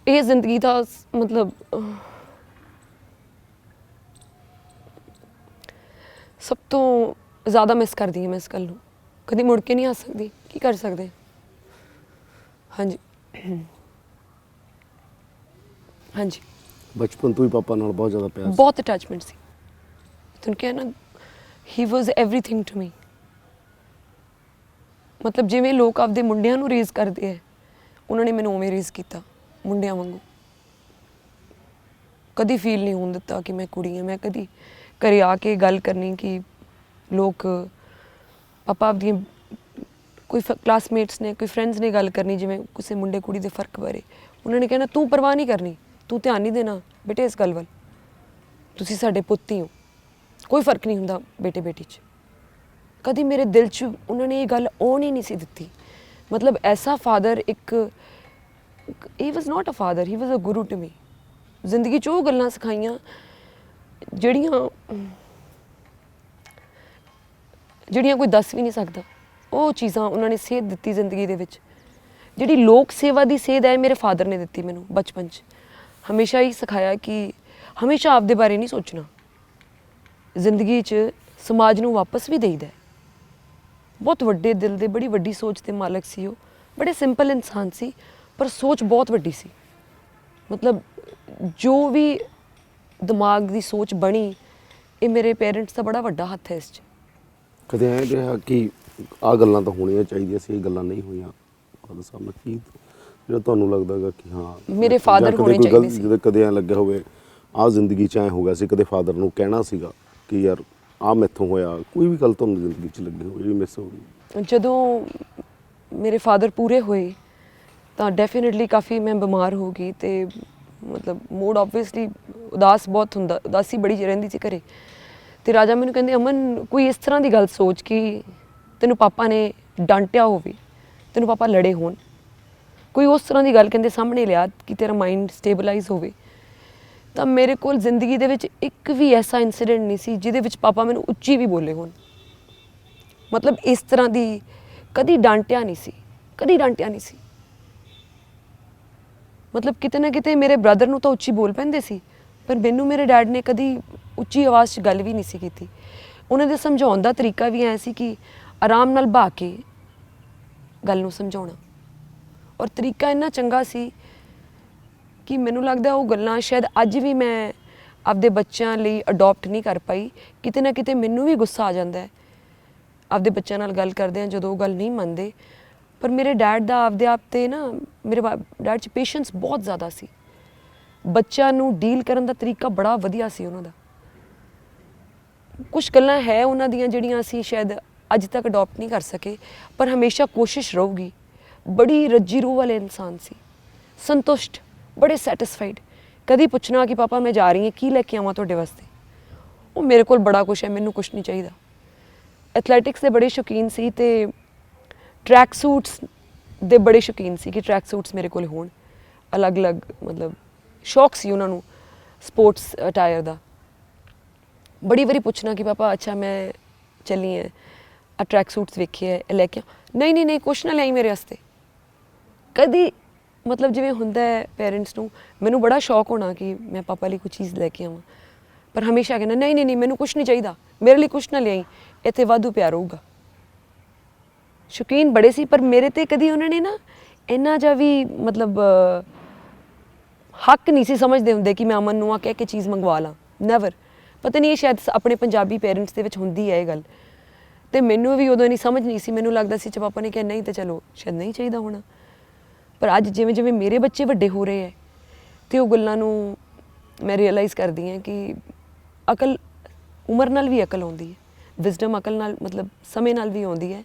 ਇਹ ਜ਼ਿੰਦਗੀ ਦਾ ਮਤਲਬ ਸਭ ਤੋਂ ਜ਼ਿਆਦਾ ਮਿਸ ਕਰਦੀ ਹਾਂ ਮੈਂ ਇਸ ਗੱਲ ਨੂੰ। ਕਦੀ ਮੁੜ ਕੇ ਨਹੀਂ ਆ ਸਕਦੀ, ਕੀ ਕਰ ਸਕਦੇ। ਹਾਂਜੀ ਹਾਂਜੀ, ਬਚਪਨ ਤੋਂ ਹੀ ਪਾਪਾ ਨਾਲ ਬਹੁਤ ਜ਼ਿਆਦਾ ਪਿਆਰ ਸੀ? ਬਹੁਤ ਅਟੈਚਮੈਂਟ ਸੀ। ਤੁਹਾਨੂੰ ਕਿਹਾ ਨਾ, ਹੀ ਵਾਜ਼ ਐਵਰੀਥਿੰਗ ਟੂ ਮੀ। ਮਤਲਬ ਜਿਵੇਂ ਲੋਕ ਆਪਦੇ ਮੁੰਡਿਆਂ ਨੂੰ ਰੇਜ਼ ਕਰਦੇ ਹੈ, ਉਹਨਾਂ ਨੇ ਮੈਨੂੰ ਉਵੇਂ ਰੇਜ਼ ਕੀਤਾ, ਮੁੰਡਿਆਂ ਵਾਂਗੂ। ਕਦੀ ਫੀਲ ਨਹੀਂ ਹੋਣ ਦਿੱਤਾ ਕਿ ਮੈਂ ਕੁੜੀ ਹਾਂ। ਮੈਂ ਕਦੀ ਘਰੇ ਆ ਕੇ ਗੱਲ ਕਰਨੀ ਕਿ ਲੋਕ ਪਾਪਾ ਆਪਦੀਆਂ ਕੋਈ ਕਲਾਸਮੇਟਸ ਨੇ, ਕੋਈ ਫਰੈਂਡਸ ਨੇ ਗੱਲ ਕਰਨੀ ਜਿਵੇਂ ਕਿਸੇ ਮੁੰਡੇ ਕੁੜੀ ਦੇ ਫਰਕ ਬਾਰੇ, ਉਹਨਾਂ ਨੇ ਕਹਿਣਾ ਤੂੰ ਪਰਵਾਹ ਨਹੀਂ ਕਰਨੀ, ਤੂੰ ਧਿਆਨ ਨਹੀਂ ਦੇਣਾ ਬੇਟੇ ਇਸ ਗੱਲ ਵੱਲ, ਤੁਸੀਂ ਸਾਡੇ ਪੁੱਤ ਹੀ ਹੋ, ਕੋਈ ਫਰਕ ਨਹੀਂ ਹੁੰਦਾ ਬੇਟੇ ਬੇਟੀ 'ਚ। ਕਦੀ ਮੇਰੇ ਦਿਲ 'ਚ ਉਹਨਾਂ ਨੇ ਇਹ ਗੱਲ ਆਉਣ ਹੀ ਨਹੀਂ ਸੀ ਦਿੱਤੀ। ਮਤਲਬ ਐਸਾ ਫਾਦਰ, ਇੱਕ ਹੀ ਵਾਜ਼ ਨਾਟ a father, he was a Guru to me. ਜ਼ਿੰਦਗੀ 'ਚ ਉਹ ਗੱਲਾਂ ਸਿਖਾਈਆਂ ਜਿਹੜੀਆਂ ਕੋਈ ਦੱਸ ਵੀ ਨਹੀਂ ਸਕਦਾ। ਉਹ ਚੀਜ਼ਾਂ ਉਹਨਾਂ ਨੇ ਸੇਧ ਦਿੱਤੀ ਜ਼ਿੰਦਗੀ ਦੇ ਵਿੱਚ। ਜਿਹੜੀ ਲੋਕ ਸੇਵਾ ਦੀ ਸੇਧ ਹੈ ਮੇਰੇ ਫਾਦਰ ਨੇ ਦਿੱਤੀ ਮੈਨੂੰ ਬਚਪਨ 'ਚ। ਹਮੇਸ਼ਾ ਹੀ ਸਿਖਾਇਆ ਕਿ ਹਮੇਸ਼ਾ ਆਪਦੇ ਬਾਰੇ ਨਹੀਂ ਸੋਚਣਾ, ਜ਼ਿੰਦਗੀ 'ਚ ਸਮਾਜ ਨੂੰ ਵਾਪਸ ਵੀ ਦੇਈਦਾ। ਬਹੁਤ ਵੱਡੇ ਦਿਲ ਦੇ, ਬੜੀ ਵੱਡੀ ਸੋਚ ਦੇ ਮਾਲਕ ਸੀ ਉਹ। ਬੜੇ ਸਿੰਪਲ ਇਨਸਾਨ ਸੀ ਪਰ ਸੋਚ ਬਹੁਤ ਵੱਡੀ ਸੀ। ਮਤਲਬ ਜੋ ਵੀ ਦਿਮਾਗ ਦੀ ਸੋਚ ਬਣੀ, ਇਹ ਮੇਰੇ ਪੇਰੈਂਟਸ ਦਾ ਬੜਾ ਵੱਡਾ ਹੱਥ ਹੈ ਇਸ 'ਚ। ਕਦੇ ਐਂ ਰਿਹਾ ਕਿ ਆਹ ਗੱਲਾਂ ਤਾਂ ਹੋਣੀਆਂ ਚਾਹੀਦੀਆਂ ਸੀ, ਇਹ ਗੱਲਾਂ ਨਹੀਂ ਹੋਈਆਂ ਫਾਦਰ ਸਾਹਿਬ ਨਾਲ? ਕੀ ਜਿਹੜਾ ਤੁਹਾਨੂੰ ਲੱਗਦਾ ਹੈਗਾ ਕਿ ਹਾਂ ਮੇਰੇ father ਹੋਣੇ ਚਾਹੀਦੇ ਸੀ। ਜਦੋਂ ਕਦੇ ਐਂ ਲੱਗਿਆ ਹੋਵੇ ਆਹ ਜ਼ਿੰਦਗੀ 'ਚ ਐਂ ਹੋ ਗਿਆ ਸੀ, ਕਦੇ ਫਾਦਰ ਨੂੰ ਕਹਿਣਾ ਸੀਗਾ ਕਿ ਯਾਰ ਆਹ ਮੈਥੋਂ ਹੋਇਆ, ਕੋਈ ਵੀ ਗੱਲ ਤੁਹਾਨੂੰ ਜ਼ਿੰਦਗੀ 'ਚ ਲੱਗੀ ਹੋਵੇ ਜਿਹੜੀ ਮਿਸ ਹੋ ਗਈ? ਜਦੋਂ ਮੇਰੇ ਫਾਦਰ ਪੂਰੇ ਹੋਏ ਤਾਂ ਡੈਫੀਨੇਟਲੀ ਕਾਫੀ ਮੈਂ ਬਿਮਾਰ ਹੋ ਗਈ ਤੇ ਮਤਲਬ ਮੂਡ ਆਬਵੀਅਸਲੀ ਉਦਾਸ ਬਹੁਤ ਹੁੰਦਾ, ਉਦਾਸੀ ਬੜੀ ਰਹਿੰਦੀ ਸੀ ਘਰੇ। ਤੇ ਰਾਜਾ ਮੈਨੂੰ ਕਹਿੰਦੇ ਅਮਨ ਕੋਈ ਇਸ ਤਰ੍ਹਾਂ ਦੀ ਗੱਲ ਸੋਚ ਕਿ ਤੈਨੂੰ ਪਾਪਾ ਨੇ ਡਾਂਟਿਆ ਹੋਵੇ, ਤੈਨੂੰ ਪਾਪਾ ਲੜੇ ਹੋਣ, ਕੋਈ ਉਸ ਤਰ੍ਹਾਂ ਦੀ ਗੱਲ ਕਹਿੰਦੇ ਸਾਹਮਣੇ ਲਿਆ ਕਿ ਤੇਰਾ ਮਾਈਂਡ ਸਟੇਬਲਾਈਜ਼ ਹੋਵੇ। ਤਾਂ ਮੇਰੇ ਕੋਲ ਜ਼ਿੰਦਗੀ ਦੇ ਵਿੱਚ ਇੱਕ ਵੀ ਐਸਾ ਇਨਸੀਡੈਂਟ ਨਹੀਂ ਸੀ ਜਿਹਦੇ ਵਿੱਚ ਪਾਪਾ ਮੈਨੂੰ ਉੱਚੀ ਵੀ ਬੋਲੇ ਹੋਣ। ਮਤਲਬ ਇਸ ਤਰ੍ਹਾਂ ਦੀ ਕਦੀ ਡਾਂਟਿਆ ਨਹੀਂ ਸੀ, ਕਦੀ ਡਾਂਟਿਆ ਨਹੀਂ ਸੀ। ਮਤਲਬ ਕਿਤੇ ਨਾ ਕਿਤੇ ਮੇਰੇ ਬ੍ਰਦਰ ਨੂੰ ਤਾਂ ਉੱਚੀ ਬੋਲ ਪੈਂਦੇ ਸੀ, ਪਰ ਮੈਨੂੰ ਮੇਰੇ ਡੈਡ ਨੇ ਕਦੀ ਉੱਚੀ ਆਵਾਜ਼ 'ਚ ਗੱਲ ਵੀ ਨਹੀਂ ਸੀ ਕੀਤੀ। ਉਹਨਾਂ ਦੇ ਸਮਝਾਉਣ ਦਾ ਤਰੀਕਾ ਵੀ ਐਂ ਸੀ ਕਿ ਆਰਾਮ ਨਾਲ ਬਹਾ ਕੇ ਗੱਲ ਨੂੰ ਸਮਝਾਉਣਾ, ਔਰ ਤਰੀਕਾ ਇੰਨਾ ਚੰਗਾ ਸੀ ਕਿ ਮੈਨੂੰ ਲੱਗਦਾ ਉਹ ਗੱਲਾਂ ਸ਼ਾਇਦ ਅੱਜ ਵੀ ਮੈਂ ਆਪਦੇ ਬੱਚਿਆਂ ਲਈ ਅਡੋਪਟ ਨਹੀਂ ਕਰ ਪਾਈ। ਕਿਤੇ ਨਾ ਕਿਤੇ ਮੈਨੂੰ ਵੀ ਗੁੱਸਾ ਆ ਜਾਂਦਾ ਹੈ ਆਪਦੇ ਬੱਚਿਆਂ ਨਾਲ ਗੱਲ ਕਰਦੇ ਹਾਂ ਜਦੋਂ ਉਹ ਗੱਲ ਨਹੀਂ ਮੰਨਦੇ। ਪਰ ਮੇਰੇ ਡੈਡ ਦਾ ਆਪਦੇ ਆਪ 'ਤੇ ਨਾ, ਮੇਰੇ ਡੈਡ 'ਚ ਪੇਸ਼ੈਂਸ ਬਹੁਤ ਜ਼ਿਆਦਾ ਸੀ। ਬੱਚਿਆਂ ਨੂੰ ਡੀਲ ਕਰਨ ਦਾ ਤਰੀਕਾ ਬੜਾ ਵਧੀਆ ਸੀ ਉਹਨਾਂ ਦਾ। ਕੁਛ ਗੱਲਾਂ ਹੈ ਉਹਨਾਂ ਦੀਆਂ ਜਿਹੜੀਆਂ ਅਸੀਂ ਸ਼ਾਇਦ ਅੱਜ ਤੱਕ ਅਡੋਪਟ ਨਹੀਂ ਕਰ ਸਕੇ, ਪਰ ਹਮੇਸ਼ਾ ਕੋਸ਼ਿਸ਼ ਰਹੂਗੀ। ਬੜੀ ਰੱਜੀ ਰੂਹ ਵਾਲੇ ਇਨਸਾਨ ਸੀ, ਸੰਤੁਸ਼ਟ, ਬੜੇ ਸੈਟਿਸਫਾਈਡ। ਕਦੀ ਪੁੱਛਣਾ ਕਿ ਪਾਪਾ ਮੈਂ ਜਾ ਰਹੀ ਹਾਂ, ਕੀ ਲੈ ਕੇ ਆਵਾਂ ਤੁਹਾਡੇ ਵਾਸਤੇ? ਉਹ ਮੇਰੇ ਕੋਲ ਬੜਾ ਕੁਛ ਹੈ, ਮੈਨੂੰ ਕੁਛ ਨਹੀਂ ਚਾਹੀਦਾ। ਐਥਲੈਟਿਕਸ ਦੇ ਬੜੇ ਸ਼ੌਕੀਨ ਸੀ ਤੇ ਟਰੈਕ ਸੂਟਸ ਦੇ ਬੜੇ ਸ਼ੌਕੀਨ ਸੀ ਕਿ ਟਰੈਕ ਸੂਟਸ ਮੇਰੇ ਕੋਲ ਹੋਣ। ਅਲੱਗ-ਅਲੱਗ ਮਤਲਬ ਸ਼ੌਕ ਸੀ ਉਹਨਾਂ ਨੂੰ ਸਪੋਰਟਸ ਅਟਾਇਰ ਦਾ। ਬੜੀ ਵਾਰੀ ਪੁੱਛਣਾ ਕਿ ਪਾਪਾ ਅੱਛਾ ਮੈਂ ਚੱਲੀ ਹਾਂ, ਆ ਟਰੈਕ ਸੂਟਸ ਵੇਖੇ ਹੈ, ਇਹ ਲੈ ਕੇ ਨਹੀਂ ਨਹੀਂ ਨਹੀਂ ਕੁਛ ਨਾ ਲਿਆਈ ਮੇਰੇ ਵਾਸਤੇ। ਕਦੀ ਮਤਲਬ ਜਿਵੇਂ ਹੁੰਦਾ ਹੈ ਪੇਰੈਂਟਸ ਨੂੰ, ਮੈਨੂੰ ਬੜਾ ਸ਼ੌਕ ਹੋਣਾ ਕਿ ਮੈਂ ਪਾਪਾ ਲਈ ਕੋਈ ਚੀਜ਼ ਲੈ ਕੇ ਆਵਾਂ, ਪਰ ਹਮੇਸ਼ਾ ਕਹਿਣਾ ਨਹੀਂ ਨਹੀਂ ਨਹੀਂ ਮੈਨੂੰ ਕੁਛ ਨਹੀਂ ਚਾਹੀਦਾ, ਮੇਰੇ ਲਈ ਕੁਛ ਨਾ ਲਿਆਈ, ਇੱਥੇ ਵਾਧੂ ਪਿਆਰ ਹੋਊਗਾ। ਸ਼ੌਕੀਨ ਬੜੇ ਸੀ, ਪਰ ਮੇਰੇ 'ਤੇ ਕਦੀ ਉਹਨਾਂ ਨੇ ਨਾ ਇੰਨਾ ਜਿਹਾ ਵੀ ਮਤਲਬ ਹੱਕ ਨਹੀਂ ਸੀ ਸਮਝਦੇ ਹੁੰਦੇ ਕਿ ਮੈਂ ਅਮਨ ਨੂੰ ਆ ਕਹਿ ਕੇ ਚੀਜ਼ ਮੰਗਵਾ ਲਾਂ। ਨੈਵਰ। ਪਤਾ ਨਹੀਂ ਇਹ ਸ਼ਾਇਦ ਆਪਣੇ ਪੰਜਾਬੀ ਪੇਰੈਂਟਸ ਦੇ ਵਿੱਚ ਹੁੰਦੀ ਹੈ ਇਹ ਗੱਲ, ਅਤੇ ਮੈਨੂੰ ਵੀ ਉਦੋਂ ਇੰਨੀ ਸਮਝ ਨਹੀਂ ਸੀ। ਮੈਨੂੰ ਲੱਗਦਾ ਸੀ ਜੇ ਪਾਪਾ ਨੇ ਕਿਹਾ ਨਹੀਂ ਤਾਂ ਚਲੋ ਸ਼ਾਇਦ ਨਹੀਂ ਚਾਹੀਦਾ ਹੋਣਾ। ਪਰ ਅੱਜ ਜਿਵੇਂ ਜਿਵੇਂ ਮੇਰੇ ਬੱਚੇ ਵੱਡੇ ਹੋ ਰਹੇ ਹੈ ਅਤੇ ਉਹ ਗੱਲਾਂ ਨੂੰ ਮੈਂ ਰੀਅਲਾਈਜ਼ ਕਰਦੀ ਹਾਂ ਕਿ ਅਕਲ ਉਮਰ ਨਾਲ ਵੀ ਅਕਲ ਆਉਂਦੀ ਹੈ, ਵਿਜ਼ਡਮ ਅਕਲ ਨਾਲ ਮਤਲਬ ਸਮੇਂ ਨਾਲ ਵੀ ਆਉਂਦੀ ਹੈ।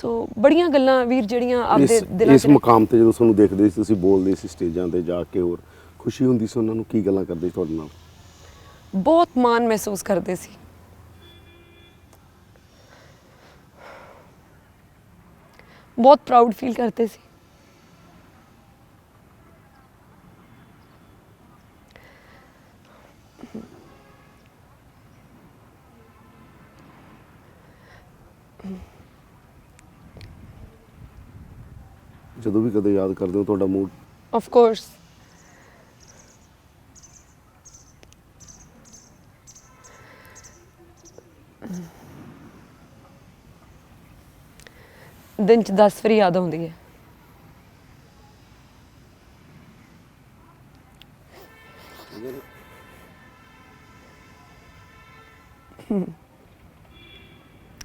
ਸੋ ਬੜੀਆਂ ਗੱਲਾਂ ਵੀਰ ਜਿਹੜੀਆਂ ਆਪਦੇ ਦਿਲਾਂ ਇਸ ਮੁਕਾਮ ਤੇ ਜਦੋਂ ਤੁਹਾਨੂੰ ਦੇਖਦੇ ਸੀ, ਤੁਸੀਂ ਬੋਲਦੇ ਸੀ ਸਟੇਜਾਂ ਤੇ ਜਾ ਕੇ, ਹੋਰ ਖੁਸ਼ੀ ਹੁੰਦੀ ਸੀ? ਉਹਨਾਂ ਨੂੰ ਕੀ ਗੱਲਾਂ ਕਰਦੇ ਸੀ ਤੁਹਾਡੇ ਨਾਲ? ਬਹੁਤ ਮਾਣ ਮਹਿਸੂਸ ਕਰਦੇ ਸੀ। ਬਹੁਤ ਪ੍ਰਾਊਡ ਫੀਲ ਕਰਦੇ ਸੀ। ਜਦੋਂ ਵੀ ਕਦੇ ਯਾਦ ਕਰਦੇ ਹੋ ਤੁਹਾਡਾ ਮੂਡ? Of course. ਦਿਨ 'ਚ 10 ਵਾਰੀ ਯਾਦ ਆਉਂਦੀ ਹੈ।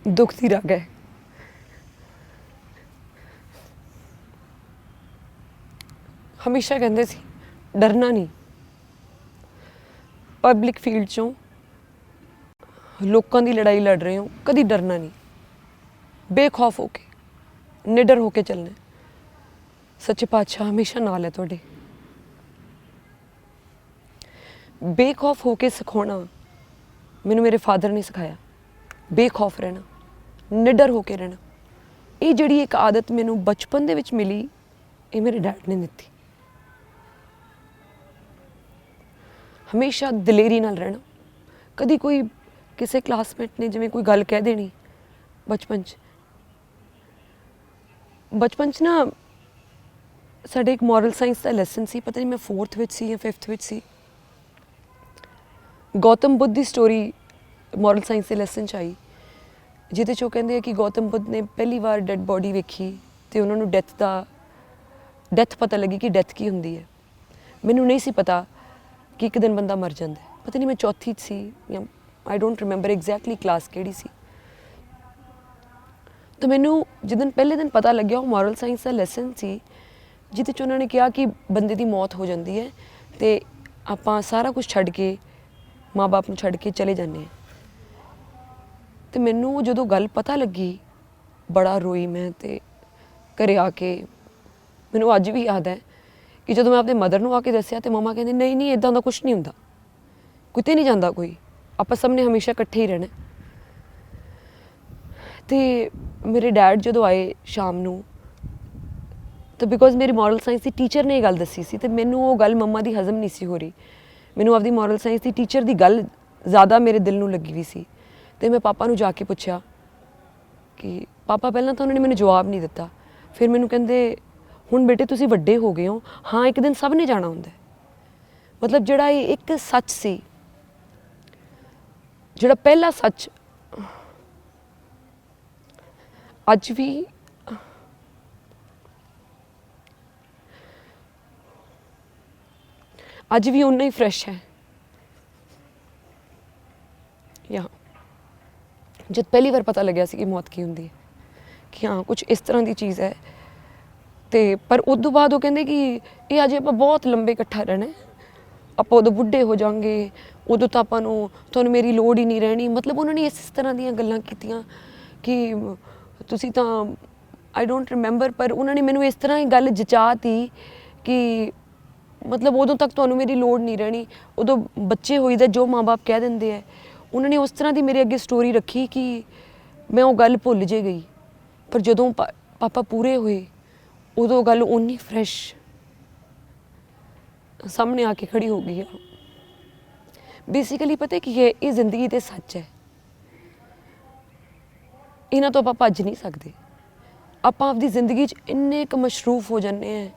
ਦੁੱਖ ਦੀ ਰਗ ਹੈ। ਹਮੇਸ਼ਾ ਕਹਿੰਦੇ ਸੀ ਡਰਨਾ ਨਹੀਂ। ਪਬਲਿਕ ਫੀਲਡ 'ਚੋਂ ਲੋਕਾਂ ਦੀ ਲੜਾਈ ਲੜ ਰਹੇ ਹੋ, ਕਦੀ ਡਰਨਾ ਨਹੀਂ। ਬੇਖੌਫ ਹੋ ਕੇ, ਨਿਡਰ ਹੋ ਕੇ ਚੱਲਣਾ। ਸੱਚੇ ਪਾਤਸ਼ਾਹ ਹਮੇਸ਼ਾ ਨਾਲ ਹੈ ਤੁਹਾਡੇ। ਬੇਖੌਫ ਹੋ ਕੇ ਸਿਖਾਉਣਾ ਮੈਨੂੰ ਮੇਰੇ ਫਾਦਰ ਨੇ ਸਿਖਾਇਆ। ਬੇਖੌਫ ਰਹਿਣਾ, ਨਿਡਰ ਹੋ ਕੇ ਰਹਿਣਾ। ਇਹ ਜਿਹੜੀ ਇੱਕ ਆਦਤ ਮੈਨੂੰ ਬਚਪਨ ਦੇ ਵਿੱਚ ਮਿਲੀ, ਇਹ ਮੇਰੇ ਡੈਡ ਨੇ ਦਿੱਤੀ। ਹਮੇਸ਼ਾ ਦਲੇਰੀ ਨਾਲ ਰਹਿਣਾ। ਕਦੀ ਕੋਈ ਕਿਸੇ ਕਲਾਸਮੇਟ ਨੇ ਜਿਵੇਂ ਕੋਈ ਗੱਲ ਕਹਿ ਦੇਣੀ ਬਚਪਨ 'ਚ ਨਾ ਸਾਡੇ ਇੱਕ ਮੋਰਲ ਸਾਇੰਸ ਦਾ ਲੈਸਨ ਸੀ, ਪਤਾ ਨਹੀਂ ਮੈਂ 4th ਵਿੱਚ ਸੀ ਜਾਂ 5th ਵਿੱਚ ਸੀ। ਗੌਤਮ ਬੁੱਧ ਦੀ ਸਟੋਰੀ ਮੋਰਲ ਸਾਇੰਸ ਦੇ ਲੈਸਨ 'ਚ ਆਈ, ਜਿਹਦੇ 'ਚ ਉਹ ਕਹਿੰਦੇ ਆ ਕਿ ਗੌਤਮ ਬੁੱਧ ਨੇ ਪਹਿਲੀ ਵਾਰ ਡੈਡ ਬੋਡੀ ਵੇਖੀ ਅਤੇ ਉਹਨਾਂ ਨੂੰ ਡੈਥ ਪਤਾ ਲੱਗੀ ਕਿ ਡੈਥ ਕੀ ਹੁੰਦੀ ਹੈ। ਮੈਨੂੰ ਨਹੀਂ ਸੀ ਪਤਾ ਕਿ ਇੱਕ ਦਿਨ ਬੰਦਾ ਮਰ ਜਾਂਦਾ ਹੈ। ਪਤਾ ਨਹੀਂ ਮੈਂ 4th 'ਚ ਸੀ ਜਾਂ I don't remember exactly class ਕਿਹੜੀ ਸੀ। ਤਾਂ ਮੈਨੂੰ ਜਿੱਦਣ ਪਹਿਲੇ ਦਿਨ ਪਤਾ ਲੱਗਿਆ, ਉਹ ਮੋਰਲ ਸਾਇੰਸ ਦਾ ਲੈਸਨ ਸੀ, ਜਿਹਦੇ 'ਚ ਉਹਨਾਂ ਨੇ ਕਿਹਾ ਕਿ ਬੰਦੇ ਦੀ ਮੌਤ ਹੋ ਜਾਂਦੀ ਹੈ ਅਤੇ ਆਪਾਂ ਸਾਰਾ ਕੁਝ ਛੱਡ ਕੇ, ਮਾਂ ਬਾਪ ਨੂੰ ਛੱਡ ਕੇ ਚਲੇ ਜਾਂਦੇ ਹਾਂ। ਅਤੇ ਮੈਨੂੰ ਜਦੋਂ ਗੱਲ ਪਤਾ ਲੱਗੀ, ਬੜਾ ਰੋਈ ਮੈਂ। ਅਤੇ ਘਰੇ ਆ ਕੇ ਮੈਨੂੰ ਅੱਜ ਵੀ ਯਾਦ ਹੈ ਕਿ ਜਦੋਂ ਮੈਂ ਆਪਣੇ ਮਦਰ ਨੂੰ ਆ ਕੇ ਦੱਸਿਆ ਅਤੇ ਮੰਮਾ ਕਹਿੰਦੇ ਨਹੀਂ ਨਹੀਂ ਇੱਦਾਂ ਦਾ ਕੁਛ ਨਹੀਂ ਹੁੰਦਾ, ਕਿਤੇ ਨਹੀਂ ਜਾਂਦਾ ਕੋਈ, ਆਪਾਂ ਸਭ ਨੇ ਹਮੇਸ਼ਾ ਇਕੱਠੇ ਹੀ ਰਹਿਣਾ। ਅਤੇ ਮੇਰੇ ਡੈਡ ਜਦੋਂ ਆਏ ਸ਼ਾਮ ਨੂੰ, ਤਾਂ ਬਿਕੋਜ਼ ਮੇਰੀ ਮੋਰਲ ਸਾਇੰਸ ਦੀ ਟੀਚਰ ਨੇ ਇਹ ਗੱਲ ਦੱਸੀ ਸੀ ਅਤੇ ਮੈਨੂੰ ਉਹ ਗੱਲ ਮੰਮਾ ਦੀ ਹਜ਼ਮ ਨਹੀਂ ਸੀ ਹੋ ਰਹੀ। ਮੈਨੂੰ ਆਪਦੀ ਮੋਰਲ ਸਾਇੰਸ ਦੀ ਟੀਚਰ ਦੀ ਗੱਲ ਜ਼ਿਆਦਾ ਮੇਰੇ ਦਿਲ ਨੂੰ ਲੱਗੀ ਵੀ ਸੀ। ਅਤੇ ਮੈਂ ਪਾਪਾ ਨੂੰ ਜਾ ਕੇ ਪੁੱਛਿਆ ਕਿ ਪਾਪਾ, ਪਹਿਲਾਂ ਤਾਂ ਉਹਨਾਂ ਨੇ ਮੈਨੂੰ ਜਵਾਬ ਨਹੀਂ ਦਿੱਤਾ। ਫਿਰ ਮੈਨੂੰ ਕਹਿੰਦੇ ਹੁਣ ਬੇਟੇ ਤੁਸੀਂ ਵੱਡੇ ਹੋ ਗਏ ਹੋ, ਹਾਂ ਇੱਕ ਦਿਨ ਸਭ ਨੇ ਜਾਣਾ ਹੁੰਦਾ। ਮਤਲਬ ਜਿਹੜਾ ਇਹ ਇੱਕ ਸੱਚ ਸੀ, ਜਿਹੜਾ ਪਹਿਲਾ ਸੱਚ ਅੱਜ ਵੀ ਓਨਾ ਹੀ ਫਰੈਸ਼ ਹੈ। ਜਦ ਪਹਿਲੀ ਵਾਰ ਪਤਾ ਲੱਗਿਆ ਸੀ ਕਿ ਮੌਤ ਕੀ ਹੁੰਦੀ ਹੈ, ਕਿ ਹਾਂ ਕੁਝ ਇਸ ਤਰ੍ਹਾਂ ਦੀ ਚੀਜ਼ ਹੈ। ਅਤੇ ਪਰ ਉਸ ਤੋਂ ਬਾਅਦ ਉਹ ਕਹਿੰਦੇ ਕਿ ਇਹ ਅਜੇ ਆਪਾਂ ਬਹੁਤ ਲੰਬੇ ਇਕੱਠਾ ਰਹਿਣਾ, ਆਪਾਂ ਉਦੋਂ ਬੁੱਢੇ ਹੋ ਜਾਵਾਂਗੇ, ਉਦੋਂ ਤਾਂ ਤੁਹਾਨੂੰ ਮੇਰੀ ਲੋੜ ਹੀ ਨਹੀਂ ਰਹਿਣੀ। ਮਤਲਬ ਉਹਨਾਂ ਨੇ ਇਸ ਤਰ੍ਹਾਂ ਦੀਆਂ ਗੱਲਾਂ ਕੀਤੀਆਂ ਕਿ ਤੁਸੀਂ ਤਾਂ ਆਈ ਡੋਂਟ ਰਿਮੈਂਬਰ, ਪਰ ਉਹਨਾਂ ਨੇ ਮੈਨੂੰ ਇਸ ਤਰ੍ਹਾਂ ਹੀ ਗੱਲ ਜਚਾਤੀ ਕਿ ਮਤਲਬ ਉਦੋਂ ਤੱਕ ਤੁਹਾਨੂੰ ਮੇਰੀ ਲੋੜ ਨਹੀਂ ਰਹਿਣੀ। ਉਦੋਂ ਬੱਚੇ ਹੋਈਦਾ ਜੋ ਮਾਂ ਬਾਪ ਕਹਿ ਦਿੰਦੇ ਹੈ, ਉਹਨਾਂ ਨੇ ਉਸ ਤਰ੍ਹਾਂ ਦੀ ਮੇਰੇ ਅੱਗੇ ਸਟੋਰੀ ਰੱਖੀ ਕਿ ਮੈਂ ਉਹ ਗੱਲ ਭੁੱਲ ਜੇ ਗਈ। ਪਰ ਜਦੋਂ ਪਾਪਾ ਪੂਰੇ ਹੋਏ, ਉਦੋਂ ਗੱਲ ਓਨੀ ਫਰੈਸ਼ ਸਾਹਮਣੇ ਆ ਕੇ ਖੜੀ ਹੋ ਗਈ ਆ। ਬੇਸਿਕਲੀ ਪਤਾ ਕੀ ਹੈ, ਇਹ ਜ਼ਿੰਦਗੀ ਦੇ ਸੱਚ ਹੈ, ਇਹਨਾਂ ਤੋਂ ਆਪਾਂ ਭੱਜ ਨਹੀਂ ਸਕਦੇ। ਆਪਾਂ ਆਪਦੀ ਜ਼ਿੰਦਗੀ 'ਚ ਇੰਨੇ ਕੁ ਮਸ਼ਰੂਫ ਹੋ ਜਾਂਦੇ ਹਾਂ,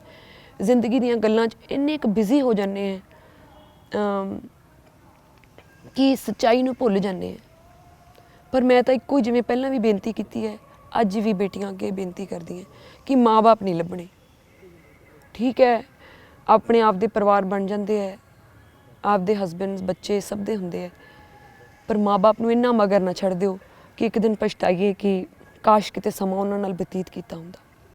ਜ਼ਿੰਦਗੀ ਦੀਆਂ ਗੱਲਾਂ 'ਚ ਇੰਨੇ ਕੁ ਬਿਜ਼ੀ ਹੋ ਜਾਂਦੇ ਹਾਂ ਕਿ ਸੱਚਾਈ ਨੂੰ ਭੁੱਲ ਜਾਂਦੇ ਹਾਂ। ਪਰ ਮੈਂ ਤਾਂ ਇੱਕੋ ਹੀ, ਜਿਵੇਂ ਪਹਿਲਾਂ ਵੀ ਬੇਨਤੀ ਕੀਤੀ ਹੈ, ਅੱਜ ਵੀ ਬੇਟੀਆਂ ਅੱਗੇ ਬੇਨਤੀ ਕਰਦੀ ਹਾਂ ਕਿ ਮਾਂ ਬਾਪ ਨਹੀਂ ਲੱਭਣੇ। ਠੀਕ ਹੈ, ਆਪਣੇ ਆਪ ਦੇ ਪਰਿਵਾਰ ਬਣ ਜਾਂਦੇ ਹੈ, ਆਪਦੇ ਹਸਬੈਂਡ ਬੱਚੇ ਸਭ ਦੇ ਹੁੰਦੇ ਹੈ, ਪਰ ਮਾਂ ਬਾਪ ਨੂੰ ਇੰਨਾ ਮਗਰ ਨਾ ਛੱਡ ਦਿਓ ਕਿ ਇੱਕ ਦਿਨ ਪਛਤਾਈਏ ਕਿ ਕਾਸ਼ ਕਿਤੇ ਸਮਾਂ ਉਹਨਾਂ ਨਾਲ ਬਤੀਤ ਕੀਤਾ ਹੁੰਦਾ।